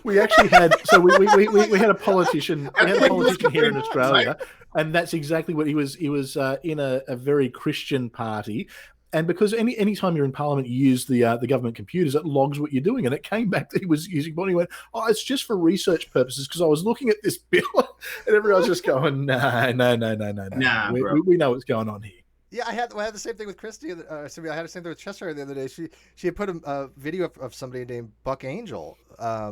We actually had we had a politician. We had a politician here in Australia, and that's exactly what he was. He was in a very Christian party, and because any time you're in Parliament, you use the government computers. It logs what you're doing, and it came back that he was using. He went, "Oh, it's just for research purposes," because I was looking at this bill, and everyone was just going, "No. Nah, we know what's going on here." Yeah, I had the same thing with Christy. I had the same thing with Cheshire the other day. She had put a video of somebody named Buck Angel,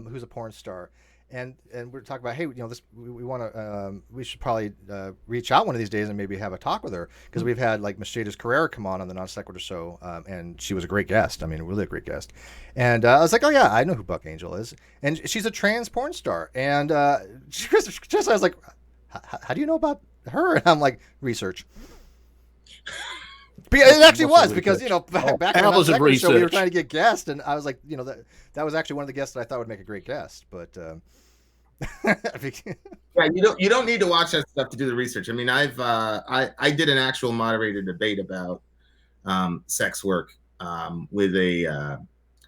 who's a porn star, and we're talking about, hey, this we should probably reach out one of these days and maybe have a talk with her, because we've had like Mercedes Carrera come on the Non Sequitur show, and she was a great guest. I mean, really a great guest. And I was like, oh yeah, I know who Buck Angel is, and she's a trans porn star. And I was like, how do you know about her? And I'm like, research. It actually was, because back in the show we were trying to get guests, and I was like, that was actually one of the guests that I thought would make a great guest. But yeah, you don't need to watch that stuff to do the research. I mean, I did an actual moderated debate about sex work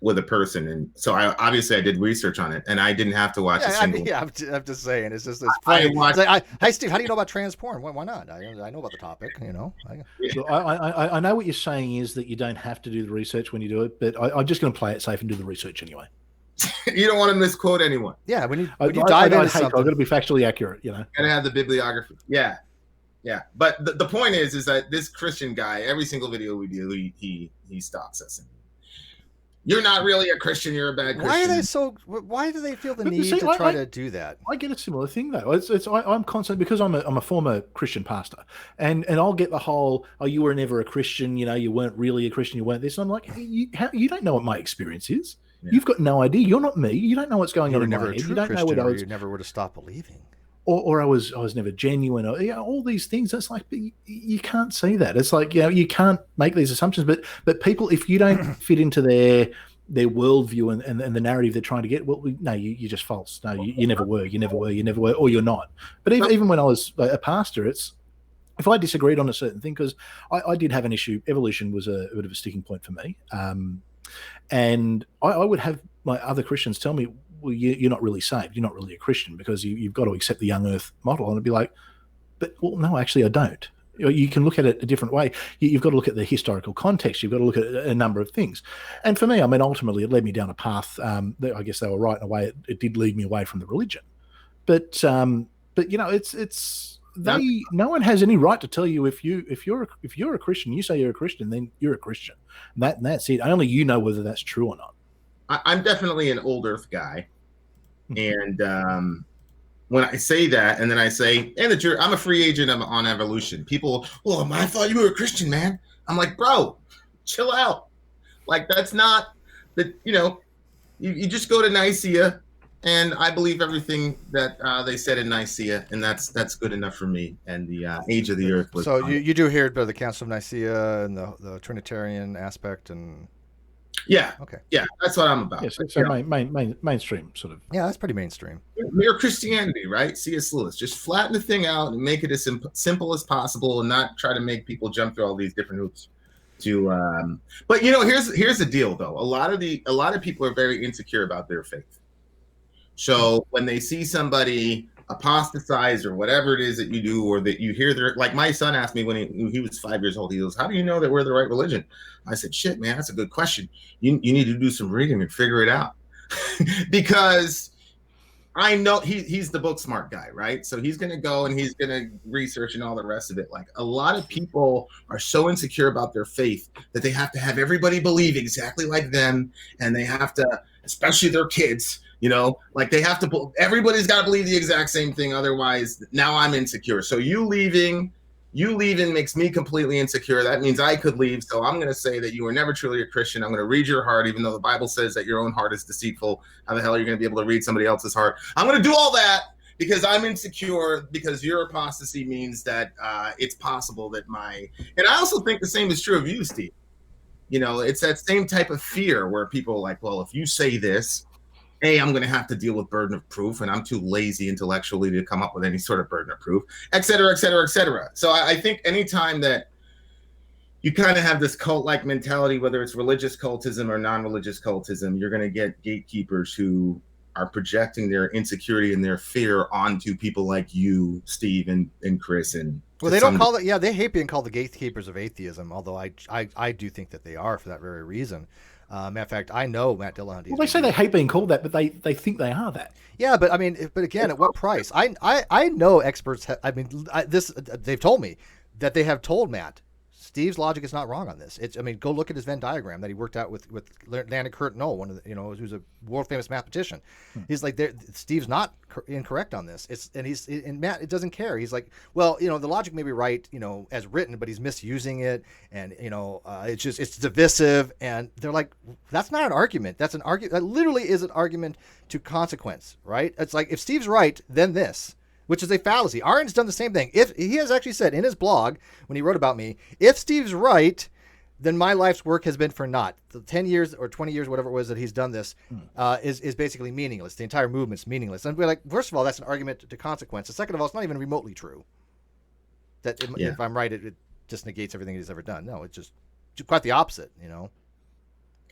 with a person, and so I did research on it, and I didn't have to watch a single. I'm just saying, it's funny. It's like, hi Steve, how do you know about trans porn? Why not? I know about the topic. So I know what you're saying is that you don't have to do the research when you do it, but I'm just going to play it safe and do the research anyway. You don't want to misquote anyone. Yeah, when you dive into something, I've got to be factually accurate. And have the bibliography. Yeah. But the point is that this Christian guy, every single video we do, he stalks us. You're not really a Christian. You're a bad Christian. Why do they feel the need to try to do that? I get a similar thing though. I'm constant, because I'm a former Christian pastor, and I'll get the whole, oh, you were never a Christian. You weren't really a Christian. You weren't this. And I'm like, hey, you don't know what my experience is. Yeah. You've got no idea. You're not me. You don't know what's going on in my head. You don't know what I was. You never would have stopped believing. Or I was never genuine, or all these things. It's like, you can't say that. It's like, you can't make these assumptions. But people, if you don't fit into their worldview and the narrative they're trying to get, well, no, you're just false. No, you never were. You never were, or you're not. But even when I was a pastor, it's, if I disagreed on a certain thing, because I did have an issue. Evolution was a bit of a sticking point for me, and I would have my other Christians tell me, well, you're not really saved. You're not really a Christian, because you've got to accept the young earth model. And I'd be like, well, no, actually I don't. You can look at it a different way. You've got to look at the historical context. You've got to look at a number of things. And for me, I mean, ultimately, it led me down a path that I guess they were right in a way. It did lead me away from the religion. But you know, no one has any right to tell you if you're a Christian, you say you're a Christian, then you're a Christian. And that's it. Only you know whether that's true or not. I'm definitely an old Earth guy, and when I say that, and then I say, "And that I'm a free agent on evolution," people, well, I thought you were a Christian, man. I'm like, bro, chill out. Like, that's not that. You know, you just go to Nicaea, and I believe everything that they said in Nicaea, and that's good enough for me. And the age of the Earth was. So you do hear about the Council of Nicaea and the Trinitarian aspect and. Yeah. Okay. Yeah, that's what I'm about. Yes, so mainstream sort of. Yeah, that's pretty mainstream. Mere Christianity, right? C.S. Lewis. Just flatten the thing out and make it as simple as possible, and not try to make people jump through all these different hoops. But you know, here's the deal, though. A lot of people are very insecure about their faith. So when they see somebody apostatize or whatever it is that you do, or that you hear like my son asked me when he was 5 years old, he goes, "How do you know that we're the right religion?" I said, "Shit, man, that's a good question. You need to do some reading and figure it out." Because I know he's the book smart guy, right? So he's going to go and he's going to research and all the rest of it. Like, a lot of people are so insecure about their faith that they have to have everybody believe exactly like them, and they have to, especially their kids, you know, like they have to, everybody's got to believe the exact same thing. Otherwise, now I'm insecure. So you leaving makes me completely insecure. That means I could leave. So I'm going to say that you were never truly a Christian. I'm going to read your heart, even though the Bible says that your own heart is deceitful. How the hell are you going to be able to read somebody else's heart? I'm going to do all that because I'm insecure, because your apostasy means that it's possible that and I also think the same is true of you, Steve. You know, it's that same type of fear where people are like, well, if you say this, I'm going to have to deal with burden of proof, and I'm too lazy intellectually to come up with any sort of burden of proof, et cetera, et cetera, et cetera. So I think anytime that you kind of have this cult-like mentality, whether it's religious cultism or non-religious cultism, you're going to get gatekeepers who are projecting their insecurity and their fear onto people like you, Steve, and Chris. And well, they don't call it. Yeah, they hate being called the gatekeepers of atheism. Although I do think that they are for that very reason. Matter of fact, I know Matt Dillahunty. Well, they say they hate being called that, but they think they are that. Yeah, but I mean, but again, at what price? I know experts. They've told me that they have told Matt, Steve's logic is not wrong on this. I mean, go look at his Venn diagram that he worked out with Landon Kurt Knoll, one of the, who's a world famous mathematician. He's like, Steve's not incorrect on this. And Matt, it doesn't care. He's like, well, the logic may be right, as written, but he's misusing it, and it's divisive. And they're like, that's not an argument. That's an argument. That literally is an argument to consequence, right? It's like, if Steve's right, then this. Which is a fallacy. Aron's done the same thing. If he has actually said in his blog, when he wrote about me, if Steve's right, then my life's work has been for naught. The 10 years or 20 years, whatever it was that he's done this, is basically meaningless. The entire movement's meaningless. And we're like, first of all, that's an argument to consequence. And second of all, it's not even remotely true. That if I'm right, it just negates everything he's ever done. No, it's just quite the opposite,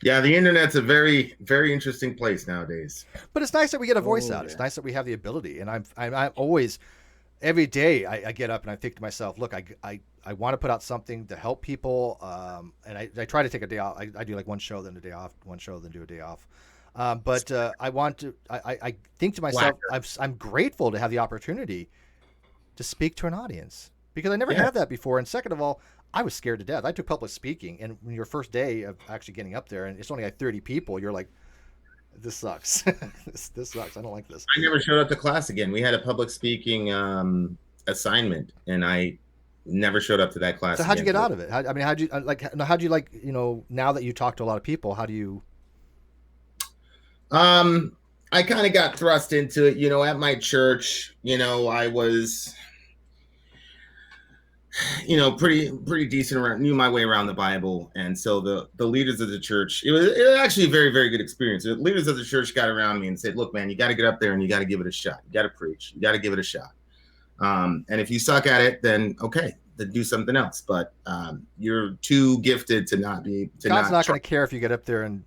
Yeah, the internet's a very, very interesting place nowadays. But it's nice that we get a voice out. Yeah. It's nice that we have the ability. And I'm always, every day I get up and I think to myself, look, I want to put out something to help people. And I try to take a day off. I do like one show, then a day off, one show, then do a day off. But I think to myself, I'm grateful to have the opportunity to speak to an audience, because I never had that before. And second of all, I was scared to death. I took public speaking, and when your first day of actually getting up there, and it's only like 30 people, you're like, this sucks. this sucks. I don't like this. I never showed up to class again. We had a public speaking assignment, and I never showed up to that class. So how'd you get out of it? How'd you now that you talk to a lot of people, how do you? I kind of got thrust into it, at my church. I was, pretty decent around, knew my way around the Bible. And so the leaders of the church, it was actually a very, very good experience. The leaders of the church got around me and said, look, man, you got to get up there and you got to give it a shot. You got to preach. You got to give it a shot. And if you suck at it, then okay, then do something else. But you're too gifted to not be. God's not going to care if you get up there and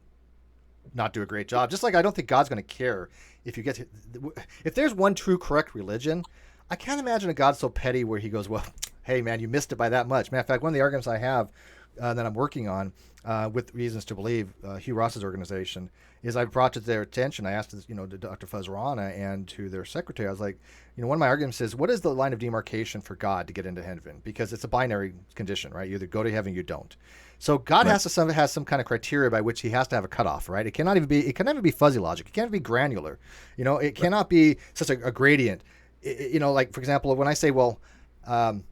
not do a great job. Just like I don't think God's going to care if you if there's one true correct religion. I can't imagine a God so petty where he goes, well, hey man, you missed it by that much. Matter of fact, one of the arguments I have that I'm working on with Reasons to Believe, Hugh Ross's organization, is I brought to their attention. I asked, to Dr. Fazrana and to their secretary. I was like, one of my arguments is, what is the line of demarcation for God to get into heaven? Because it's a binary condition, right? You either go to heaven, you don't. So God has some kind of criteria by which he has to have a cutoff, right? It cannot even be. It can never be fuzzy logic. It can't be granular. It cannot be such a gradient. Like for example, when I say, well. On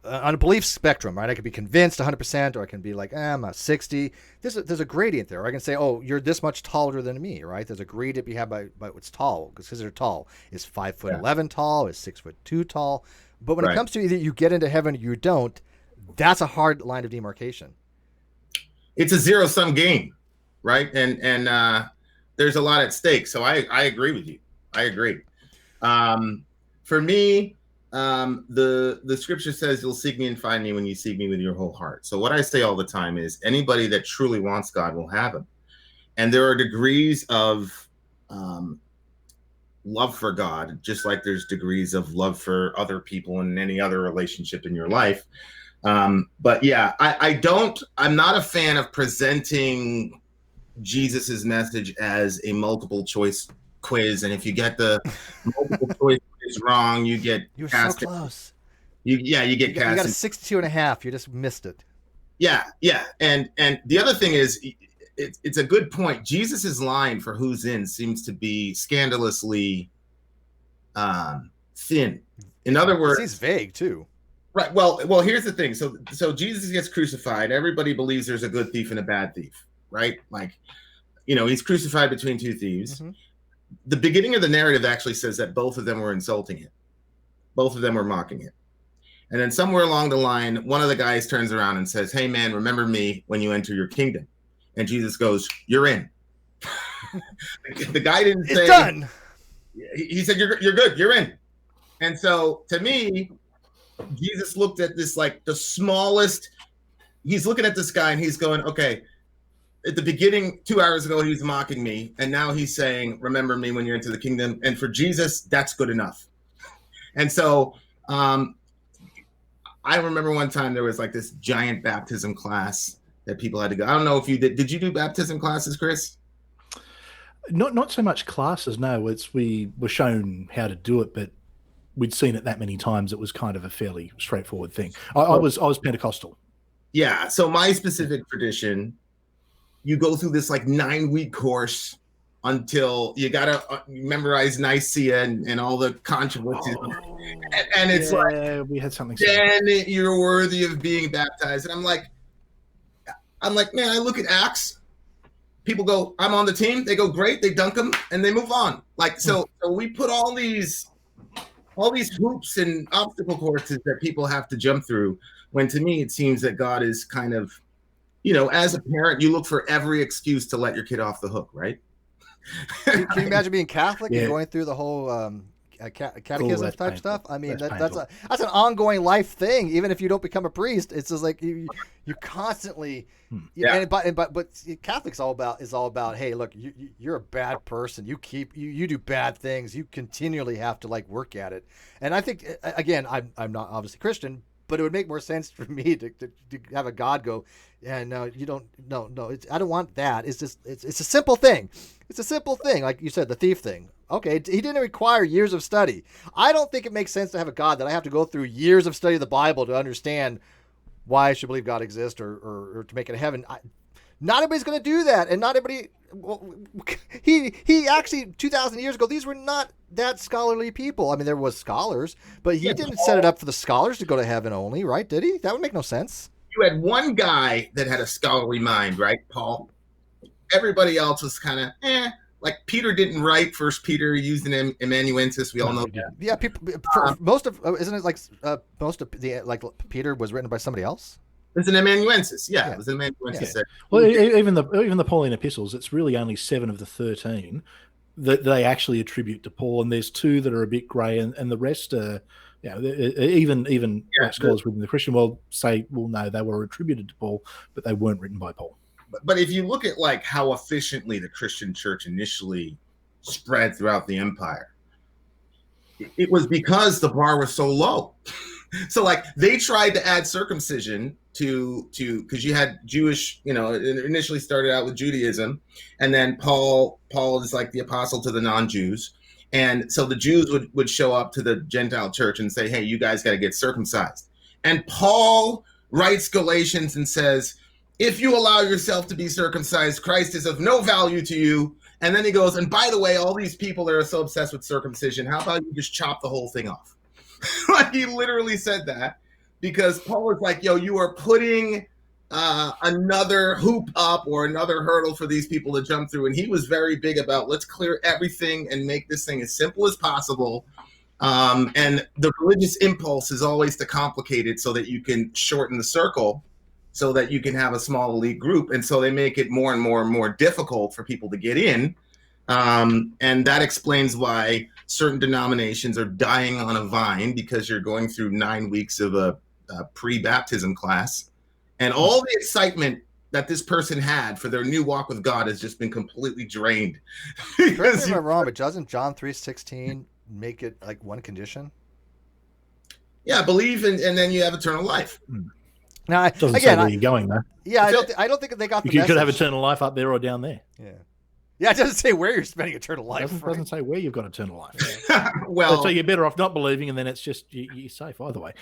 a belief spectrum, right? I could be convinced 100%, or I can be like, I'm a 60. There's a gradient there. I can say, oh, you're this much taller than me, right? There's a gradient you have by what's tall, because they're tall. Is 5'11" tall? Is 6'2" tall? But when it comes to either you get into heaven or you don't, that's a hard line of demarcation. It's a zero-sum game, right? And there's a lot at stake. So I agree with you. I agree. For me, the scripture says you'll seek me and find me when you seek me with your whole heart. So what I say all the time is anybody that truly wants God will have him. And there are degrees of love for God, just like there's degrees of love for other people in any other relationship in your life. But yeah, I'm not a fan of presenting Jesus's message as a multiple choice quiz. And if you get the multiple choice quiz wrong, you get You're so close. You get cast. You got a 62.5. You just missed it. Yeah. And the other thing is, it's a good point. Jesus's line for who's in seems to be scandalously thin. In other words, he's vague too. Right. Well, here's the thing. So Jesus gets crucified. Everybody believes there's a good thief and a bad thief, right? Like, he's crucified between two thieves. Mm-hmm. The beginning of the narrative actually says that both of them were insulting him. Both of them were mocking him. And then somewhere along the line, one of the guys turns around and says, hey man, remember me when you enter your kingdom. And Jesus goes, you're in. The guy didn't say, it's done. He said, you're good. You're in. And so to me, Jesus looked at this like the smallest. He's looking at this guy and he's going, okay, at the beginning, 2 hours ago, he was mocking me. And now he's saying, remember me when you're into the kingdom. And for Jesus, that's good enough. And so I remember one time there was like this giant baptism class that people had to go. I don't know if you did. Did you do baptism classes, Chris? Not so much classes, no. We were shown how to do it, but we'd seen it that many times. It was kind of a fairly straightforward thing. I was Pentecostal. Yeah. So my specific tradition, you go through this like 9-week course until you got to memorize Nicaea and all the controversies. And it's we had something. Then you're worthy of being baptized. And I'm like, man, I look at Acts. People go, I'm on the team. They go, great. They dunk them and they move on. Like, so we put all these hoops and obstacle courses that people have to jump through, when to me, it seems that God is kind of, as a parent, you look for every excuse to let your kid off the hook, right? Can you imagine being Catholic and going through the whole catechism type stuff? I mean, that's an ongoing life thing. Even if you don't become a priest, it's just like you constantly. But Catholic's is all about, hey, look, you're a bad person. You do bad things. You continually have to like work at it. And I think, again, I'm not obviously Christian, but it would make more sense for me to have a God go, yeah, no, you don't, no, I don't want that. It's just, it's a simple thing. It's a simple thing. Like you said, the thief thing. Okay. He didn't require years of study. I don't think it makes sense to have a God that I have to go through years of study of the Bible to understand why I should believe God exists or to make it a heaven. Not everybody's going to do that. And not everybody, he actually 2,000 years ago, these were not that scholarly people. I mean, there was scholars, but he didn't set it up for the scholars to go to heaven only, right? Did he? That would make no sense. You had one guy that had a scholarly mind, right, Paul? Everybody else was kind of, like Peter didn't write First Peter, he used an amanuensis. We all know that. Yeah, people. Most of isn't it like most of the like Peter was written by somebody else? It's an amanuensis. Yeah, it was an amanuensis. Yeah. Well, even the Pauline epistles, it's really only 7 of the 13 that they actually attribute to Paul, and there's 2 that are a bit grey, and the rest are. Even scholars within the Christian world say, well, no, they were attributed to Paul, but they weren't written by Paul. But if you look at like how efficiently the Christian church initially spread throughout the empire, it was because the bar was so low. So like they tried to add circumcision to because you had Jewish, you know, it initially started out with Judaism, and then Paul is like the apostle to the non-Jews. And so the Jews would show up to the Gentile church and say, hey, you guys got to get circumcised. And Paul writes Galatians and says, if you allow yourself to be circumcised, Christ is of no value to you. And then he goes, and by the way, all these people that are so obsessed with circumcision, how about you just chop the whole thing off? Like he literally said that because Paul was like, yo, you are putting another hoop up or another hurdle for these people to jump through. And he was very big about let's clear everything and make this thing as simple as possible. And the religious impulse is always to complicate it so that you can shorten the circle so that you can have a small elite group. And so they make it more and more and more difficult for people to get in. And that explains why certain denominations are dying on a vine because you're going through 9 weeks of a pre-baptism class. And all the excitement that this person had for their new walk with God has just been completely drained. Correct me if I'm wrong, but doesn't John 3:16 make it like one condition? Yeah, believe and then you have eternal life. Now, Doesn't again, say where you're going, though. Yeah, I don't think they got the You message. could have eternal life up there or down there. Yeah, it doesn't say where you're spending eternal life. It doesn't say where you've got eternal life. Well, so you're better off not believing, and then it's just you're safe either way.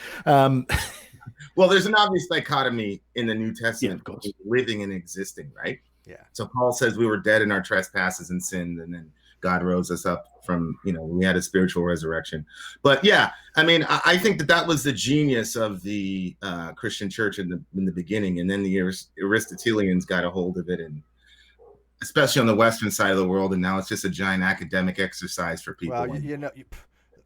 Well, there's an obvious dichotomy in the New Testament, of course, living and existing, right? Yeah. So Paul says we were dead in our trespasses and sin, and then God rose us up from, you know, we had a spiritual resurrection. But yeah, I mean, I think that was the genius of the Christian church in the beginning, and then the Aristotelians got a hold of it, and especially on the Western side of the world, and now it's just a giant academic excercise for people.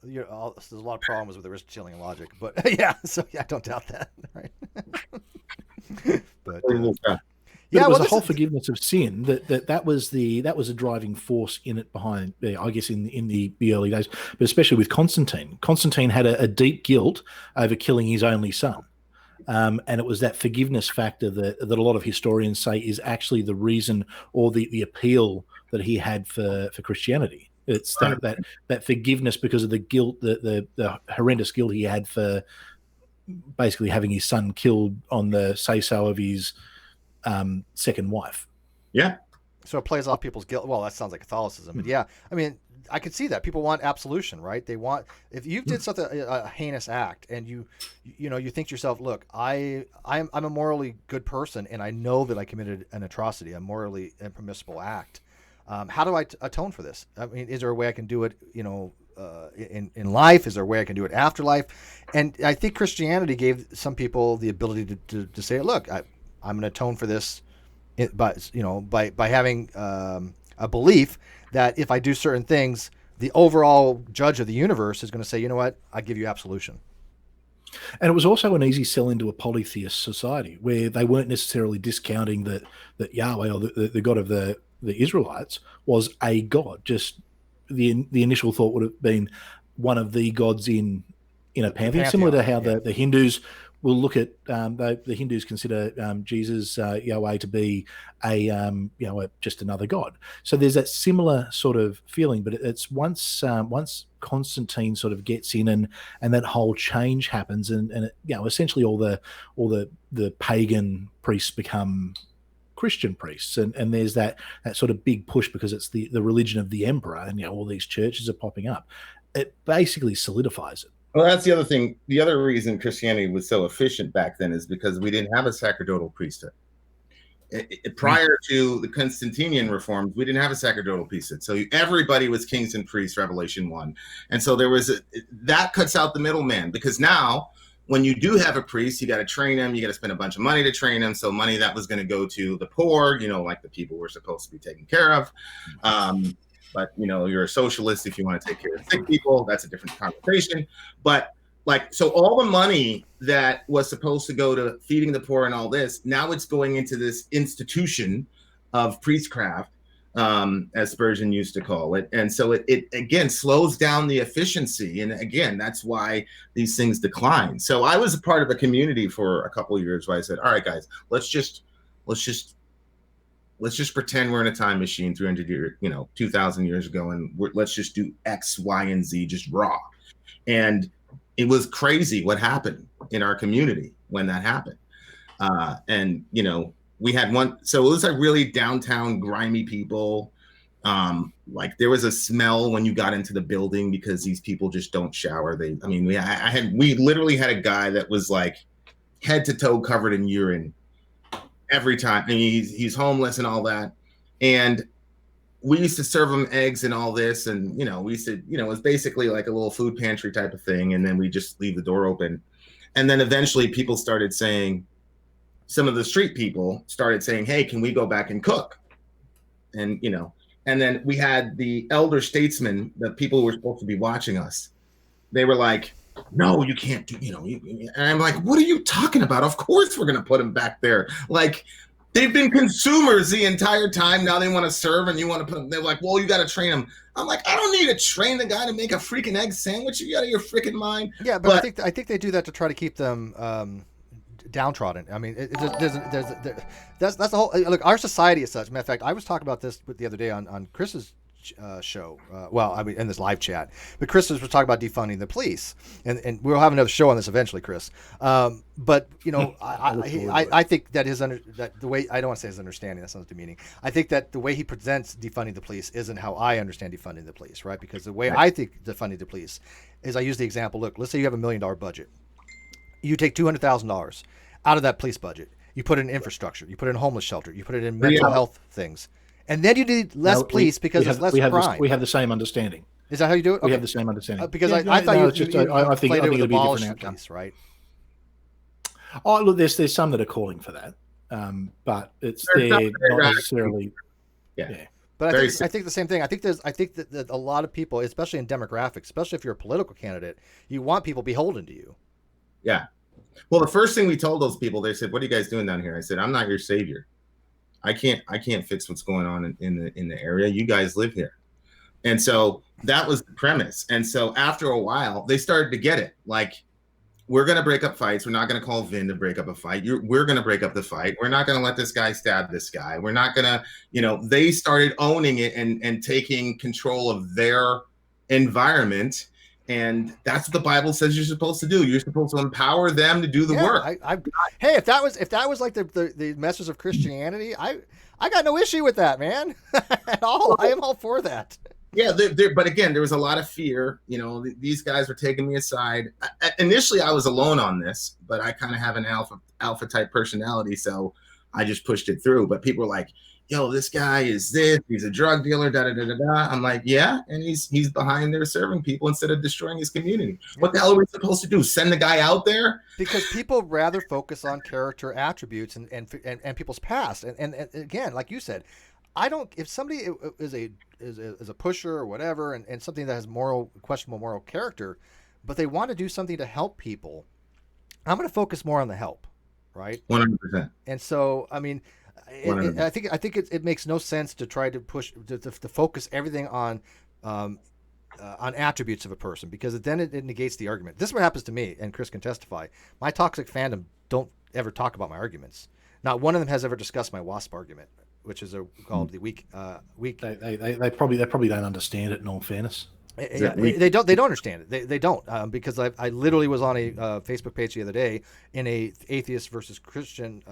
Well, there's a lot of problems with Aristotelian logic, but yeah, so yeah, I don't doubt that, right? But yeah, it was the whole forgiveness of sin that was a driving force in it behind, I guess, in the early days, but especially with Constantine. Constantine had a deep guilt over killing his only son. And it was that forgiveness factor that a lot of historians say is actually the reason or the appeal that he had for Christianity. It's that forgiveness because of the guilt, the horrendous guilt he had for basically having his son killed on the say-so of his second wife. Yeah. So it plays off people's guilt. Well, that sounds like Catholicism, but yeah, I mean, I could see that people want absolution, right? They want, if you did something, a heinous act, and you think to yourself, look, I'm a morally good person, and I know that I committed an atrocity, a morally impermissible act. How do I atone for this? I mean, is there a way I can do it, in life? Is there a way I can do it after life? And I think Christianity gave some people the ability to say, look, I'm going to atone for this by having a belief that if I do certain things, the overall judge of the universe is going to say, you know what, I give you absolution. And it was also an easy sell into a polytheist society where they weren't necessarily discounting that Yahweh or the God of the Israelites was a god. Just the initial thought would have been one of the gods in a pantheon, similar to how the Hindus will look at the Hindus consider Jesus Yahweh to be just another god. So there's that similar sort of feeling, but it's once Constantine sort of gets in and that whole change happens, and it, essentially all the pagan priests become Christian priests, and there's that sort of big push because it's the religion of the emperor, and all these churches are popping up. It basically solidifies it. Well, that's the other thing. The other reason Christianity was so efficient back then is because we didn't have a sacerdotal priesthood. Prior to the Constantinian reforms, we didn't have a sacerdotal priesthood. So everybody was kings and priests, Revelation 1. And so that cuts out the middleman, because now when you do have a priest, you got to train him. You got to spend a bunch of money to train him. So money that was going to go to the poor, like the people we're supposed to be taken care of. But you're a socialist if you want to take care of sick people. That's a different conversation. But so all the money that was supposed to go to feeding the poor and all this, now it's going into this institution of priestcraft, as Spurgeon used to call it. And so it again slows down the efficiency. And again, that's why these things decline. So I was a part of a community for a couple of years where I said, all right, guys, let's just pretend we're in a time machine 300 years, 2,000 years ago, and let's just do X, Y, and Z just raw. And it was crazy what happened in our community when that happened. And, you know, we had one, so it was like really downtown grimy people. Like there was a smell when you got into the building because these people just don't shower. We literally had a guy that was like head to toe covered in urine every time. And he's homeless and all that. And we used to serve him eggs and all this. And, you know, we used to, you know, it was basically like a little food pantry type of thing. And then we just leave the door open. And then eventually people started saying, some of the street people started saying, hey, can we go back and cook? And, you know, and then we had the elder statesmen, the people who were supposed to be watching us. They were like, no, you can't do, you know, and I'm like, what are you talking about? Of course we're going to put them back there. Like, they've been consumers the entire time. Now they want to serve and you want to put them. They're like, well, you got to train them. I'm like, I don't need to train the guy to make a freaking egg sandwich. You out of your freaking mind. Yeah, but I think they do that to try to keep them downtrodden. I mean, that's the whole. Look, our society is such. Matter of fact, I was talking about this the other day on Chris's show. Well, I mean, in this live chat. But Chris was talking about defunding the police, and we'll have another show on this eventually, Chris. But you know, I think that that the way, I don't want to say his understanding. That sounds demeaning. I think that the way he presents defunding the police isn't how I understand defunding the police, right? Because the way I think defunding the police is, I use the example. Look, let's say you have $1 million budget. You take $200,000 out of that police budget. You put it in infrastructure. You put it in homeless shelter. You put it in mental health things. And then you need less police because there's less crime. We have the same understanding. Is that how you do it? Okay. We have the same understanding. Because I thought I think it'll be a different outcome. Police, right? Oh, look, there's some that are calling for that, but they're not necessarily. Yeah. But I think the same thing. I think that a lot of people, especially in demographics, especially if you're a political candidate, you want people beholden to you. Yeah. Well, the first thing we told those people, they said, "What are you guys doing down here?" I said, "I'm not your savior. I can't fix what's going on in the area. You guys live here." And so that was the premise. And so after a while, they started to get it. Like, we're going to break up fights. We're not going to call Vin to break up a fight. We're going to break up the fight. We're not going to let this guy stab this guy. We're not going to, you know, they started owning it and taking control of their environment. And that's what the Bible says you're supposed to do. You're supposed to empower them to do the work. Hey, if that was like the message of Christianity, I got no issue with that, man, at all. I am all for that. Yeah, but again, there was a lot of fear. You know, these guys were taking me aside. Initially, I was alone on this, but I kind of have an alpha type personality, so I just pushed it through. But people were like, yo, this guy is this, he's a drug dealer, da-da-da-da-da. I'm like, yeah, and he's behind there serving people instead of destroying his community. What the hell are we supposed to do? Send the guy out there? Because people rather focus on character attributes and people's past. And again, like you said, if somebody is a pusher or whatever, and something that has questionable moral character, but they want to do something to help people, I'm going to focus more on the help, right? 100%. And so, I mean, I think it makes no sense to try to push to focus everything on attributes of a person, because then it negates the argument. This is what happens to me, and Chris can testify. My toxic fandom don't ever talk about my arguments. Not one of them has ever discussed my WASP argument, which is called the weak. They probably don't understand it. In all fairness, they don't understand it. They don't because I literally was on a Facebook page the other day in a atheist versus Christian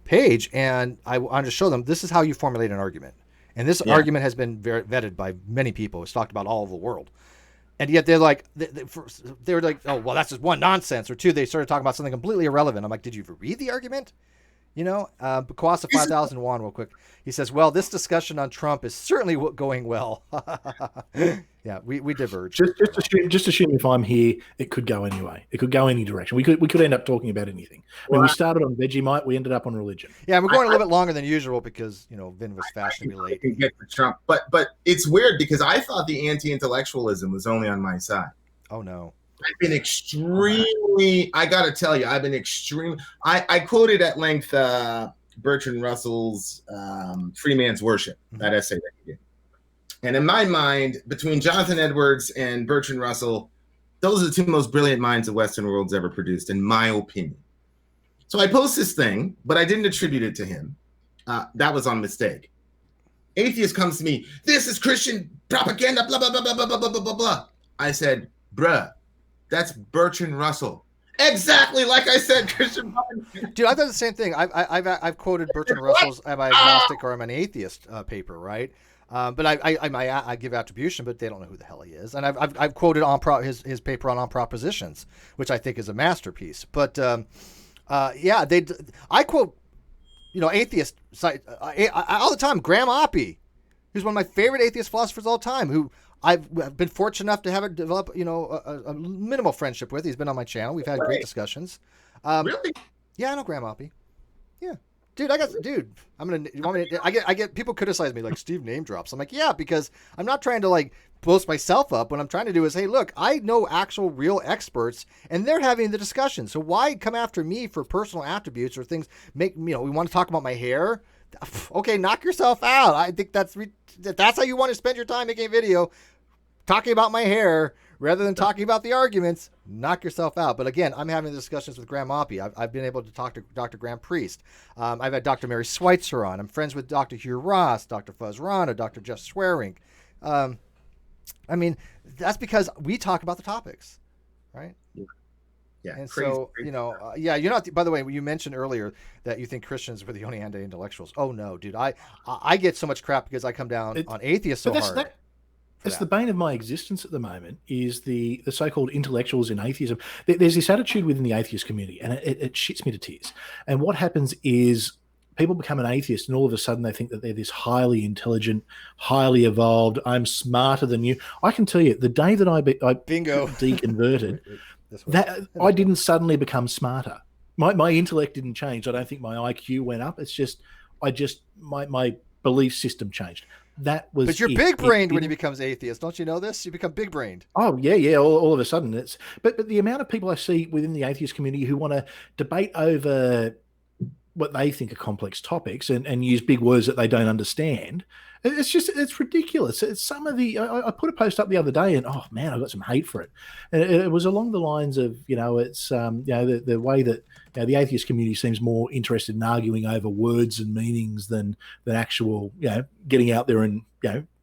page, and I wanted to show them this is how you formulate an argument. And this argument has been vetted by many people. It's talked about all over the world. And yet they're like, they're like, oh, well, that's just one, nonsense. Or two, they started talking about something completely irrelevant. I'm like, did you ever read the argument? You know, Kwasa 5001 real quick. He says, well, this discussion on Trump is certainly going well. Yeah, we diverge. Just assume if I'm here, it could go anyway. It could go any direction. We could end up talking about anything. When we started on Vegemite, we ended up on religion. Yeah, we're going a little bit longer than usual because, you know, Vin was fashionably late. I get to Trump, but it's weird because I thought the anti-intellectualism was only on my side. Oh no. I've been extremely, I got to tell you, I've been extremely, I quoted at length Bertrand Russell's Free Man's Worship, that essay that he did. And in my mind, between Jonathan Edwards and Bertrand Russell, those are the two most brilliant minds the Western world's ever produced, in my opinion. So I post this thing, but I didn't attribute it to him. That was on mistake. Atheist comes to me, this is Christian propaganda, blah, blah, blah, blah, blah, blah, blah, blah, blah. I said, bruh, That's Bertrand Russell. Exactly like I said, Christian. Dude, I've done the same thing. I've quoted Bertrand Russell's "Am I agnostic or am I an atheist" paper, right? But I give attribution, but they don't know who the hell he is. And I've quoted his paper on propositions, which I think is a masterpiece. But yeah, I quote, atheist all the time. Graham Oppie, who's one of my favorite atheist philosophers of all time, who I've been fortunate enough to have develop, a minimal friendship with. He's been on my channel. We've had great discussions. Really? Yeah, I know Graham Oppie. Yeah. Dude, I get people criticize me like Steve name drops. I'm like, yeah, because I'm not trying to like boast myself up. What I'm trying to do is, hey, look, I know actual real experts and they're having the discussion. So why come after me for personal attributes or things we want to talk about my hair? Okay, knock yourself out. I think that's how you want to spend your time making a video talking about my hair rather than talking about the arguments. Knock yourself out. But again, I'm having discussions with Graham Oppie. I've been able to talk to Dr. Graham Priest. I've had Dr. Mary Schweitzer on. I'm friends with Dr. Hugh Ross, Dr. Fuzz Rana, Dr. Jeff Swearing. I mean, that's because we talk about the topics, right? Yeah. And crazy, so, crazy you're not, by the way, you mentioned earlier that you think Christians were the only anti-intellectuals. Oh no, dude. I get so much crap because I come down on atheists so hard. That's the bane of my existence at the moment, is the so-called intellectuals in atheism. There's this attitude within the atheist community, and it shits me to tears. And what happens is people become an atheist, and all of a sudden they think that they're this highly intelligent, highly evolved, I'm smarter than you. I can tell you, the day that I Bingo. deconverted, that I didn't suddenly become smarter. My intellect didn't change. I don't think my IQ went up. It's just my belief system changed. That was. But you're big-brained when he becomes atheist. Don't you know this? You become big-brained. Oh yeah. All of a sudden, it's. But the amount of people I see within the atheist community who want to debate over what they think are complex topics and use big words that they don't understand. It's ridiculous. It's some of the. I put a post up the other day, and oh man, I got some hate for it. And it was along the lines of, it's the way that the atheist community seems more interested in arguing over words and meanings than actual getting out there and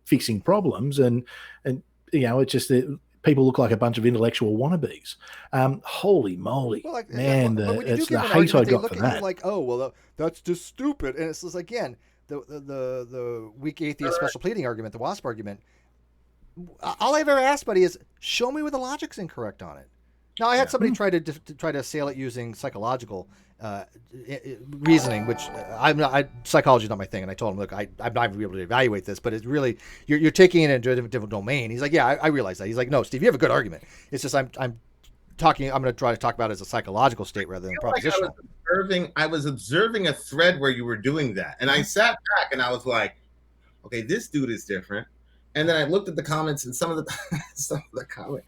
fixing problems. And it's just that people look like a bunch of intellectual wannabes. Holy moly, man! It's the hate I got for that. Like, oh well, that's just stupid. And it's just again. The weak atheist special pleading argument, the WASP argument. All I've ever asked, buddy, is show me where the logic's incorrect on it. Now, I had somebody try to assail it using psychological reasoning, which psychology is not my thing. And I told him, look, I'm not going to be able to evaluate this, but it's really you're taking it into a different domain. He's like, yeah, I realize that. He's like, no, Steve, you have a good argument. It's just I'm going to try to talk about it as a psychological state rather than propositional. I was observing a thread where you were doing that, and I sat back and I was like, okay, this dude is different. And then I looked at the comments, and some of the comments.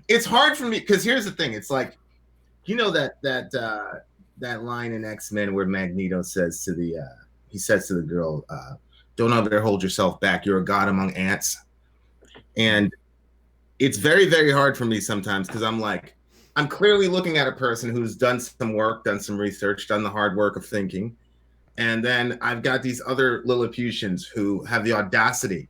It's hard for me because here's the thing. It's like, that line in X-Men where Magneto says to the girl, "Don't ever hold yourself back. You're a god among ants." And it's very, very hard for me sometimes because I'm like, I'm clearly looking at a person who's done some work, done some research, done the hard work of thinking. And then I've got these other Lilliputians who have the audacity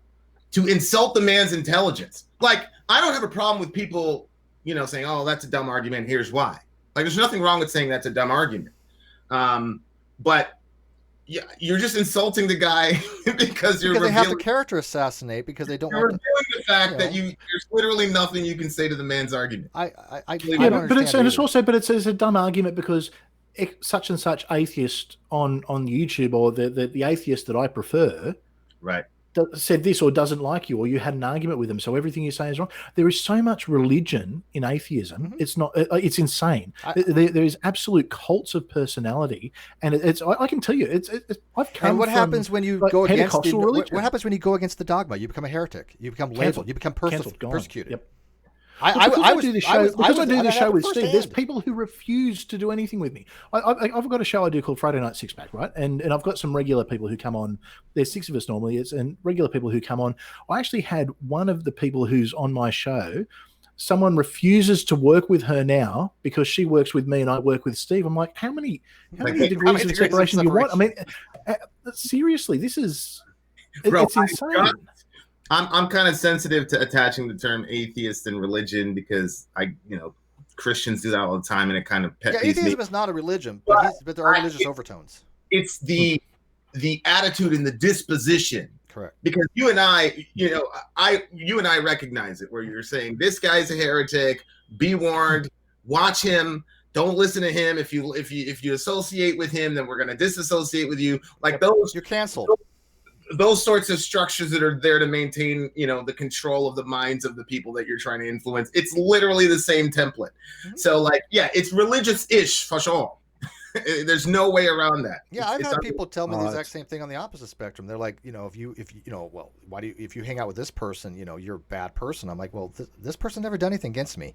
to insult the man's intelligence. Like, I don't have a problem with people, saying, oh, that's a dumb argument. Here's why. Like, there's nothing wrong with saying that's a dumb argument. But yeah, you're just insulting the guy because they have to character assassinate because they don't want to. The fact that there's literally nothing you can say to the man's argument. I don't understand. But it's a dumb argument because such and such atheist on YouTube or the atheist that I prefer, right, said this or doesn't like you, or you had an argument with them, so everything you say is wrong. There is so much religion in atheism. Mm-hmm. It's not. It's insane. There is absolute cults of personality, and it's. I can tell you, I've come. And what happens when you go against religion? What happens when you go against the dogma? You become a heretic. You become labeled. You become persecuted. Yep. Because I do the show with Steve, there's people who refuse to do anything with me. I've got a show I do called Friday Night Six Pack, right? And I've got some regular people who come on. There's 6 of us normally. And regular people who come on. I actually had one of the people who's on my show. Someone refuses to work with her now because she works with me and I work with Steve. I'm like, how many degrees of separation do you want? I mean, seriously, this is it's insane. I'm kind of sensitive to attaching the term atheist and religion because Christians do that all the time, and it kind of pet peeves me. Atheism is not a religion, but there are religious overtones. It's the attitude and the disposition. Correct. Because you and I recognize it, where you're saying this guy's a heretic. Be warned. Watch him. Don't listen to him. If you associate with him, then we're going to disassociate with you. Like those, you're canceled. Those sorts of structures that are there to maintain, the control of the minds of the people that you're trying to influence. It's literally the same template. Mm-hmm. So, it's religious-ish for sure. There's no way around that. Yeah, I've had people tell me the exact same thing on the opposite spectrum. They're like, if you hang out with this person, you're a bad person. I'm like, well, this person never done anything against me.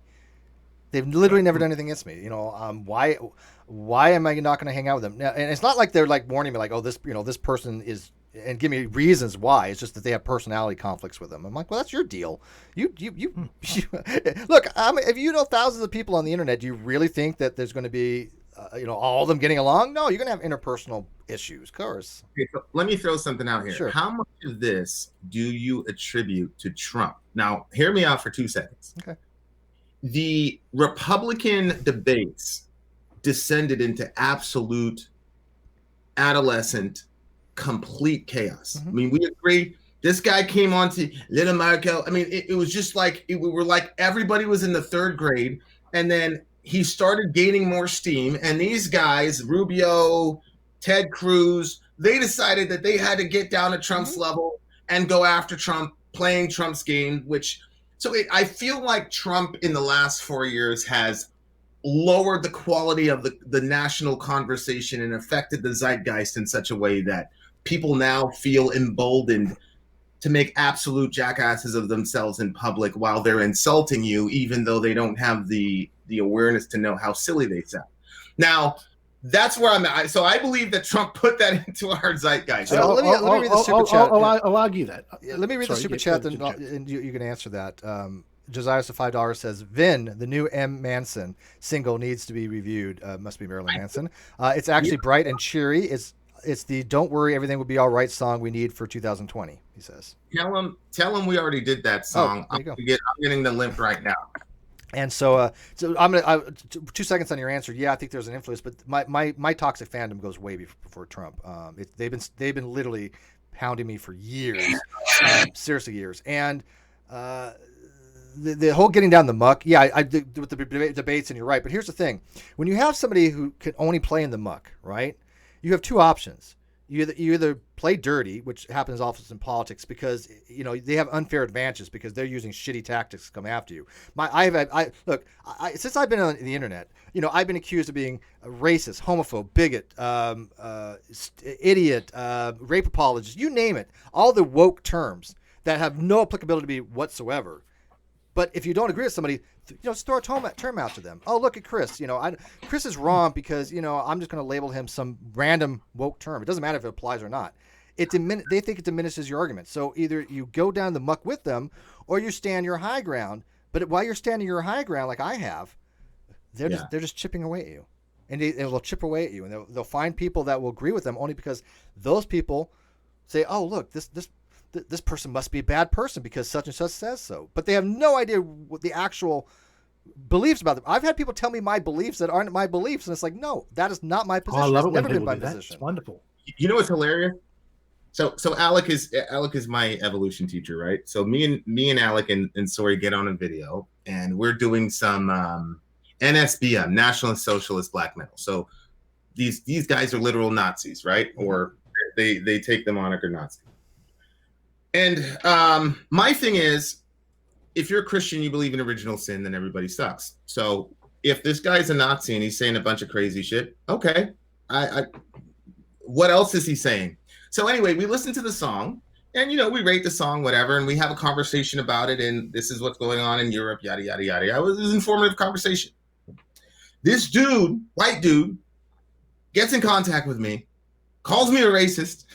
They've literally never done anything against me. Why am I not going to hang out with them? Now, and it's not like they're like warning me, like, oh, this person is, and give me reasons why. It's just that they have personality conflicts with them. I'm like, well, that's your deal. You look. If you know thousands of people on the internet, do you really think that there's going to be all of them getting along? No, you're going to have interpersonal issues, of course. Okay, so let me throw something out here. Sure. How much of this do you attribute to Trump? Now, hear me out for 2 seconds. Okay. The Republican debates descended into absolute adolescent, complete chaos. Mm-hmm. I mean, we agree. This guy came on to Little Marco. I mean, it was just like, we were like everybody was in the 3rd grade, and then he started gaining more steam, and these guys, Rubio, Ted Cruz, they decided that they had to get down to Trump's mm-hmm. level and go after Trump, playing Trump's game, I feel like Trump in the last 4 years has lowered the quality of the national conversation and affected the zeitgeist in such a way that people now feel emboldened to make absolute jackasses of themselves in public while they're insulting you, even though they don't have the awareness to know how silly they sound. Now, that's where I'm at. So I believe that Trump put that into our zeitgeist. Let me read the super chat. I'll argue that. Let me read the super chat, and you can answer that. Josiah to $5 says, Vin, the new M. Manson single needs to be reviewed. Must be Marilyn Manson. It's actually bright and cheery. It's the "Don't Worry, Everything Will Be All Right" song we need for 2020. He says. Tell him we already did that song. Oh, I'm getting the link right now. And so I'm gonna 2 seconds on your answer. Yeah, I think there's an influence, but my toxic fandom goes way before Trump. They've been literally pounding me for years, seriously years. And the whole getting down the muck. Yeah, I with the debates, and you're right. But here's the thing: when you have somebody who can only play in the muck, right? You have 2 options. You either play dirty, which happens often in politics, because they have unfair advantages because they're using shitty tactics to come after you. Since I've been on the internet, I've been accused of being a racist, homophobe, bigot, idiot, rape apologist, you name it. All the woke terms that have no applicability to me whatsoever. But if you don't agree with somebody, just throw a term out to them. Oh, look at Chris. Chris is wrong because, I'm just going to label him some random woke term. It doesn't matter if it applies or not. They think it diminishes your argument. So either you go down the muck with them or you stand your high ground. But while you're standing your high ground, like I have, they're just chipping away at you. And they'll chip away at you. And they'll find people that will agree with them only because those people say, oh, look, this person must be a bad person because such and such says so. But they have no idea what the actual beliefs about them. I've had people tell me my beliefs that aren't my beliefs, and it's like, no, that is not my position. I love it. It's never been my position. It's wonderful. You know what's hilarious? So Alec is my evolution teacher, right? So me and Alec and Sori get on a video, and we're doing some NSBM, National Socialist Black Metal. So these guys are literal Nazis, right? Or they take the moniker Nazi. And my thing is, if you're a Christian, you believe in original sin, then everybody sucks. So if this guy's a Nazi and he's saying a bunch of crazy shit, okay. What else is he saying? So anyway, we listen to the song, and we rate the song, whatever, and we have a conversation about it, and this is what's going on in Europe, yada yada yada. It was an informative conversation. This dude, white dude, gets in contact with me, calls me a racist.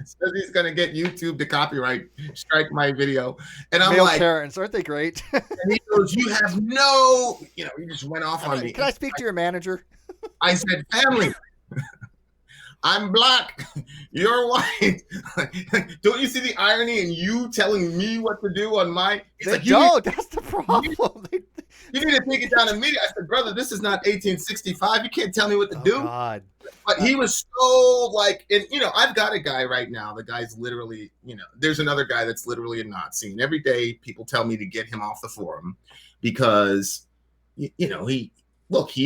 Says he's gonna get YouTube to copyright strike my video, and I'm like, parents, aren't they great? And he goes, "You have no," he just went off on me. Can I speak to your manager? I said, "Family." I'm black, you're white. Don't you see the irony in you telling me what to do on my? They don't. That's the problem. You need to take it down immediately. I said, brother, this is not 1865. You can't tell me what to do. God. But he was so like, and I've got a guy right now. The guy's literally, there's another guy that's literally a Nazi. And every day people tell me to get him off the forum because, he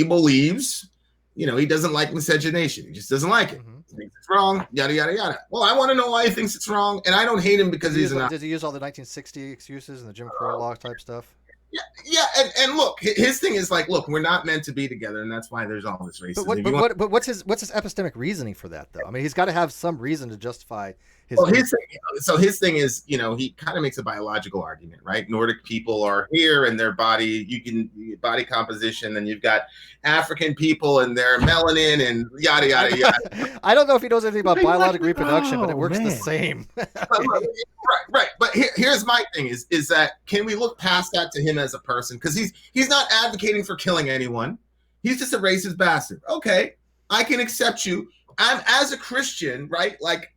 believes, he doesn't like miscegenation. He just doesn't like it. He thinks it's wrong, yada, yada, yada. Well, I want to know why he thinks it's wrong. And I don't hate him because he's a Nazi. Does he use all the 1960 excuses and the Jim Crow law type stuff? Yeah, and look, his thing is like, look, we're not meant to be together, and that's why there's all this racism. But what's his epistemic reasoning for that, though? I mean, he's got to have some reason to justify his. Well, his thing is, he kind of makes a biological argument, right? Nordic people are here, and their body composition, and you've got African people and their melanin, and yada yada yada. I don't know if he knows anything about biological reproduction, but it works the same. Right. But here's my thing: is that can we look past that to him as a person? Because he's not advocating for killing anyone. He's just a racist bastard. Okay, I can accept you. I'm as a Christian, right? Like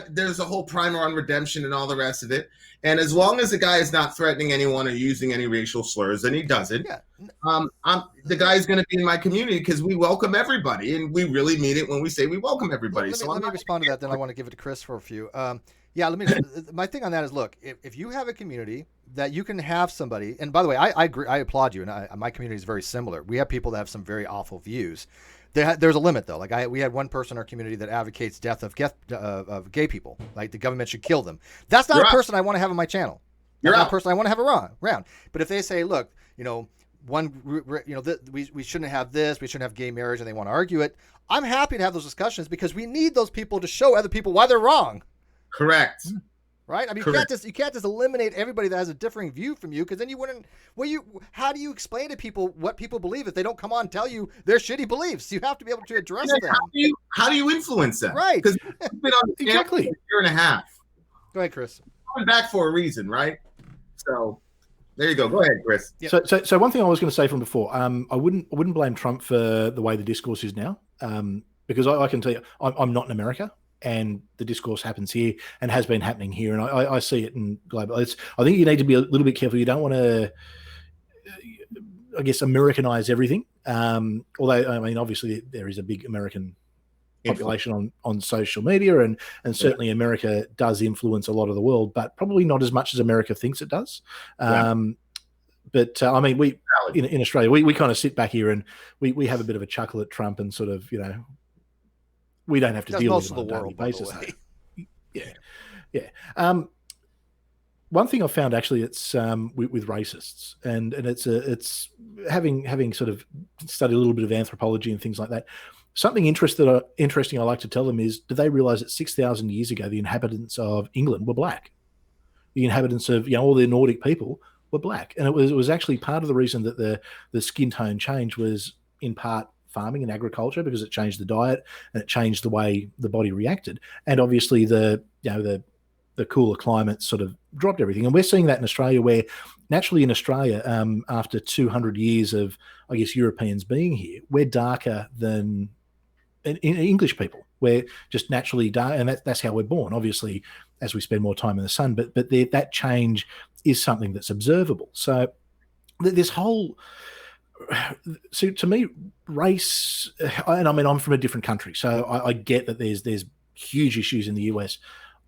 there's a whole primer on redemption and all the rest of it. And as long as the guy is not threatening anyone or using any racial slurs, and he doesn't, the guy's going to be in my community because we welcome everybody, and we really mean it when we say we welcome everybody. Let me respond to that. Then I want to give it to Chris for a few. My thing on that is, look, if you have a community that you can have somebody, and by the way, I agree, I applaud you, and my community is very similar. We have people that have some very awful views. There's a limit, though. Like we had one person in our community that advocates death of gay people. Like the government should kill them. That's not a person I want to have on my channel. That's not a person I want to have around. But if they say, look, we shouldn't have this, we shouldn't have gay marriage, and they want to argue it, I'm happy to have those discussions because we need those people to show other people why they're wrong. Correct. Right? I mean, you can't just eliminate everybody that has a differing view from you, because then you wouldn't. Well, how do you explain to people what people believe if they don't come on and tell you their shitty beliefs? You have to be able to address them. How do you influence them? Right. Because you've been on the exactly for a year and a half. Go ahead, Chris. Coming back for a reason, right? So there you go. Go ahead, Chris. Yep. So one thing I was going to say from before, I wouldn't blame Trump for the way the discourse is now, because I can tell you, I'm not in America. And the discourse happens here and has been happening here, and I see it in global. I think you need to be a little bit careful. You don't want to, I guess, Americanize everything. Although, I mean, obviously there is a big American population on social media, and certainly America does influence a lot of the world, but probably not as much as America thinks it does. But I mean, we in Australia, we kind of sit back here and we have a bit of a chuckle at Trump and sort of, we don't have to deal with it on a daily basis. Yeah. One thing I found actually, it's with racists, and it's having sort of studied a little bit of anthropology and things like that. Something interesting I like to tell them is, do they realize that 6,000 years ago the inhabitants of England were black? The inhabitants of all the Nordic people were black, and it was actually part of the reason that the skin tone change was in part farming and agriculture, because it changed the diet and it changed the way the body reacted, and obviously the cooler climate sort of dropped everything. And we're seeing that in Australia, where naturally in Australia, after 200 years of, I guess, Europeans being here, we're darker than English people. We're just naturally dark, and that's how we're born, obviously, as we spend more time in the sun. But that change is something that's observable. So this whole... So to me, race, and I mean, I'm from a different country, so I get that there's huge issues in the US.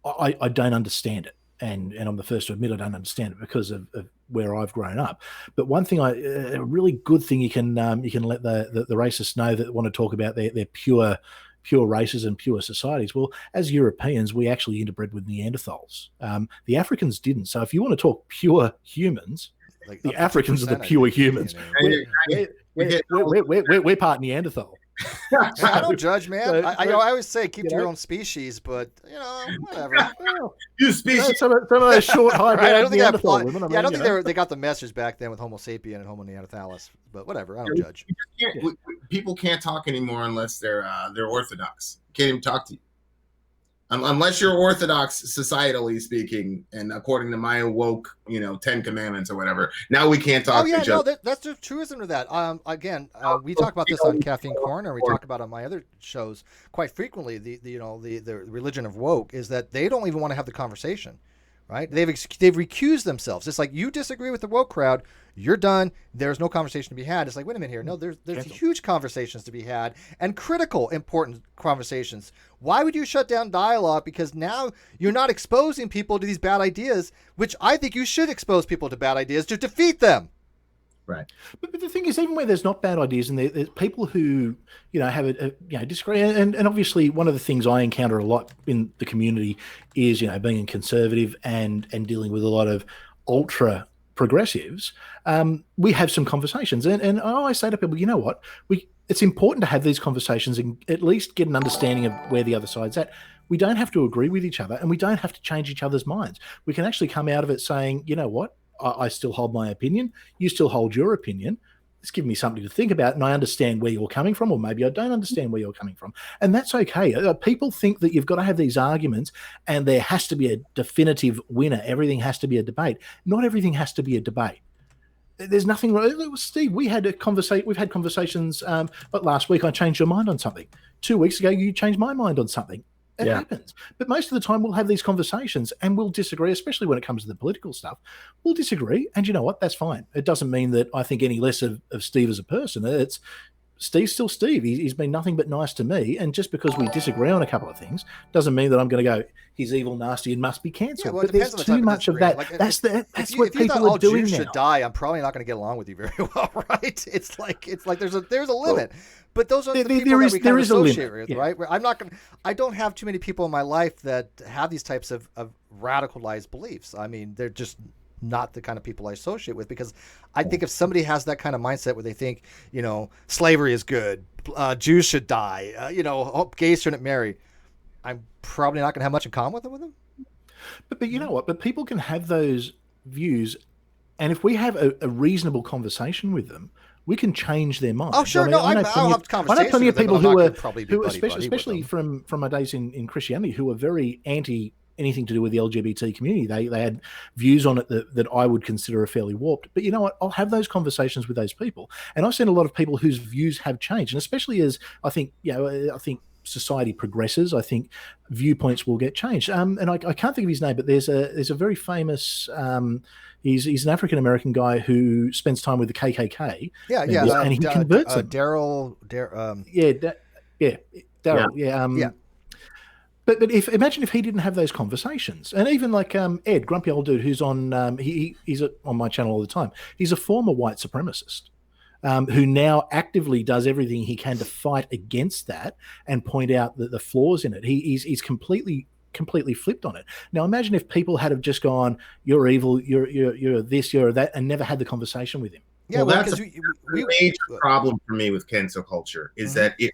I don't understand it, and I'm the first to admit I don't understand it because of where I've grown up. But one thing, a really good thing you can let the racists know that want to talk about their pure races and pure societies. Well, as Europeans, we actually interbred with Neanderthals. The Africans didn't. So if you want to talk pure humans, like the Africans are the pure humans. We're part Neanderthal. I don't judge, man. I always say keep to your own species, but whatever. You species. Some of those short, high-brown Neanderthal women. I don't think they got the message back then with Homo sapien and Homo neanderthalis. But whatever, I don't judge. People can't talk anymore unless they're orthodox. Can't even talk to you. unless you're orthodox societally speaking, and according to my woke, 10 commandments or whatever. Now we can't talk to each other. That's the truism of that. Again, we talk about this on Caffeine Corner. We talk about it on my other shows quite frequently. The religion of woke is that they don't even want to have the conversation, right? They've recused themselves. It's like, you disagree with the woke crowd, you're done. There's no conversation to be had. It's like, wait a minute here. No, there's huge conversations to be had, and critical, important conversations. Why would you shut down dialogue? Because now you're not exposing people to these bad ideas, which I think you should expose people to bad ideas to defeat them. Right. But the thing is, even where there's not bad ideas, and there's people who, have disagree. And obviously one of the things I encounter a lot in the community is, being a conservative and dealing with a lot of ultra progressives. We have some conversations, and I always say to people, you know what, it's important to have these conversations and at least get an understanding of where the other side's at. We don't have to agree with each other, and we don't have to change each other's minds. We can actually come out of it saying, you know what, I still hold my opinion. You still hold your opinion. It's given me something to think about, and I understand where you're coming from, or maybe I don't understand where you're coming from. And that's okay. People think that you've got to have these arguments and there has to be a definitive winner. Everything has to be a debate. Not everything has to be a debate. There's nothing wrong. Steve, we've had conversations, but last week I changed your mind on something. 2 weeks ago, you changed my mind on something. It happens. But most of the time we'll have these conversations and we'll disagree, especially when it comes to the political stuff. We'll disagree, and you know what? That's fine. It doesn't mean that I think any less of Steve as a person. It's Steve's still Steve. He's been nothing but nice to me. And just because we disagree on a couple of things doesn't mean that I'm going to go, he's evil, nasty, and must be cancelled. Yeah, well, but there's too much of that. Like, that's what people are doing now. If you should die, I'm probably not going to get along with you very well, right? It's like there's a limit. But those are the people that we kind of associate with, right? Where I don't have too many people in my life that have these types of radicalized beliefs. I mean, they're just not the kind of people I associate with, because I think if somebody has that kind of mindset where they think, slavery is good, Jews should die, gays shouldn't marry, I'm probably not going to have much in common with them. But you know what? But people can have those views, and if we have a reasonable conversation with them, we can change their mind. Oh, sure. I'll have conversations. I know plenty of people who are especially from my days in Christianity, who are very anti anything to do with the LGBT community. They had views on it that I would consider are fairly warped. But you know what? I'll have those conversations with those people. And I've seen a lot of people whose views have changed. And especially as I think society progresses, I think viewpoints will get changed. And I can't think of his name, but there's a very famous he's an African American guy who spends time with the KKK. And he converts them. Daryl. Daryl. But imagine if he didn't have those conversations, and even like Ed, grumpy old dude, who's on he's on my channel all the time. He's a former white supremacist who now actively does everything he can to fight against that and point out the flaws in it. He's completely flipped on it. Now imagine if people had have just gone, "You're evil, you're this, you're that," and never had the conversation with him. Yeah, well, that's a major problem for me with cancel culture is that it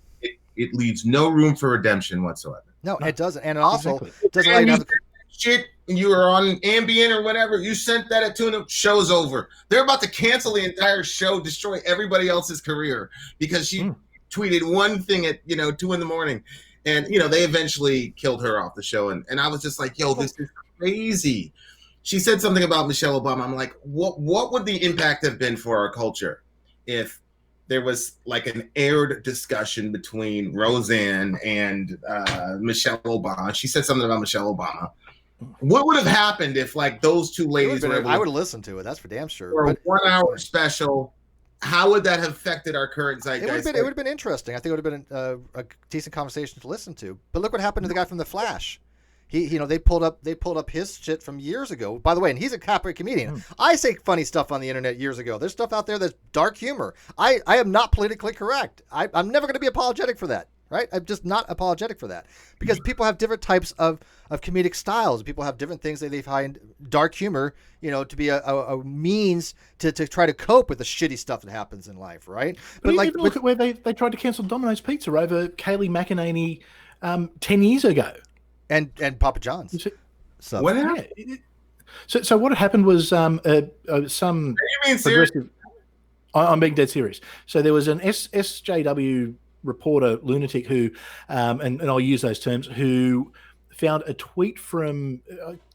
leaves no room for redemption whatsoever. No, it doesn't, and it also doesn't allow you to shit. You were on Ambien or whatever. You sent that at Tuna. Show's over. They're about to cancel the entire show, destroy everybody else's career because she tweeted one thing at 2 a.m. and they eventually killed her off the show. And I was just like, yo, this is crazy. She said something about Michelle Obama. I'm like, what would the impact have been for our culture if there was like an aired discussion between Roseanne and Michelle Obama? She said something about Michelle Obama. What would have happened if like those two ladies were able I would have listened to it. That's for damn sure. For a 1 hour special, how would that have affected our current zeitgeist? It would have been interesting. I think it would have been a decent conversation to listen to. But look what happened to the guy from The Flash. They pulled up his shit from years ago. By the way, and he's a copyright comedian. I say funny stuff on the internet years ago. There's stuff out there that's dark humor. I am not politically correct. I'm never going to be apologetic for that. Right? I'm just not apologetic for that, because people have different types of comedic styles. People have different things that they find dark humor, to be a means to try to cope with the shitty stuff that happens in life. Right? But like, look at where they tried to cancel Domino's Pizza over Kayleigh McEnany 10 years ago. And Papa John's. So what happened? So what happened was some progressive. I'm being dead serious. So there was an SJW reporter lunatic who, and I'll use those terms, who found a tweet from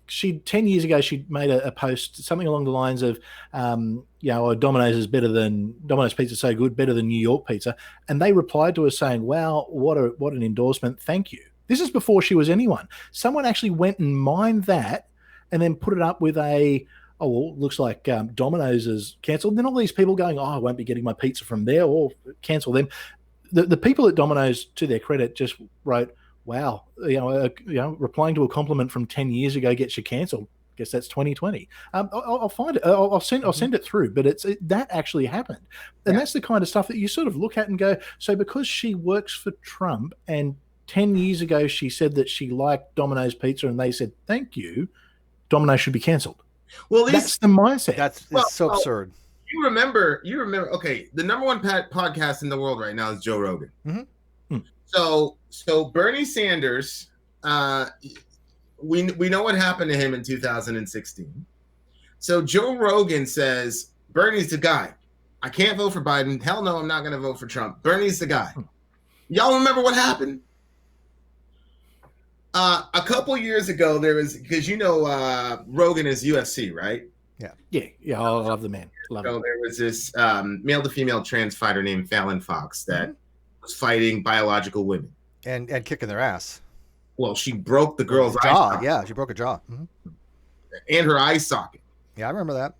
10 years ago. She'd made a post, something along the lines of, Domino's pizza is so good, better than New York pizza. And they replied to her saying, wow, what an endorsement. Thank you. This is before she was anyone. Someone actually went and mined that and then put it up with looks like Domino's is cancelled. Then all these people going, I won't be getting my pizza from there, or cancel them. The people at Domino's, to their credit, just wrote, wow, replying to a compliment from 10 years ago gets you cancelled. Guess that's 2020. I'll find it. I'll send it through. But that actually happened, and that's the kind of stuff that you sort of look at and go. So because she works for Trump, and 10 years ago she said that she liked Domino's pizza, and they said thank you, Domino's should be cancelled. Well, that's the mindset. It's so absurd. You remember? Okay, the number one podcast in the world right now is Joe Rogan. Mm-hmm. So Bernie Sanders, we know what happened to him in 2016. So Joe Rogan says Bernie's the guy. I can't vote for Biden. Hell no, I'm not going to vote for Trump. Bernie's the guy. Y'all remember what happened? A couple years ago, there was, because Rogan is UFC, right? Yeah. I love the man. There was this male to female trans fighter named Fallon Fox that was fighting biological women and kicking their ass. Well, she broke the girl's jaw. Yeah, she broke a jaw and her eye socket. Yeah, I remember that.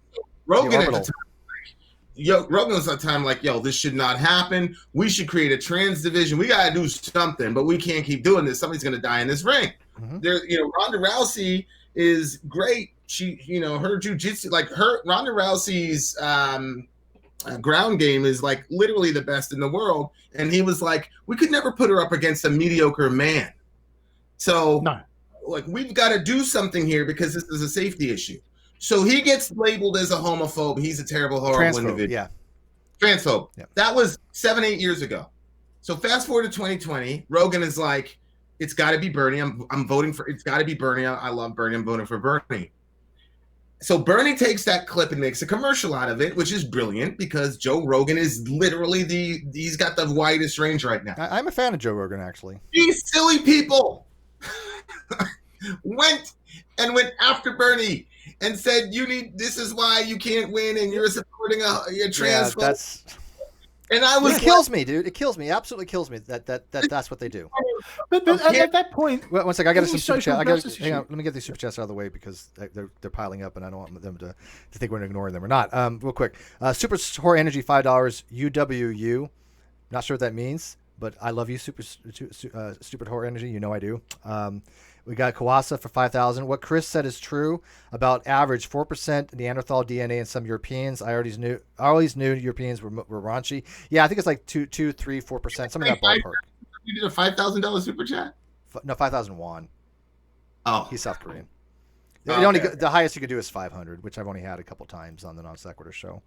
Rogan at the time, Rogan was at the time like, this should not happen. We should create a trans division. We got to do something, but we can't keep doing this. Somebody's going to die in this ring. There, Ronda Rousey is great. She, her jujitsu, Ronda Rousey's ground game is like literally the best in the world. And he was like, we could never put her up against a mediocre man. So, we've got to do something here because this is a safety issue. So he gets labeled as a homophobe. He's a terrible, horrible individual. Yeah. Transphobe. Yeah. That was 7-8 years ago. So fast forward to 2020, Rogan is like, it's got to be Bernie. I'm voting for, it's got to be Bernie. I love Bernie. I'm voting for Bernie. So Bernie takes that clip and makes a commercial out of it, which is brilliant because Joe Rogan is literally he's got the widest range right now. I'm a fan of Joe Rogan, actually. These silly people went after Bernie and said, this is why you can't win and you're supporting a trans. Yeah, and I was. It kills me, dude. It kills me. It absolutely kills me that's what they do. But at that point, one second. I got some super chat. Hang on. Let me get these super chats out of the way because they're piling up, and I don't want them to think we're ignoring them or not. Real quick. Super Horror Energy, $5. UWU. Not sure what that means, but I love you, Stupid Horror Energy. I do. We got Kawasa for 5,000. What Chris said is true about average 4% Neanderthal DNA in some Europeans. I always knew Europeans were raunchy. Yeah, I think it's like 2, 3, 4%, something in that ballpark. You did a $5,000 super chat? No, 5,000 won. Oh, he's South Korean. The highest you could do is 500, which I've only had a couple times on the Non Sequitur show.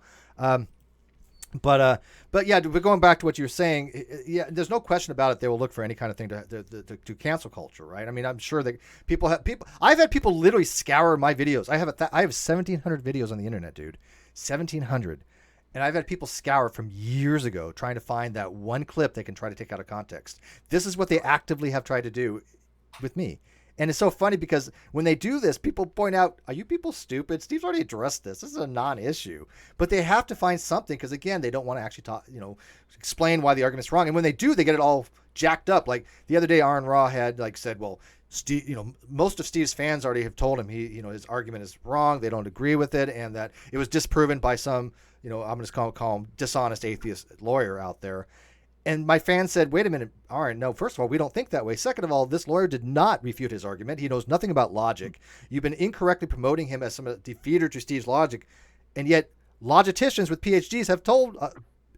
But yeah, but going back to what you were saying, yeah, there's no question about it. They will look for any kind of thing to cancel culture, right? I mean, I'm sure that I've had people literally scour my videos. I have 1,700 videos on the internet, dude, 1,700, and I've had people scour from years ago trying to find that one clip they can try to take out of context. This is what they actively have tried to do with me. And it's so funny because when they do this, people point out, are you people stupid? Steve's already addressed this. This is a non-issue. But they have to find something because, again, they don't want to actually talk, explain why the argument's wrong. And when they do, they get it all jacked up. Like the other day, Aron Ra had said, well, Steve, most of Steve's fans already have told him his argument is wrong. They don't agree with it. And that it was disproven by some, I'm just call him dishonest atheist lawyer out there. And my fan said, wait a minute, Aron, no, first of all, we don't think that way. Second of all, this lawyer did not refute his argument. He knows nothing about logic. You've been incorrectly promoting him as some defeater to Steve's logic. And yet logicians with PhDs have told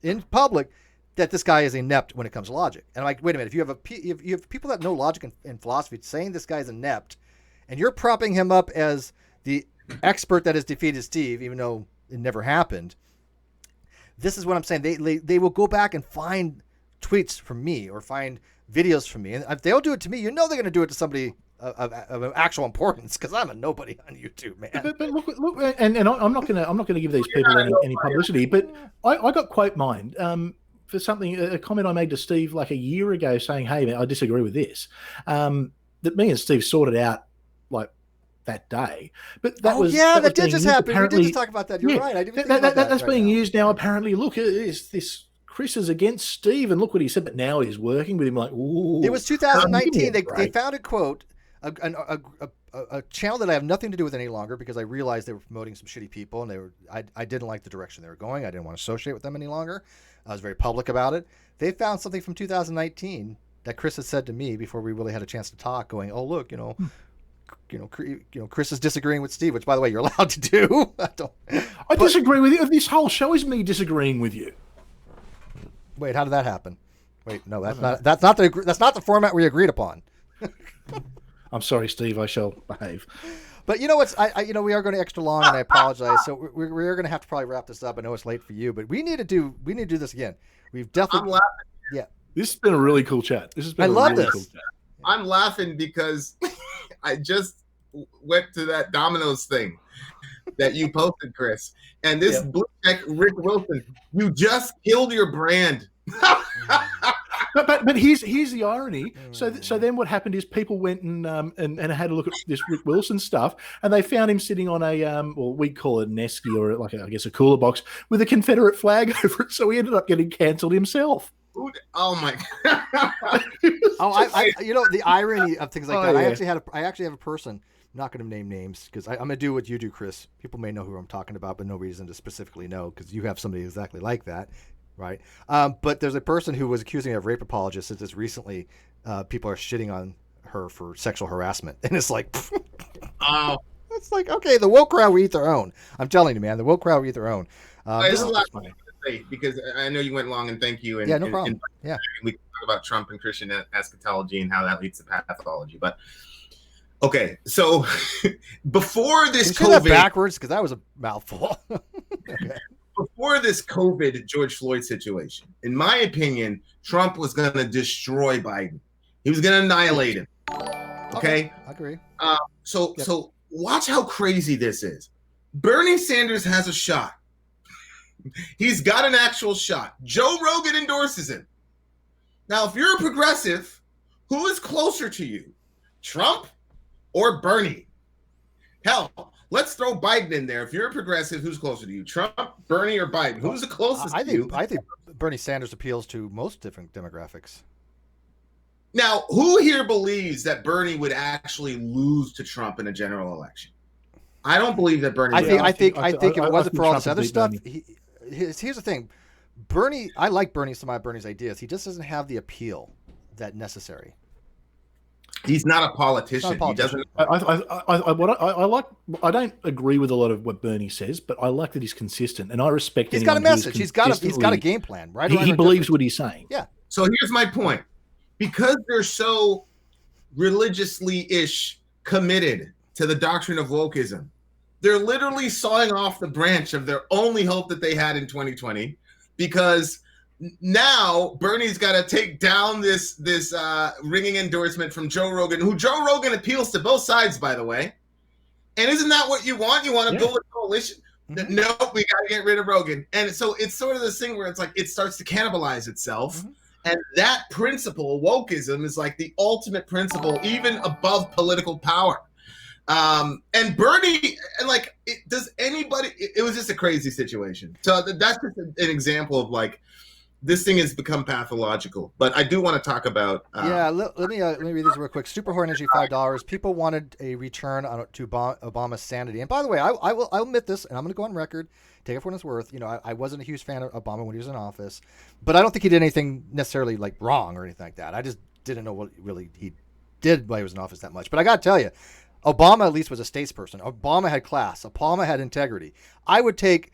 in public that this guy is inept when it comes to logic. And I'm like, wait a minute, if you have people that know logic and philosophy saying this guy's inept, and you're propping him up as the expert that has defeated Steve, even though it never happened, this is what I'm saying. They will go back and find tweets from me or find videos from me, and if they'll do it to me, they're going to do it to somebody of actual importance because I'm a nobody on YouTube, man. But look, and I'm not going to give these people any publicity, but I got quote mined for something, a comment I made to Steve like a year ago saying, hey man, I disagree with this. that me and Steve sorted out like that day. But that was that did being just used happen. We did apparently. just talk about that. You're Yeah, right. I didn't think about that's right being now. used now. Apparently, look, this Chris is against Steve, and look what he said. But now he's working with him. Like, ooh, It was 2019. give me a They found a quote, a channel that I have nothing to do with any longer because I realized they were promoting some shitty people, and I didn't like the direction they were going. I didn't want to associate with them any longer. I was very public about it. They found something from 2019 that Chris had said to me before we really had a chance to talk, going, "Oh, look, Chris is disagreeing with Steve," which, by the way, you're allowed to do. I disagree with you. This whole show is me disagreeing with you. Wait, how did that happen? Wait, no, that's not the format we agreed upon. I'm sorry, Steve. I shall behave. But you know what's we are going to extra long, and I apologize. So we're going to have to probably wrap this up. I know it's late for you, but we need to do this again. We've definitely. I'm laughing. Yeah. This has been a really cool chat. I love this. Cool chat. I'm laughing because I just went to that Domino's thing that you posted, Chris, and this blue check Rick Wilson. You just killed your brand. But here's the irony. So then what happened is people went and had a look at this Rick Wilson stuff, and they found him sitting on a we call it an esky, or like I guess a cooler box with a Confederate flag over it. So he ended up getting cancelled himself. Oh my God. The irony of things like that. Yeah. I actually have a person. I'm not going to name names because I'm going to do what you do, Chris. People may know who I'm talking about, but no reason to specifically know because you have somebody exactly like that. Right. But there's a person who was accusing me of rape apologists that just recently people are shitting on her for sexual harassment. And it's like, it's like, okay, the woke crowd will eat their own. I'm telling you, man, the woke crowd will eat their own. There's a lot to say because I know you went long, and thank you. And, yeah, no problem. And we can talk about Trump and Christian eschatology and how that leads to pathology. But okay, so before this COVID, that backwards because that was a mouthful. Okay. Before this COVID George Floyd situation, in my opinion, Trump was going to destroy Biden. He was going to annihilate him. Okay? I agree. So watch how crazy this is. Bernie Sanders has a shot. He's got an actual shot. Joe Rogan endorses him. Now, if you're a progressive, who is closer to you? Trump or Bernie? Hell, let's throw Biden in there. If you're a progressive, who's closer to you? Trump, Bernie, or Biden? Who's the closest to you? I think Bernie Sanders appeals to most different demographics. Now, who here believes that Bernie would actually lose to Trump in a general election? I don't believe that Bernie would. I think if it wasn't for all this other stuff, here's the thing. Bernie, I like some of Bernie's ideas. He just doesn't have the appeal that's necessary. He's not a politician. He doesn't. I don't agree with a lot of what Bernie says, but I like that he's consistent, and I respect. He's got a message. He's got a game plan, right? He believes what he's saying. Yeah. So here's my point: because they're so religiously-ish committed to the doctrine of wokeism, they're literally sawing off the branch of their only hope that they had in 2020, because now Bernie's got to take down this ringing endorsement from Joe Rogan, who Joe Rogan appeals to both sides, by the way. And isn't that what you want? You want to build a coalition? Mm-hmm. Nope, we got to get rid of Rogan. And so it's sort of this thing where it's like it starts to cannibalize itself. Mm-hmm. And that principle, wokeism, is like the ultimate principle, even above political power. And Bernie, and like, does anybody? It was just a crazy situation. So that's just an example of like, this thing has become pathological. But I do want to talk about. Let me read this real quick. Super Horror Energy, $5. People wanted a return to Obama's sanity. And by the way, I'll admit this, and I'm going to go on record, take it for what it's worth. You know, I wasn't a huge fan of Obama when he was in office, but I don't think he did anything necessarily like wrong or anything like that. I just didn't know what really he did while he was in office that much. But I got to tell you, Obama at least was a statesperson. Obama had class. Obama had integrity. I would take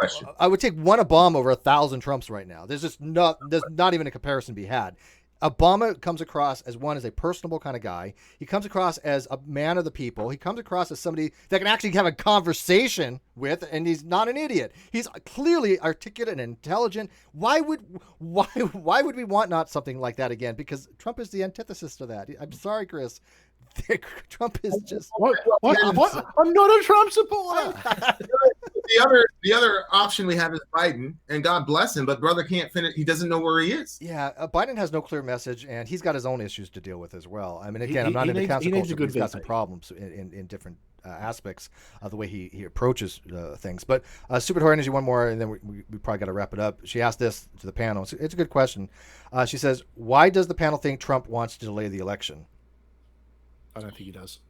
one Obama over 1,000 Trumps right now. There's not even a comparison to be had. Obama comes across as a personable kind of guy. He comes across as a man of the people. He comes across as somebody that can actually have a conversation with, and he's not an idiot. He's clearly articulate and intelligent. Why would we want not something like that again? Because Trump is the antithesis to that. I'm sorry, Chris. Trump is just. What? I'm not a Trump supporter. The the other option we have is Biden, and God bless him, but brother can't finish. He doesn't know where he is. Yeah, Biden has no clear message, and he's got his own issues to deal with as well. I mean, again, I'm not into cancel culture, but he's got some problems in different aspects of the way he approaches things. But Stupid Whore Energy, one more, and then we probably got to wrap it up. She asked this to the panel. It's a good question. She says, why does the panel think Trump wants to delay the election? I don't think he does.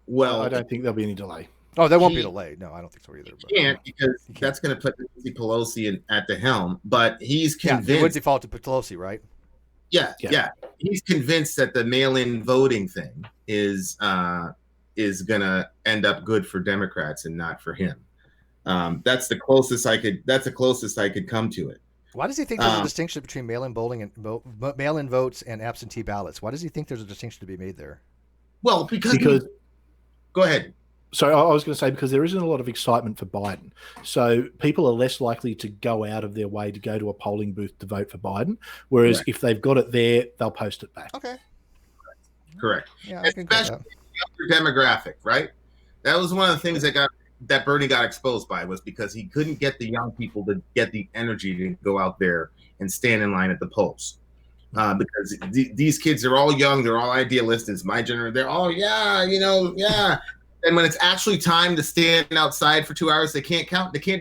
Well, I don't think there'll be any delay. Oh, there won't be a delay. No, I don't think so either. He can't, because that's going to put Nancy Pelosi at the helm. But he's convinced. Yeah, he would default to Pelosi, right? Yeah. He's convinced that the mail-in voting thing is going to end up good for Democrats and not for him. That's the closest I could come to it. Why does he think there's a distinction between mail-in voting and mail-in votes and absentee ballots? Why does he think there's a distinction to be made there? Well, because go ahead. So I was going to say, because there isn't a lot of excitement for Biden. So people are less likely to go out of their way to go to a polling booth to vote for Biden. Whereas if they've got it there, they'll post it back. Okay. Correct. Yeah, especially the younger demographic, right? That was one of the things that Bernie got exposed by, was because he couldn't get the young people to get the energy to go out there and stand in line at the polls. Because these kids are all young, they're all idealists. My generation, they're all, yeah. And when it's actually time to stand outside for 2 hours, they can't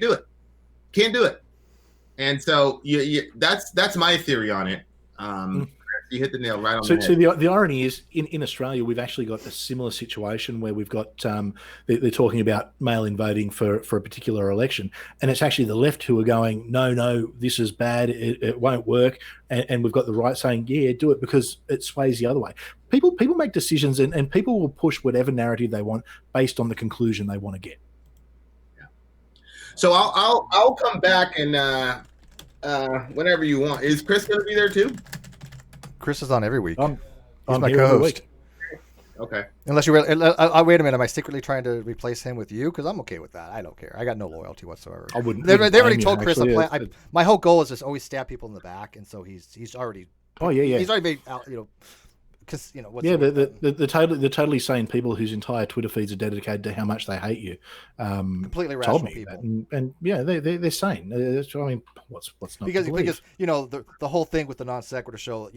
do it. And so that's my theory on it. You hit the nail right on the head. So the irony is, in Australia, we've actually got a similar situation where we've got they're talking about mail-in voting for a particular election, and it's actually the left who are going, no, this is bad, it won't work, and we've got the right saying, yeah, do it, because it sways the other way. People make decisions, and people will push whatever narrative they want based on the conclusion they want to get. Yeah. So I'll come back and whenever you want. Is Chris going to be there too? Chris is on every week. I'm my here co-host. every week. Okay. Unless you wait a minute. Am I secretly trying to replace him with you? Because I'm okay with that. I don't care. I got no loyalty whatsoever. I wouldn't. They already told you, Chris. actually, My whole goal is just always stab people in the back, and so he's already. Oh yeah. He's already made out. Because what's they're totally sane people whose entire Twitter feeds are dedicated to how much they hate you. Completely rational people, and yeah, they're sane. I mean, what's not because the whole thing with the non sequitur show,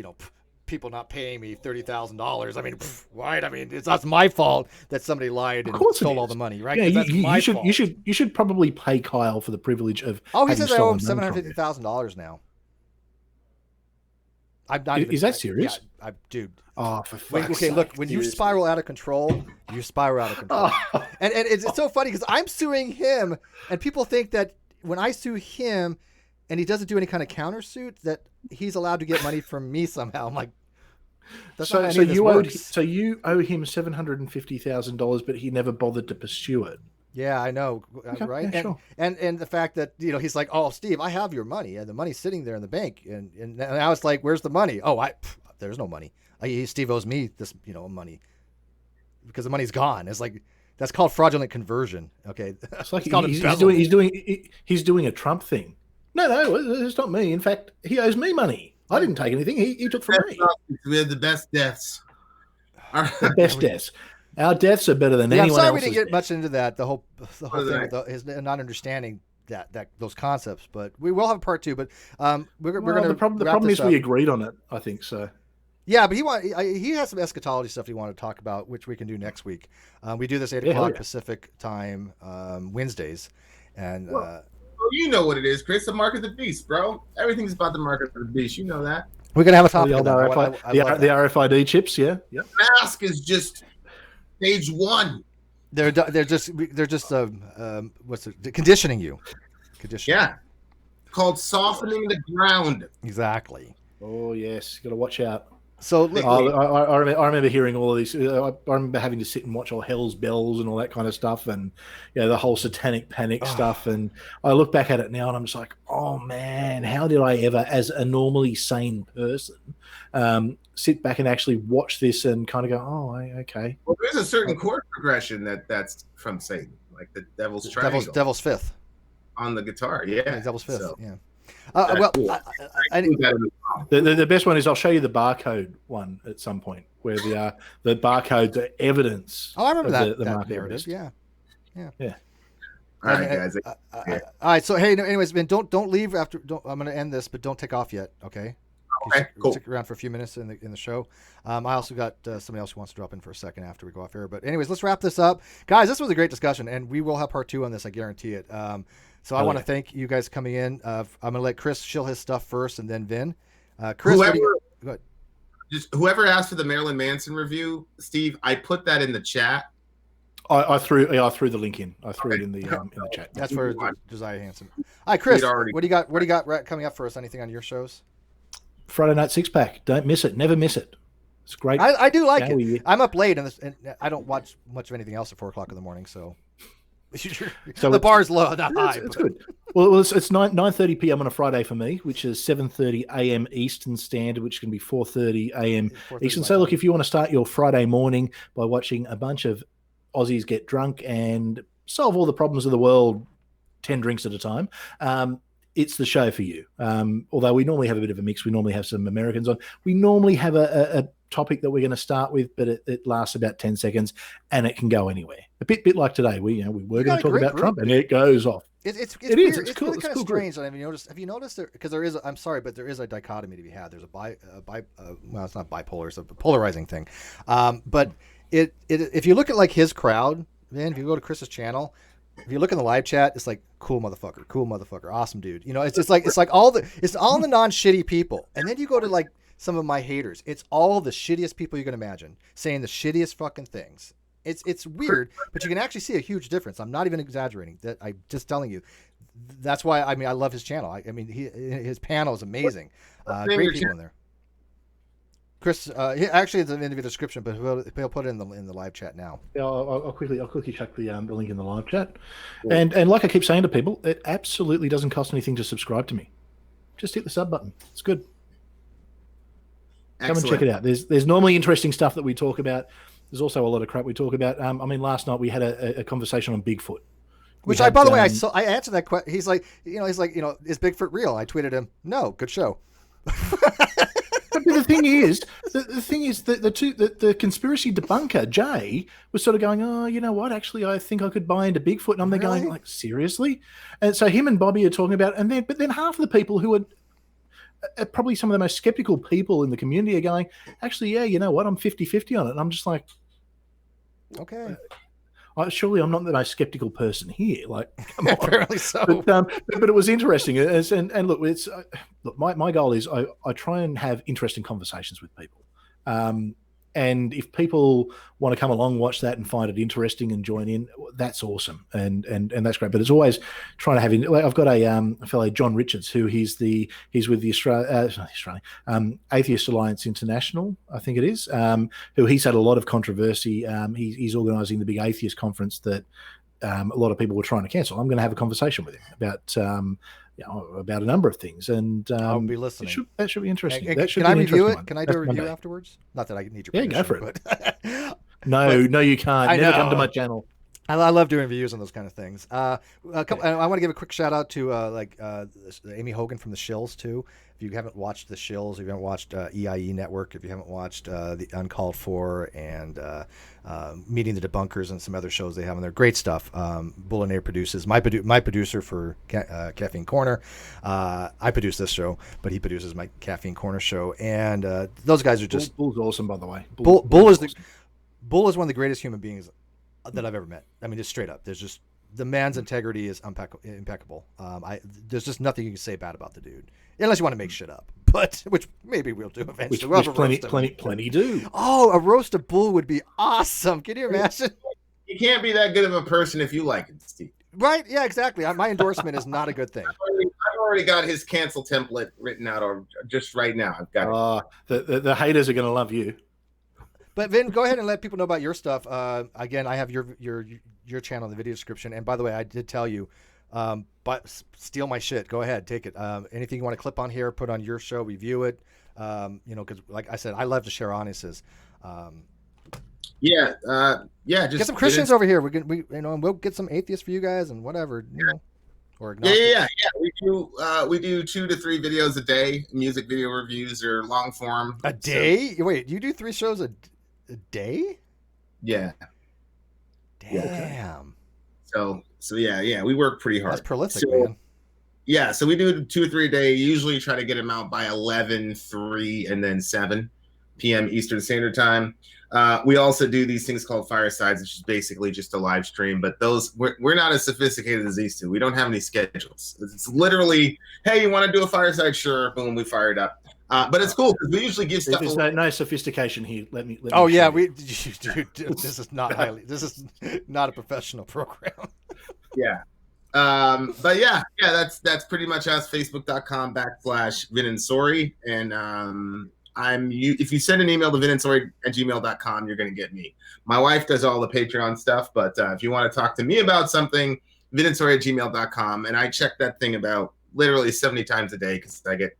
people not paying me $30,000. I mean, right? I mean, that's my fault that somebody lied and stole all the money, right? Yeah, that's my fault. You should probably pay Kyle for the privilege of. Oh, he says I owe him $750,000 now. I'm not. Is that serious? Yeah, dude. Oh, for fuck's sake. Look, when you spiral out of control, you spiral out of control. And it's so funny because I'm suing him, and people think that when I sue him, and he doesn't do any kind of countersuit, that he's allowed to get money from me somehow. I'm like, that's not how any of this works. So you owe him $750,000, but he never bothered to pursue it. Yeah, I know, okay, right? Yeah, sure. And the fact that he's like, oh, Steve, I have your money, and the money's sitting there in the bank, and now it's like, where's the money? Oh, there's no money. Steve owes me this, money, because the money's gone. It's like, that's called fraudulent conversion. Okay, it's like he's doing a Trump thing. No, it's not me. In fact, he owes me money. I didn't take anything. He took from me. We have the best deaths. The best deaths. Our deaths are better than anyone else's. I'm sorry we didn't get much into that. The whole thing with his not understanding that those concepts, but we will have a part two. But we're going to. The problem is we agreed on it. I think so. Yeah, but he has some eschatology stuff he wanted to talk about, which we can do next week. We do this 8 o'clock Pacific time Wednesdays, and. You know what it is, Chris. The mark of the beast, bro. Everything's about the mark of the beast. You know that. We're gonna have a topic. The RFID chips, yeah. The mask is just stage one. They're just conditioning you. Yeah, called softening the ground. Exactly. Oh yes, you got to watch out. So I remember hearing all of these. I remember having to sit and watch all Hell's Bells and all that kind of stuff, and the whole satanic panic stuff. And I look back at it now, and I'm just like, oh man, how did I ever, as a normally sane person, sit back and actually watch this and kind of go, oh, okay. Well, there's a certain chord progression that's from Satan, like the Devil's Triangle, Devil's Fifth on the guitar. Yeah, Devil's Fifth. So. Yeah. The best one is I'll show you the barcode one at some point, where the barcodes are evidence. Oh, I remember that narrative. Yeah. All right, guys. All right. So hey, anyways, man, don't leave after. I'm going to end this, but don't take off yet. Okay. Okay, cool. Stick around for a few minutes in the show. I also got somebody else who wants to drop in for a second after we go off air. But anyways, let's wrap this up, guys. This was a great discussion, and we will have part 2 on this. I guarantee it. So I want to thank you guys coming in. I'm going to let Chris shill his stuff first, and then Vin. Chris, go ahead. Whoever asked for the Marilyn Manson review, Steve, I put that in the chat. I threw the link in. I threw it in the chat. That's for Josiah Hansen. All right, Chris, what do you got? What do you got coming up for us? Anything on your shows? Friday Night Six Pack. Don't miss it. Never miss it. It's great. I do like it. I'm up late, and I don't watch much of anything else at 4:00 in the morning. So the bar's low, not high. It's good. Well, it's 9:30 p.m. on a Friday for me, which is 7:30 a.m. Eastern Standard, which can be 4:30 a.m. Eastern. So look, if you want to start your Friday morning by watching a bunch of Aussies get drunk and solve all the problems of the world 10 drinks at a time, it's the show for you. Although we normally have a bit of a mix. We normally have some Americans on. We normally have a topic that we're going to start with, but it lasts about 10 seconds and it can go anywhere. A bit like today. We were going to talk about Trump and it goes off. It's weird. It's cool. really It's kind cool of strange. Have you noticed there? Because there is. I'm sorry, but there is a dichotomy to be had. There's well, it's not bipolar. It's a polarizing thing. But if you look at like his crowd, man, if you go to Chris's channel, if you look in the live chat, it's like cool motherfucker, awesome dude. It's like all the non-shitty people. And then you go to like some of my haters. It's all the shittiest people you can imagine saying the shittiest fucking things. It's weird, but you can actually see a huge difference. I'm not even exaggerating. That I'm just telling you. That's why I love his channel. His panel is amazing. Great people in there. Chris, actually, it's in the description, but he'll put it in the live chat now. Yeah, I'll quickly chuck the link in the live chat. Yeah. And like I keep saying to people, it absolutely doesn't cost anything to subscribe to me. Just hit the sub button. It's good. Excellent. Come and check it out. There's normally interesting stuff that we talk about. There's also a lot of crap we talk about. Last night we had a conversation on Bigfoot. By the way, I answered that question. He's like, is Bigfoot real? I tweeted him, no, good show. But the thing is that the conspiracy debunker Jay was sort of going, oh, you know what? Actually, I think I could buy into Bigfoot, and I'm there going like, seriously? And so him and Bobby are talking about, but then half of the people who are probably some of the most skeptical people in the community are going, actually, yeah, you know what? I'm 50-50 on it, and I'm just like, okay. Surely I'm not the most skeptical person here. Like, come on. Apparently so. But it was interesting. And look, my goal is I try and have interesting conversations with people. And if people want to come along, watch that, and find it interesting and join in, that's awesome, and that's great. But it's always trying to have. I've got a fellow, John Richards, who he's with the Atheist Alliance International, I think it is. Who he's had a lot of controversy. He's organising the big atheist conference that a lot of people were trying to cancel. I'm going to have a conversation with him about a number of things, and I'll be listening. That should be interesting. Can I review it? Can I do a review afterwards? Not that I need your permission. Yeah, go for it. But No, you can't. Never come to my channel. I love doing reviews on those kind of things. I want to give a quick shout out to Amy Hogan from the Shills too. If you haven't watched the Shills, if you haven't watched EIE Network, if you haven't watched the Uncalled For and Meeting the Debunkers and some other shows they have on there, great stuff. Bullinair produces my producer for Caffeine Corner. I produce this show, but he produces my Caffeine Corner show, and those guys are just Bull's awesome, by the way. Bull is Bull is one of the greatest human beings that I've ever met. I mean, just straight up. There's just the man's integrity is impeccable. There's just nothing you can say bad about the dude, unless you want to make shit up. But which maybe we'll do eventually. Which plenty do. Oh, a roast of Bull would be awesome. Can you imagine? You can't be that good of a person if you like it, Steve. Right? Yeah, exactly. My endorsement is not a good thing. I've already got his cancel template written out, or just right now. I've got it. The haters are going to love you. But Vin, go ahead and let people know about your stuff. Again, I have your channel in the video description. And by the way, I did tell you, but steal my shit. Go ahead, take it. Anything you want to clip on here, put on your show, review it. Because like I said, I love to share honestness. Just get some Christians over here. And we'll get some atheists for you guys and whatever. Or yeah. We do 2 to 3 videos a day, music video reviews or long form. A day? Wait, you do 3 shows a day? Yeah. Damn. So So yeah, we work pretty hard. That's prolific, So man. yeah, so we do 2 or 3 a day. Usually try to get them out by 11, 3, and then 7 p.m. Eastern Standard Time. We also do these things called firesides, which is basically just a live stream. But those we're not as sophisticated as these two. We don't have any schedules. It's literally, hey, you want to do a fireside? Sure, boom, we fire it up. But it's cool because we usually give stuff. There's no sophistication here. Let me Oh yeah, show you. this is not highly. This is not a professional program. Yeah. But yeah, that's pretty much us. Facebook.com/VinAndSori. And if you send an email to VinAndSori@gmail.com, you're gonna get me. My wife does all the Patreon stuff, but if you want to talk to me about something, VinAndSori@gmail.com, and I check that thing about literally 70 times a day because I get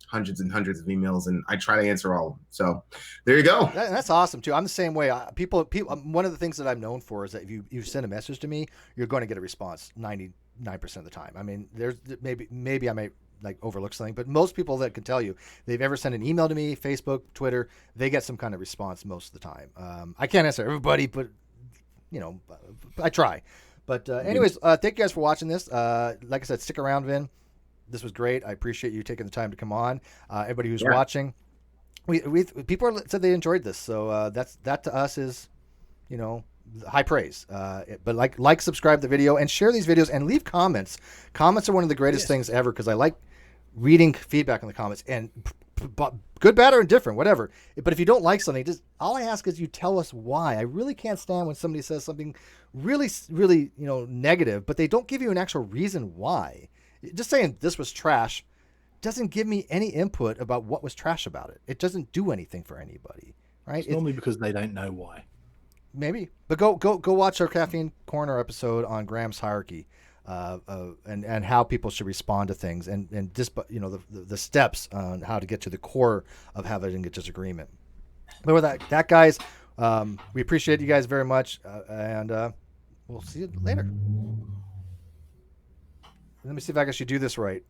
hundreds and hundreds of emails, and I try to answer all of them. So there you go. That's awesome too. I'm the same way. People. One of the things that I'm known for is that if you send a message to me, you're going to get a response 99% of the time. I mean, there's maybe I might like overlook something, but most people that can tell you they've ever sent an email to me, Facebook, Twitter, they get some kind of response most of the time. I can't answer everybody, but I try. But anyways, thank you guys for watching this. Like I said, stick around, Vin. This was great. I appreciate you taking the time to come on. Everybody who's watching, people said they enjoyed this, so that to us is, high praise. But like, subscribe to the video, and share these videos, and leave comments. Comments are one of the greatest things ever because I like reading feedback in the comments, and good, bad, or indifferent, whatever. But if you don't like something, just all I ask is you tell us why. I really can't stand when somebody says something really, really, negative, but they don't give you an actual reason why. Just saying this was trash doesn't give me any input about what was trash about it. It doesn't do anything for anybody, right? It's normally because they don't know why. Maybe, but go watch our Caffeine Corner episode on Graham's hierarchy, and how people should respond to things, and just the steps on how to get to the core of having a disagreement. But with that guys, we appreciate you guys very much, and we'll see you later. Let me see if I can actually do this right.